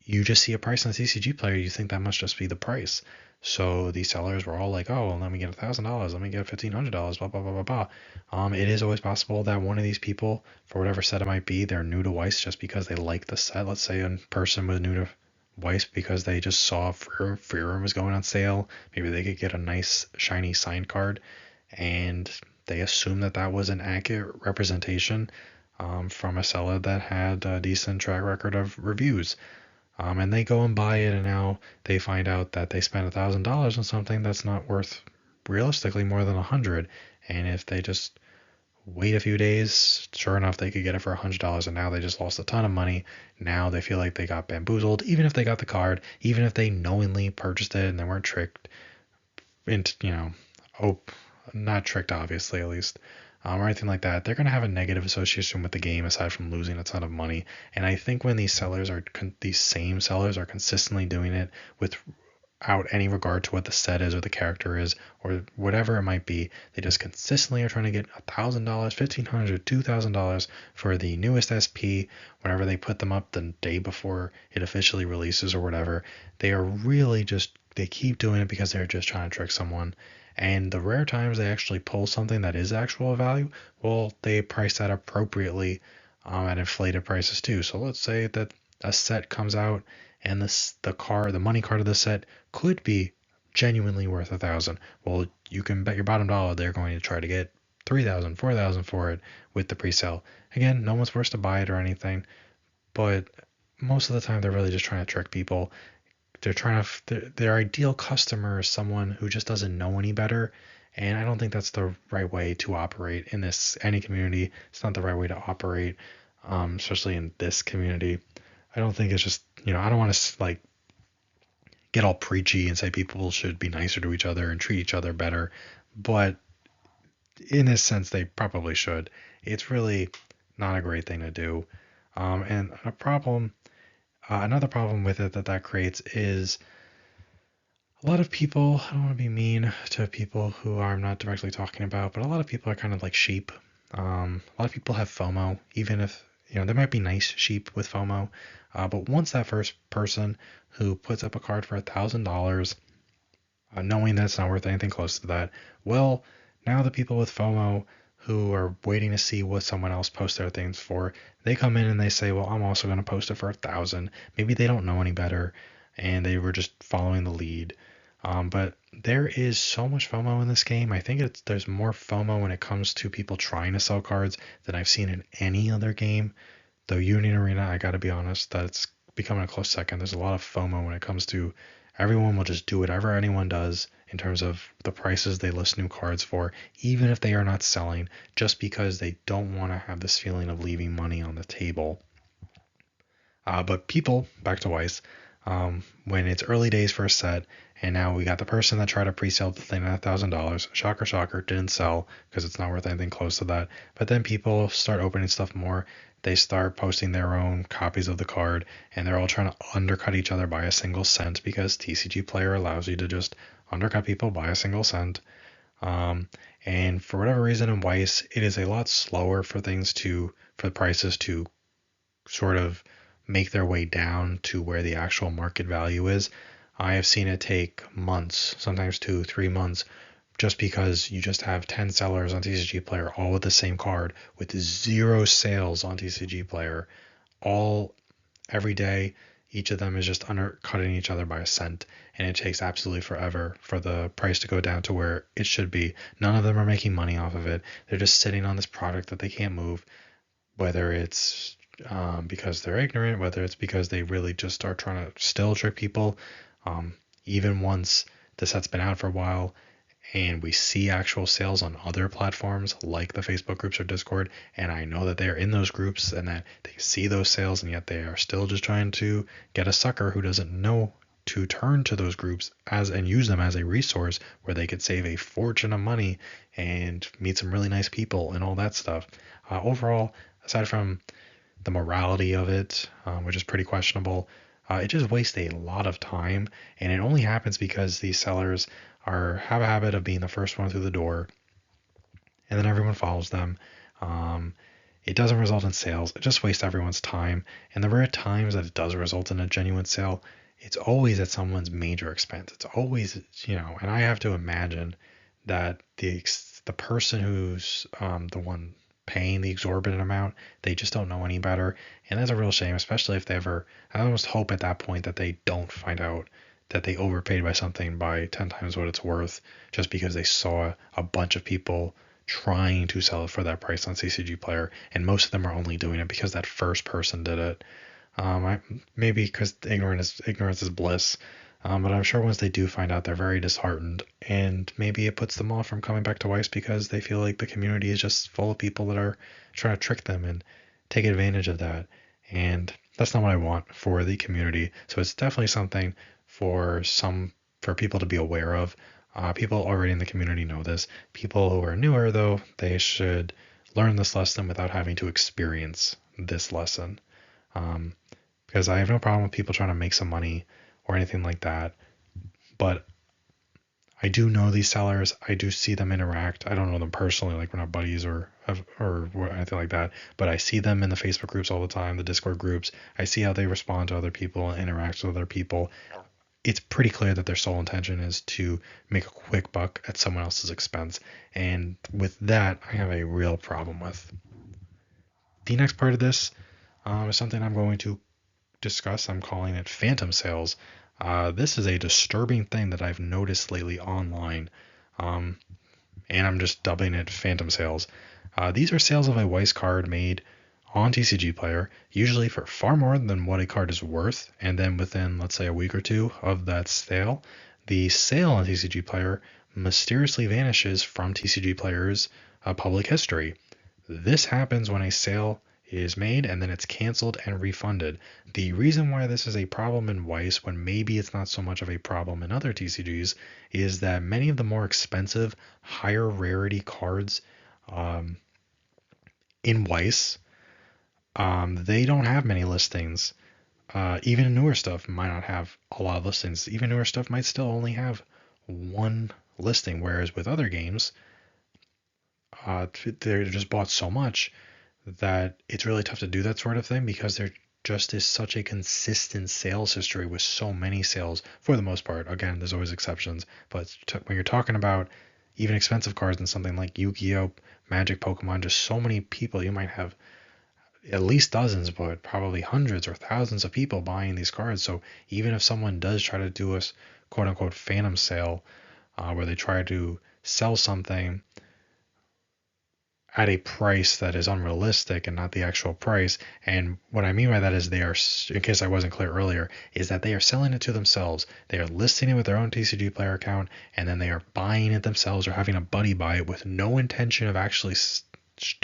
you just see a price on a TCG player, you think that must just be the price. So these sellers were all like, oh, well, let me get $1,000, let me get $1,500, blah, blah, blah, blah, blah. It is always possible that one of these people, for whatever set it might be, they're new to Weiss just because they like the set. Let's say a person was new to Weiss because they just saw Freer was going on sale. Maybe they could get a nice, shiny signed card, and they assumed that that was an accurate representation from a seller that had a decent track record of reviews. And they go and buy it, and now they find out that they spent $1,000 on something that's not worth realistically more than $100. And if they just wait a few days, sure enough, they could get it for $100, and now they just lost a ton of money. Now they feel like they got bamboozled, even if they got the card, even if they knowingly purchased it and they weren't tricked into, not tricked, obviously, at least, or anything like that. They're going to have a negative association with the game aside from losing a ton of money. And I think when these same sellers are consistently doing it without any regard to what the set is or the character is or whatever it might be, they just consistently are trying to get $1,000, $1,500, $2,000 for the newest SP whenever they put them up the day before it officially releases or whatever. They are really they keep doing it because they're just trying to trick someone. And the rare times they actually pull something that is actual value, well, they price that appropriately at inflated prices too. So let's say that a set comes out and the money card of the set could be genuinely worth 1,000. Well, you can bet your bottom dollar they're going to try to get 3,000, 4,000 for it with the pre-sale. Again, no one's forced to buy it or anything, but most of the time they're really just trying to trick people. They're trying to their ideal customer is someone who just doesn't know any better, and I don't think that's the right way to operate in any community. It's not the right way to operate, especially in this community. I don't think it's just, I don't want to like get all preachy and say people should be nicer to each other and treat each other better, but in this sense they probably should. It's really not a great thing to do. And another problem with it that creates is a lot of people, I don't want to be mean to people who I'm not directly talking about, but a lot of people are kind of like sheep. A lot of people have FOMO, even if, there might be nice sheep with FOMO. But once that first person who puts up a card for $1,000, knowing that it's not worth anything close to that, well, now the people with FOMO who are waiting to see what someone else posts their things for, they come in and they say, well, I'm also going to post it for 1,000. Maybe they don't know any better and they were just following the lead. But there is so much FOMO in this game. I think there's more FOMO when it comes to people trying to sell cards than I've seen in any other game. Though Union Arena, I gotta be honest, that's becoming a close second. There's a lot of FOMO when it comes to everyone will just do whatever anyone does in terms of the prices they list new cards for, even if they are not selling, just because they don't want to have this feeling of leaving money on the table. But people, back to Weiss, when it's early days for a set, and now we got the person that tried to pre-sell the thing at $1,000. Shocker, shocker, didn't sell because it's not worth anything close to that. But then people start opening stuff more. They start posting their own copies of the card, and they're all trying to undercut each other by a single cent because TCG Player allows you to just undercut people by a single cent. And for whatever reason in Weiss, it is a lot slower for the prices to sort of make their way down to where the actual market value is. I have seen it take months, sometimes 2, 3 months, just because you just have 10 sellers on TCG Player, all with the same card, with 0 sales on TCG Player, all every day. Each of them is just undercutting each other by a cent, and it takes absolutely forever for the price to go down to where it should be. None of them are making money off of it. They're just sitting on this product that they can't move, whether it's because they're ignorant, whether it's because they really just are trying to still trick people. Even once the set's been out for a while and we see actual sales on other platforms like the Facebook groups or Discord, and I know that they're in those groups and that they see those sales, and yet they are still just trying to get a sucker who doesn't know to turn to those groups as and use them as a resource where they could save a fortune of money and meet some really nice people and all that stuff. Overall, aside from the morality of it, which is pretty questionable, it just wastes a lot of time, and it only happens because these sellers have a habit of being the first one through the door, and then everyone follows them. It doesn't result in sales. It just wastes everyone's time. And the rare times that it does result in a genuine sale, it's always at someone's major expense. It's always, and I have to imagine that the person who's the one paying the exorbitant amount, they just don't know any better. And that's a real shame, especially if I almost hope at that point that they don't find out that they overpaid by something by 10 times what it's worth just because they saw a bunch of people trying to sell it for that price on CCG Player, and most of them are only doing it because that first person did it. Maybe because ignorance is bliss, but I'm sure once they do find out, they're very disheartened, and maybe it puts them off from coming back to Weiss because they feel like the community is just full of people that are trying to trick them and take advantage of that, and that's not what I want for the community. So it's definitely something for people to be aware of. People already in the community know this. People who are newer, though, they should learn this lesson without having to experience this lesson. Because I have no problem with people trying to make some money or anything like that. But I do know these sellers. I do see them interact. I don't know them personally, like we're not buddies or anything like that. But I see them in the Facebook groups all the time, the Discord groups. I see how they respond to other people and interact with other people. It's pretty clear that their sole intention is to make a quick buck at someone else's expense. And with that, I have a real problem with. The next part of this is something I'm going to discuss. I'm calling it phantom sales. This is a disturbing thing that I've noticed lately online, and I'm just dubbing it phantom sales. These are sales of a Weiss card made on TCG Player, usually for far more than what a card is worth, and then within, let's say, a week or two of that sale, the sale on TCG Player mysteriously vanishes from TCG Player's public history. This happens when a sale is made and then it's canceled and refunded. The reason why this is a problem in Weiss, when maybe it's not so much of a problem in other TCGs, is that many of the more expensive, higher rarity cards in Weiss, they don't have many listings. Even newer stuff might not have a lot of listings. Even newer stuff might still only have one listing, whereas with other games, they're just bought so much that it's really tough to do that sort of thing because there just is such a consistent sales history with so many sales for the most part. Again, there's always exceptions, but when you're talking about even expensive cards and something like Yu-Gi-Oh, Magic, Pokemon, just so many people, you might have at least dozens, but probably hundreds or thousands of people buying these cards. So even if someone does try to do a quote unquote phantom sale, where they try to sell something at a price that is unrealistic and not the actual price. And what I mean by that is they are, in case I wasn't clear earlier, is that they are selling it to themselves. They are listing it with their own TCG Player account, and then they are buying it themselves or having a buddy buy it with no intention of actually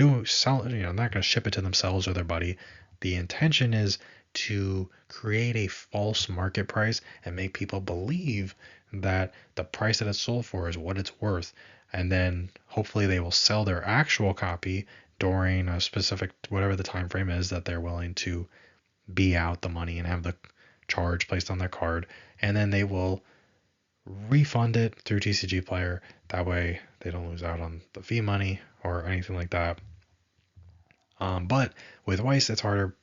not going to ship it to themselves or their buddy. The intention is to create a false market price and make people believe that the price that it's sold for is what it's worth. And then hopefully they will sell their actual copy during a specific, whatever the time frame is that they're willing to be out the money and have the charge placed on their card. And then they will refund it through TCG Player. That way they don't lose out on the fee money or anything like that. But with Weiss, it's harder.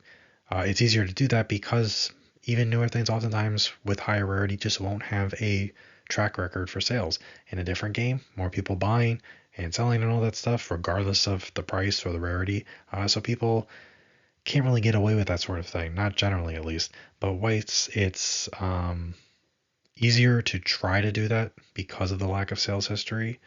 It's easier to do that because even newer things oftentimes with higher rarity just won't have a track record for sales. In a different game, more people buying and selling and all that stuff, regardless of the price or the rarity. So people can't really get away with that sort of thing, not generally at least. But Weiss, it's easier to try to do that because of the lack of sales history.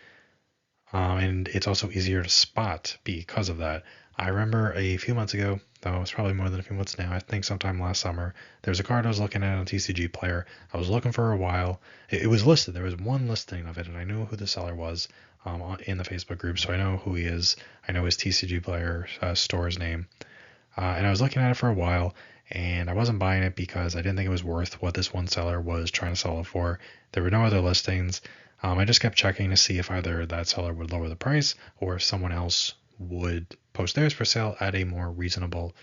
And it's also easier to spot because of that. I remember a few months ago, though it's probably more than a few months now, I think sometime last summer, there was a card I was looking at on TCG Player. I was looking for a while. It was listed. There was one listing of it, and I knew who the seller was in the Facebook group, so I know who he is. I know his TCG Player store's name. And I was looking at it for a while, and I wasn't buying it because I didn't think it was worth what this one seller was trying to sell it for. There were no other listings. I just kept checking to see if either that seller would lower the price or if someone else would post theirs for sale at a more reasonable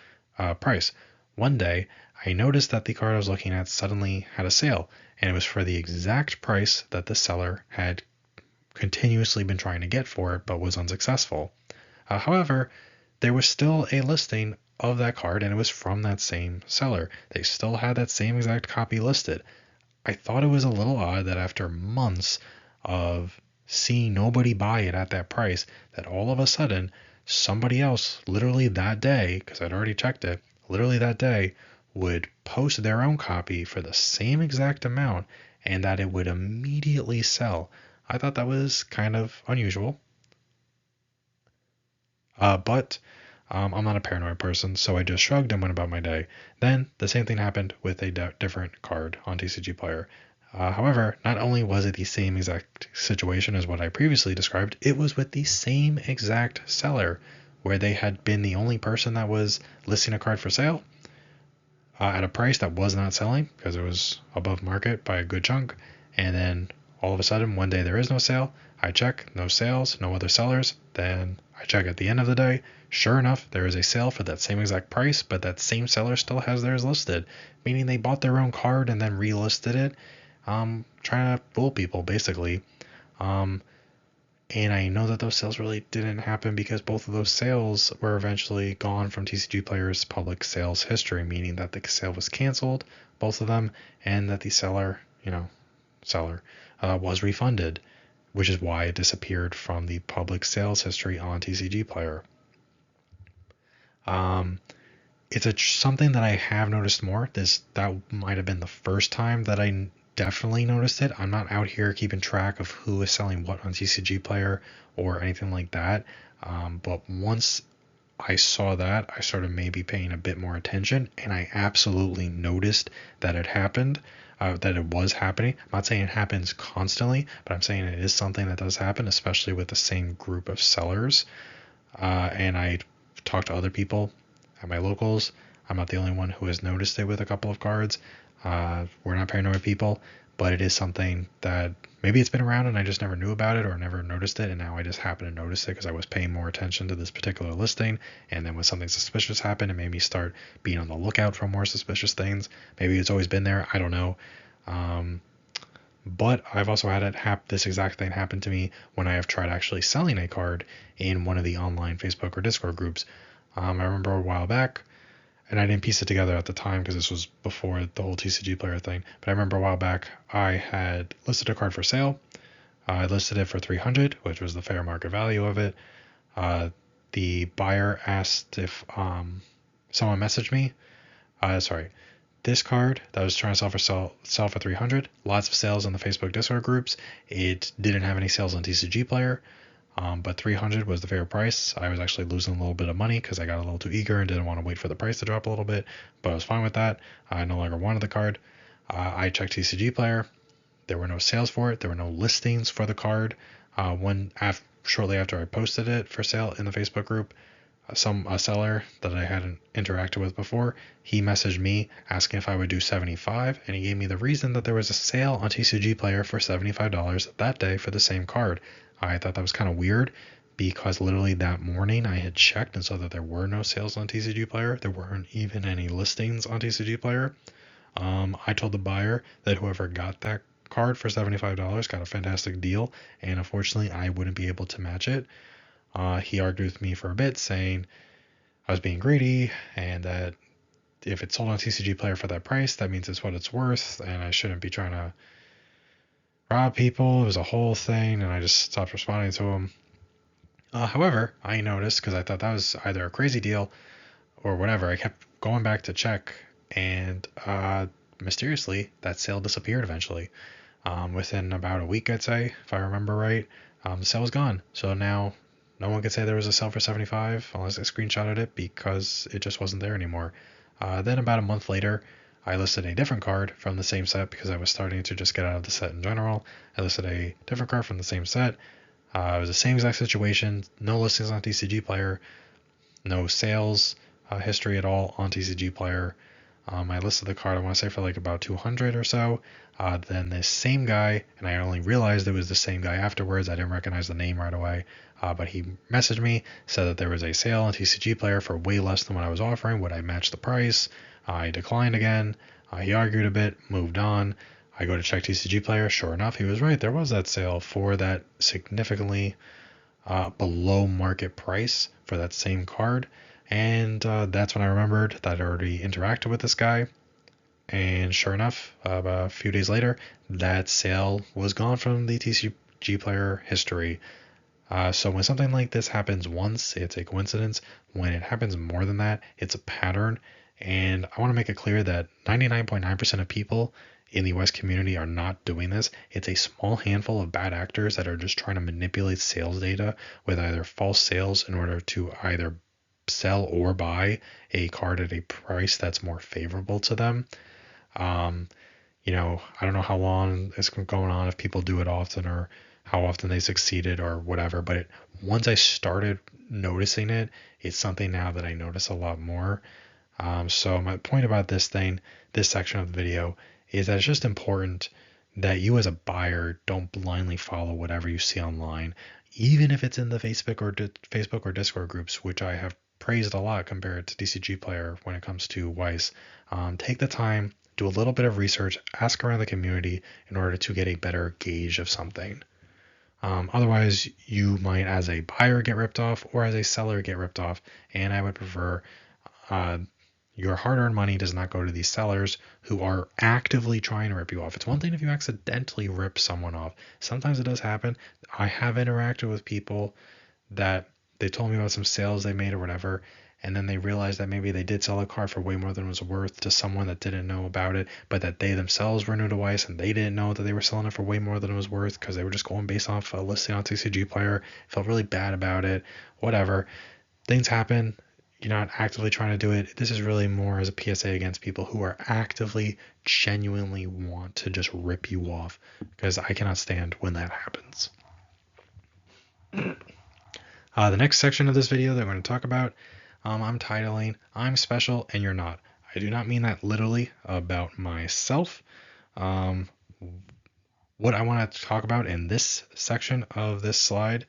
price. One day, I noticed that the card I was looking at suddenly had a sale, and it was for the exact price that the seller had continuously been trying to get for it but was unsuccessful. However, there was still a listing of that card, and it was from that same seller. They still had that same exact copy listed. I thought it was a little odd that after months of seeing nobody buy it at that price, that all of a sudden somebody else, literally that day, because I'd already checked it, literally that day, would post their own copy for the same exact amount and that it would immediately sell. I thought that was kind of unusual. But I'm not a paranoid person, so I just shrugged and went about my day. Then the same thing happened with a different card on TCG Player. However, not only was it the same exact situation as what I previously described, it was with the same exact seller, where they had been the only person that was listing a card for sale at a price that was not selling because it was above market by a good chunk. And then all of a sudden, one day there is no sale. I check, no sales, no other sellers. Then I check at the end of the day. Sure enough, there is a sale for that same exact price, but that same seller still has theirs listed, meaning they bought their own card and then relisted it. Trying to fool people basically. And I know that those sales really didn't happen because both of those sales were eventually gone from TCG Player's public sales history, meaning that the sale was canceled, both of them, and that the seller was refunded, which is why it disappeared from the public sales history on TCG Player. It's something that I have noticed more. That might have been the first time that I definitely noticed it. I'm not out here keeping track of who is selling what on TCG Player or anything like that. But once I saw that, I started maybe paying a bit more attention, and I absolutely noticed that it happened, that it was happening. I'm not saying it happens constantly, but I'm saying it is something that does happen, especially with the same group of sellers. And I talked to other people at my locals. I'm not the only one who has noticed it with a couple of cards. We're not paranoid people, but it is something that maybe it's been around and I just never knew about it or never noticed it, and now I just happen to notice it because I was paying more attention to this particular listing, and then when something suspicious happened, it made me start being on the lookout for more suspicious things. Maybe it's always been there, I don't know. But I've also had this exact thing happen to me when I have tried actually selling a card in one of the online Facebook or Discord groups. I remember a while back, and I didn't piece it together at the time because this was before the whole TCG Player thing, but I remember a while back I had listed a card for sale. I listed it for $300, which was the fair market value of it. The buyer asked if someone messaged me. This card that I was trying to sell for $300. Lots of sales on the Facebook Discord groups. It didn't have any sales on TCG Player. But $300 was the fair price. I was actually losing a little bit of money because I got a little too eager and didn't want to wait for the price to drop a little bit, but I was fine with that. I no longer wanted the card. I checked TCG Player. There were no sales for it. There were no listings for the card. Shortly after I posted it for sale in the Facebook group, a seller that I hadn't interacted with before. He messaged me asking if I would do 75, and he gave me the reason that there was a sale on TCG Player for $75 that day for the same card. I thought that was kind of weird because literally that morning I had checked and saw that there were no sales on TCG Player. There weren't even any listings on TCG Player. I told the buyer that whoever got that card for $75 got a fantastic deal, and unfortunately I wouldn't be able to match it. He argued with me for a bit, saying I was being greedy and that if it's sold on TCG Player for that price, that means it's what it's worth, and I shouldn't be trying to rob people. It was a whole thing, and I just stopped responding to him. However, I noticed, because I thought that was either a crazy deal or whatever, I kept going back to check, and mysteriously, that sale disappeared eventually. Within about a week, I'd say, if I remember right, the sale was gone. So now no one could say there was a sale for 75 unless I screenshotted it because it just wasn't there anymore. Then about a month later, I listed a different card from the same set because I was starting to just get out of the set in general. I listed a different card from the same set. It was the same exact situation, no listings on TCG Player, no sales history at all on TCG Player. I listed the card, I want to say, for like about 200 or so. Then this same guy, and I only realized it was the same guy afterwards. I didn't recognize the name right away. But he messaged me, said that there was a sale on TCG Player for way less than what I was offering. Would I match the price? I declined again. He argued a bit, moved on. I go to check TCG Player. Sure enough, he was right. There was that sale for that significantly below market price for that same card. And that's when I remembered that I already interacted with this guy. And sure enough, about a few days later, that sale was gone from the TCG Player history. So when something like this happens once, it's a coincidence. When it happens more than that, it's a pattern. And I want to make it clear that 99.9% of people in the Weiss community are not doing this. It's a small handful of bad actors that are just trying to manipulate sales data with either false sales in order to either sell or buy a card at a price that's more favorable to them. I don't know how long it's going on, if people do it often or how often they succeeded or whatever, but once I started noticing it, it's something now that I notice a lot more. So my point about this section of the video, is that it's just important that you as a buyer don't blindly follow whatever you see online, even if it's in the Facebook or Discord groups, which I have praised a lot compared to TCG Player when it comes to Weiss. Take the time, do a little bit of research, ask around the community in order to get a better gauge of something. Otherwise, you might, as a buyer, get ripped off, or as a seller, get ripped off. And I would prefer your hard-earned money does not go to these sellers who are actively trying to rip you off. It's one thing if you accidentally rip someone off. Sometimes it does happen. I have interacted with people that they told me about some sales they made or whatever, and then they realized that maybe they did sell a card for way more than it was worth to someone that didn't know about it, but that they themselves were new to Weiss and they didn't know that they were selling it for way more than it was worth because they were just going based off a listing on TCG Player. Felt really bad about it. Whatever. Things happen. You're not actively trying to do it. This is really more as a PSA against people who are actively, genuinely want to just rip you off, because I cannot stand when that happens. The next section of this video that I'm going to talk about, I'm titling, I'm Special and You're Not. I do not mean that literally about myself. What I want to talk about in this section of this slide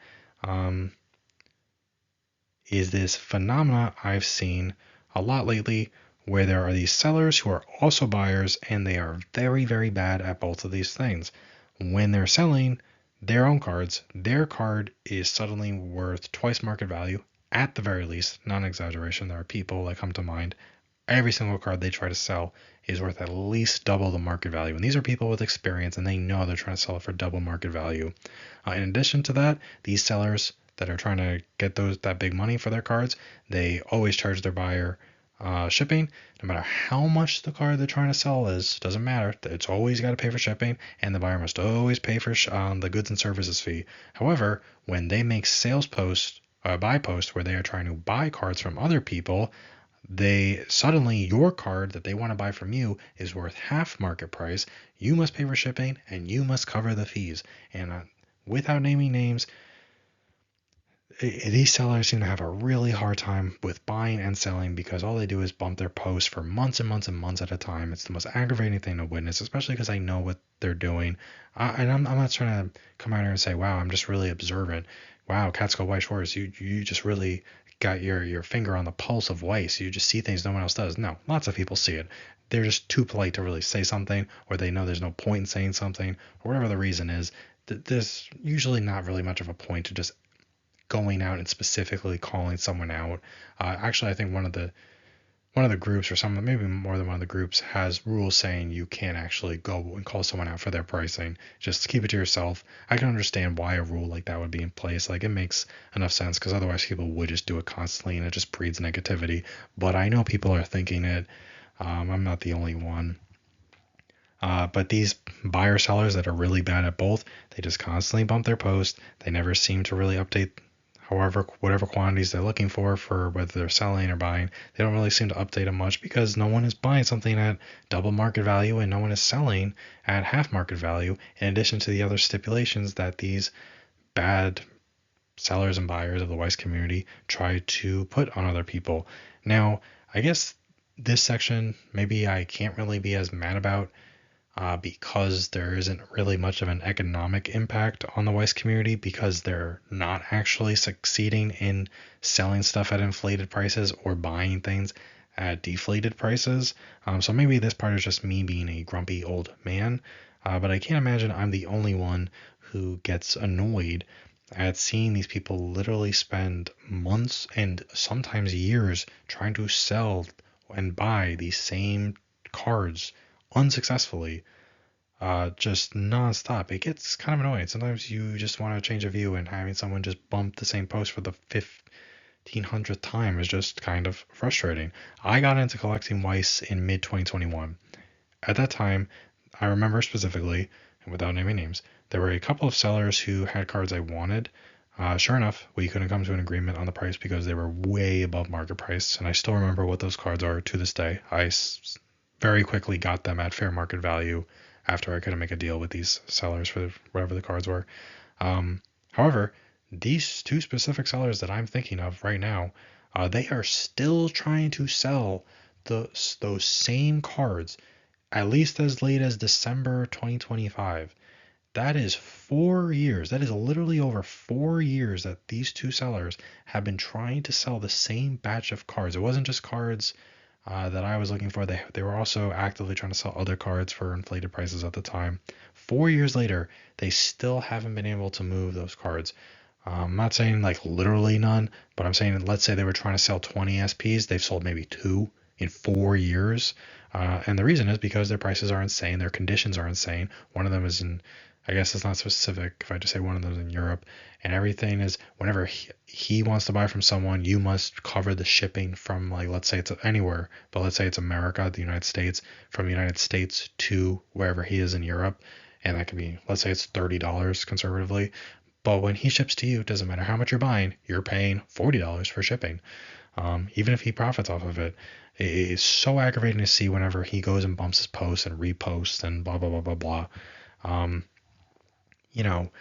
is this phenomena I've seen a lot lately, where there are these sellers who are also buyers, and they are very, very bad at both of these things. When they're selling their own cards, their card is suddenly worth twice market value, at the very least, not an exaggeration. There are people that come to mind. Every single card they try to sell is worth at least double the market value. And these are people with experience, and they know they're trying to sell it for double market value. In addition to that, these sellers that are trying to get that big money for their cards, they always charge their buyer shipping. No matter how much the card they're trying to sell is, doesn't matter. It's always got to pay for shipping, and the buyer must always pay for the goods and services fee. However, when they make sales posts, buy posts where they are trying to buy cards from other people, they suddenly, your card that they want to buy from you is worth half market price. You must pay for shipping, and you must cover the fees. And without naming names, these sellers seem to have a really hard time with buying and selling because all they do is bump their posts for months and months and months at a time. It's the most aggravating thing to witness, especially because I know what they're doing. And I'm not trying to come out here and say, wow, I'm just really observant. Wow, Catskill Weiss Schwarz, you just really got your finger on the pulse of Weiss. You just see things no one else does. No, lots of people see it. They're just too polite to really say something, or they know there's no point in saying something, or whatever the reason is. There's usually not really much of a point to just going out and specifically calling someone out. Actually, I think one of the groups, or some, maybe more than one of the groups, has rules saying you can't actually go and call someone out for their pricing. Just keep it to yourself. I can understand why a rule like that would be in place. Like, it makes enough sense because otherwise people would just do it constantly and it just breeds negativity. But I know people are thinking it. I'm not the only one. But these buyer sellers that are really bad at both, they just constantly bump their post. They never seem to really update whatever quantities they're looking for whether they're selling or buying. They don't really seem to update them much because no one is buying something at double market value and no one is selling at half market value, in addition to the other stipulations that these bad sellers and buyers of the Weiss community try to put on other people. Now, I guess this section maybe I can't really be as mad about because there isn't really much of an economic impact on the Weiss community because they're not actually succeeding in selling stuff at inflated prices or buying things at deflated prices. So maybe this part is just me being a grumpy old man, but I can't imagine I'm the only one who gets annoyed at seeing these people literally spend months and sometimes years trying to sell and buy these same cards unsuccessfully, just nonstop. It gets kind of annoying. Sometimes you just want to change a view, and having someone just bump the same post for the 1500th time is just kind of frustrating. I got into collecting Weiss in mid 2021. At that time, I remember specifically, and without naming names, there were a couple of sellers who had cards I wanted. Sure enough, we couldn't come to an agreement on the price because they were way above market price, and I still remember what those cards are to this day. Very quickly got them at fair market value after I couldn't make a deal with these sellers for whatever the cards were. However, these two specific sellers that I'm thinking of right now, they are still trying to sell those same cards at least as late as December 2025. That is 4 years. That is literally over 4 years that these two sellers have been trying to sell the same batch of cards. It wasn't just cards that I was looking for. They were also actively trying to sell other cards for inflated prices at the time. 4 years later, they still haven't been able to move those cards. I'm not saying like literally none, but I'm saying let's say they were trying to sell 20 SPs, they've sold maybe 2 in 4 years. And the reason is because their prices are insane, their conditions are insane. One of them is in, I guess it's not specific if I just say one of them is in Europe, and everything is whenever he wants to buy from someone, you must cover the shipping from, like, let's say it's anywhere, but let's say it's America, the United States, from the United States to wherever he is in Europe. And that could be, let's say it's $30 conservatively. But when he ships to you, it doesn't matter how much you're buying, you're paying $40 for shipping. Even if he profits off of it. It is so aggravating to see whenever he goes and bumps his posts and reposts and blah, blah, blah, blah, blah. Um, you know,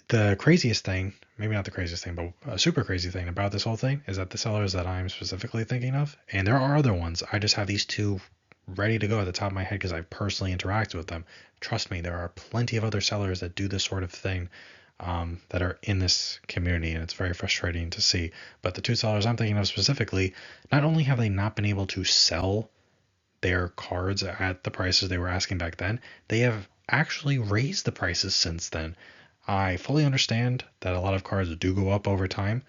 the craziest thing, maybe not the craziest thing, but a super crazy thing about this whole thing is that the sellers that I'm specifically thinking of, and there are other ones, I just have these two ready to go at the top of my head because I've personally interacted with them. Trust me, there are plenty of other sellers that do this sort of thing, that are in this community, and it's very frustrating to see. But the two sellers I'm thinking of specifically, not only have they not been able to sell their cards at the prices they were asking back then, they have actually raised the prices since then. I fully understand that a lot of cards do go up over time.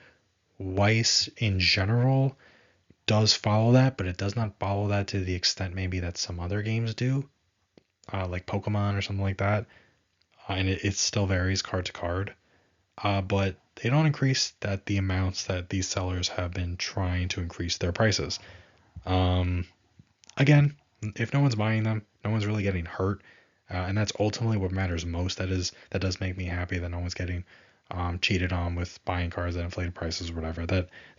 Weiss in general does follow that, but it does not follow that to the extent maybe that some other games do, like Pokemon or something like that. And it still varies card to card. But they don't increase the amounts that these sellers have been trying to increase their prices. Um, Again, if no one's buying them, no one's really getting hurt, and that's ultimately what matters most. That does make me happy that no one's getting cheated on with buying cars at inflated prices or whatever.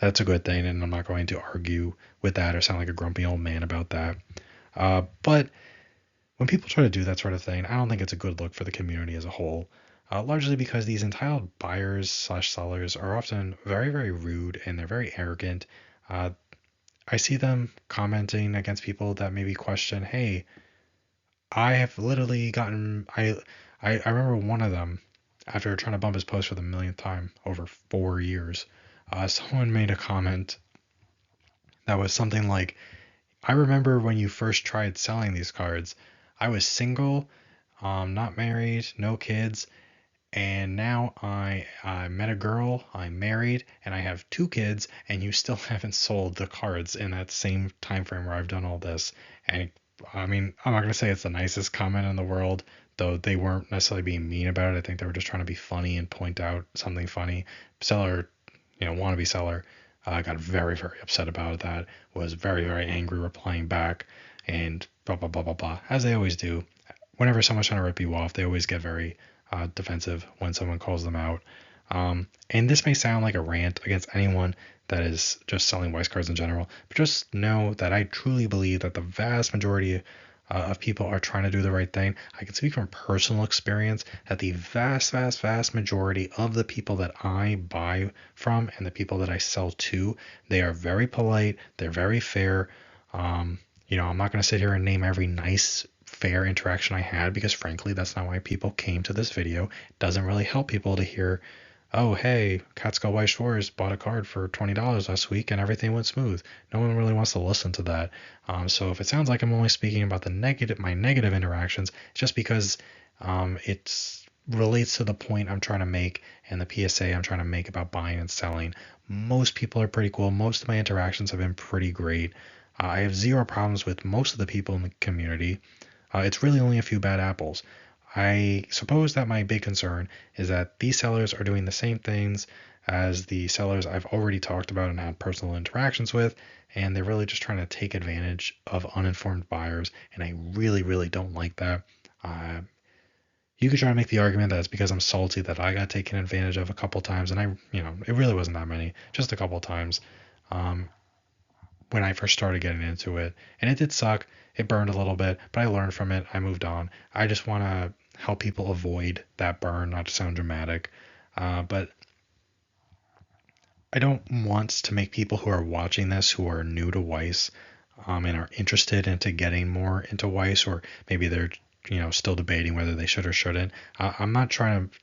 That's a good thing, and I'm not going to argue with that or sound like a grumpy old man about that. But when people try to do that sort of thing, I don't think it's a good look for the community as a whole. largely because these entitled buyers slash sellers are often very, very rude and they're very arrogant. Uh, I see them commenting against people that maybe question, hey, I have literally gotten, I remember one of them, after trying to bump his post for the millionth time over 4 years, someone made a comment that was something like, I remember when you first tried selling these cards, I was single, not married, no kids, and now I met a girl, I'm married, and I have 2 kids, and you still haven't sold the cards in that same time frame where I've done all this. And I mean, I'm not gonna say it's the nicest comment in the world, though they weren't necessarily being mean about it. I think they were just trying to be funny and point out something funny. Seller, wannabe seller, got very, very upset about that. Was very, very angry, replying back, and blah blah blah blah blah, as they always do. Whenever someone's trying to rip you off, they always get very defensive when someone calls them out. And this may sound like a rant against anyone that is just selling Weiss cards in general, but just know that I truly believe that the vast majority of people are trying to do the right thing. I can speak from personal experience that the vast, vast, vast majority of the people that I buy from and the people that I sell to, they are very polite, they're very fair. I'm not going to sit here and name every nice, fair interaction I had because, frankly, that's not why people came to this video. It doesn't really help people to hear, oh, hey, Catskill Weiss Schwarz bought a card for $20 last week and everything went smooth. No one really wants to listen to that. So if it sounds like I'm only speaking about my negative interactions, it's just because it relates to the point I'm trying to make and the PSA I'm trying to make about buying and selling. Most people are pretty cool. Most of my interactions have been pretty great. I have zero problems with most of the people in the community. It's really only a few bad apples. I suppose that my big concern is that these sellers are doing the same things as the sellers I've already talked about and had personal interactions with, and they're really just trying to take advantage of uninformed buyers, and I really, really don't like that. You could try to make the argument that it's because I'm salty that I got taken advantage of a couple times, and it really wasn't that many, just a couple times. When I first started getting into it. And it did suck. It burned a little bit, but I learned from it. I moved on. I just want to help people avoid that burn, not to sound dramatic. But I don't want to make people who are watching this who are new to Weiss and are interested into getting more into Weiss, or maybe they're still debating whether they should or shouldn't. I'm not trying to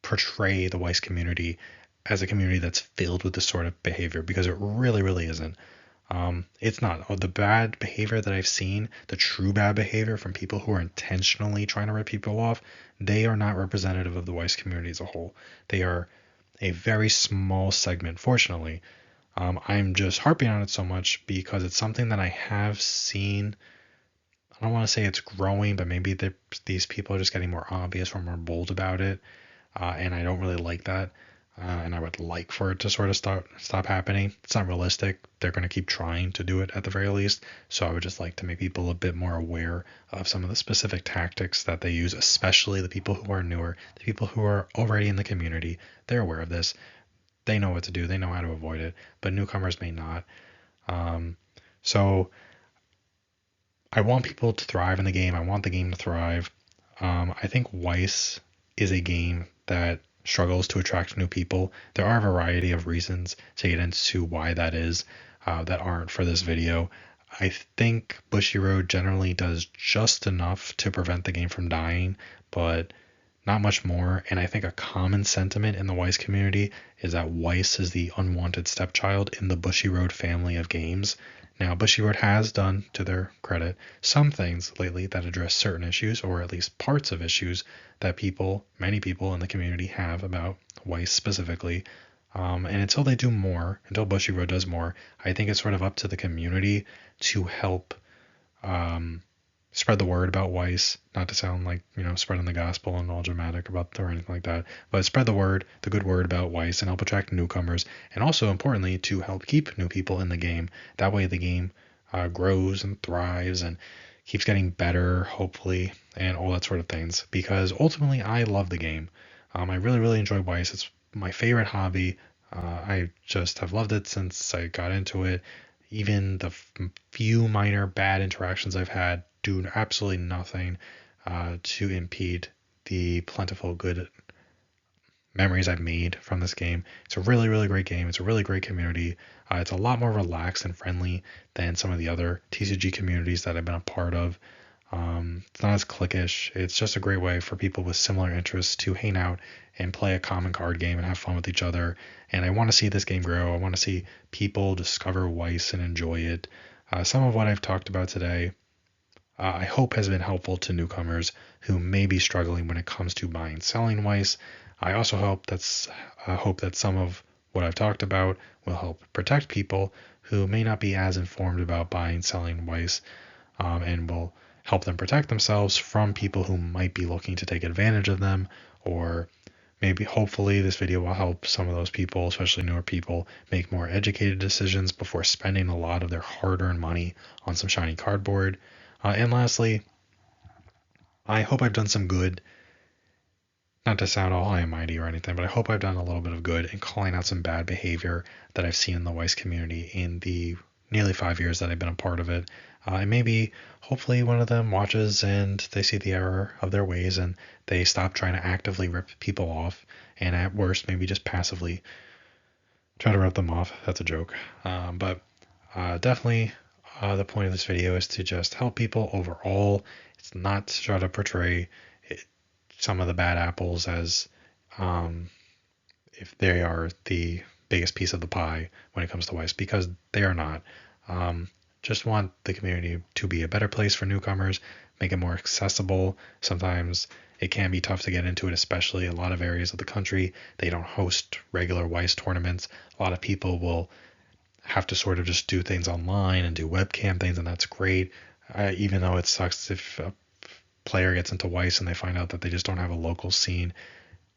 portray the Weiss community as a community that's filled with this sort of behavior because it really, really isn't. It's not. The bad behavior that I've seen, the true bad behavior from people who are intentionally trying to rip people off, they are not representative of the Weiss community as a whole. They are a very small segment, fortunately. I'm just harping on it so much because it's something that I have seen. I don't want to say it's growing, but maybe these people are just getting more obvious or more bold about it. And I don't really like that. And I would like for it to sort of stop happening. It's not realistic. They're going to keep trying to do it at the very least. So I would just like to make people a bit more aware of some of the specific tactics that they use, especially the people who are newer, the people who are already in the community. They're aware of this. They know what to do. They know how to avoid it. But newcomers may not. So I want people to thrive in the game. I want the game to thrive. I think Weiss is a game that struggles to attract new people. There are a variety of reasons to get into why that is that aren't for this video. I think Bushiroad generally does just enough to prevent the game from dying, but not much more. And I think a common sentiment in the Weiss community is that Weiss is the unwanted stepchild in the Bushiroad family of games. Now, Bushiroad has done, to their credit, some things lately that address certain issues, or at least parts of issues that many people in the community have about Weiss specifically. And until they do more, until Bushiroad does more, I think it's sort of up to the community to help spread the word about Weiss, not to sound like, spreading the gospel and all dramatic about or anything like that, but spread the word, the good word about Weiss, and help attract newcomers, and also importantly to help keep new people in the game. That way the game grows and thrives and keeps getting better, hopefully, and all that sort of things, because ultimately I love the game. I really, really enjoy Weiss. It's my favorite hobby. I just have loved it since I got into it. Even the few minor bad interactions I've had do absolutely nothing to impede the plentiful good memories I've made from this game. It's a really, really great game. It's a really great community. It's a lot more relaxed and friendly than some of the other TCG communities that I've been a part of. It's not as cliquish. It's just a great way for people with similar interests to hang out and play a common card game and have fun with each other. And I want to see this game grow. I want to see people discover Weiss and enjoy it. Some of what I've talked about today, I hope has been helpful to newcomers who may be struggling when it comes to buying and selling Weiss. I also hope that some of what I've talked about will help protect people who may not be as informed about buying and selling Weiss, and will help them protect themselves from people who might be looking to take advantage of them, or maybe hopefully this video will help some of those people, especially newer people, make more educated decisions before spending a lot of their hard-earned money on some shiny cardboard. And lastly, I hope I've done some good, not to sound all high and mighty or anything, but I hope I've done a little bit of good in calling out some bad behavior that I've seen in the Weiss community in the nearly 5 years that I've been a part of it. And maybe, hopefully, one of them watches and they see the error of their ways and they stop trying to actively rip people off, and at worst, maybe just passively try to rip them off. That's a joke. But definitely, the point of this video is to just help people overall. It's not to try to portray some of the bad apples as if they are the biggest piece of the pie when it comes to Weiss, because they are not. Just want the community to be a better place for newcomers, make it more accessible. Sometimes it can be tough to get into it, especially a lot of areas of the country. They don't host regular Weiss tournaments. A lot of people will have to sort of just do things online and do webcam things, and that's great. Even though it sucks if a player gets into Weiss and they find out that they just don't have a local scene.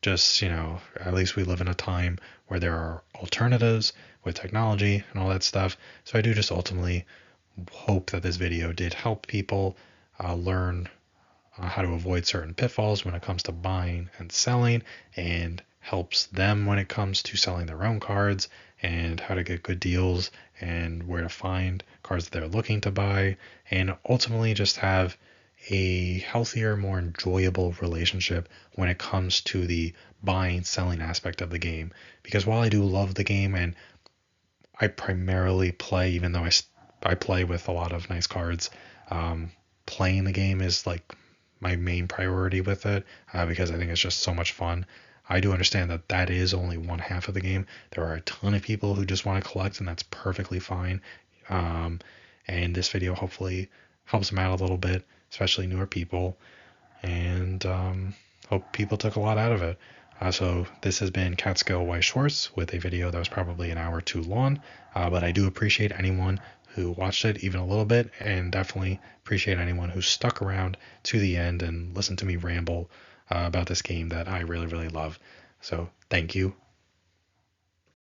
Just, at least we live in a time where there are alternatives with technology and all that stuff. So I do just ultimately hope that this video did help people learn how to avoid certain pitfalls when it comes to buying and selling, and helps them when it comes to selling their own cards and how to get good deals and where to find cards that they're looking to buy, and ultimately just have a healthier, more enjoyable relationship when it comes to the buying selling aspect of the game. Because while I do love the game and I primarily play, even though I play with a lot of nice cards, playing the game is like my main priority with it, because I think it's just so much fun. I do understand that that is only one half of the game. There are a ton of people who just want to collect, and that's perfectly fine. And this video hopefully helps them out a little bit, especially newer people, and hope people took a lot out of it. So this has been Catskill Weiss Schwarz with a video that was probably an hour too long, but I do appreciate anyone who watched it even a little bit, and definitely appreciate anyone who stuck around to the end and listened to me ramble about this game that I really, really love. So thank you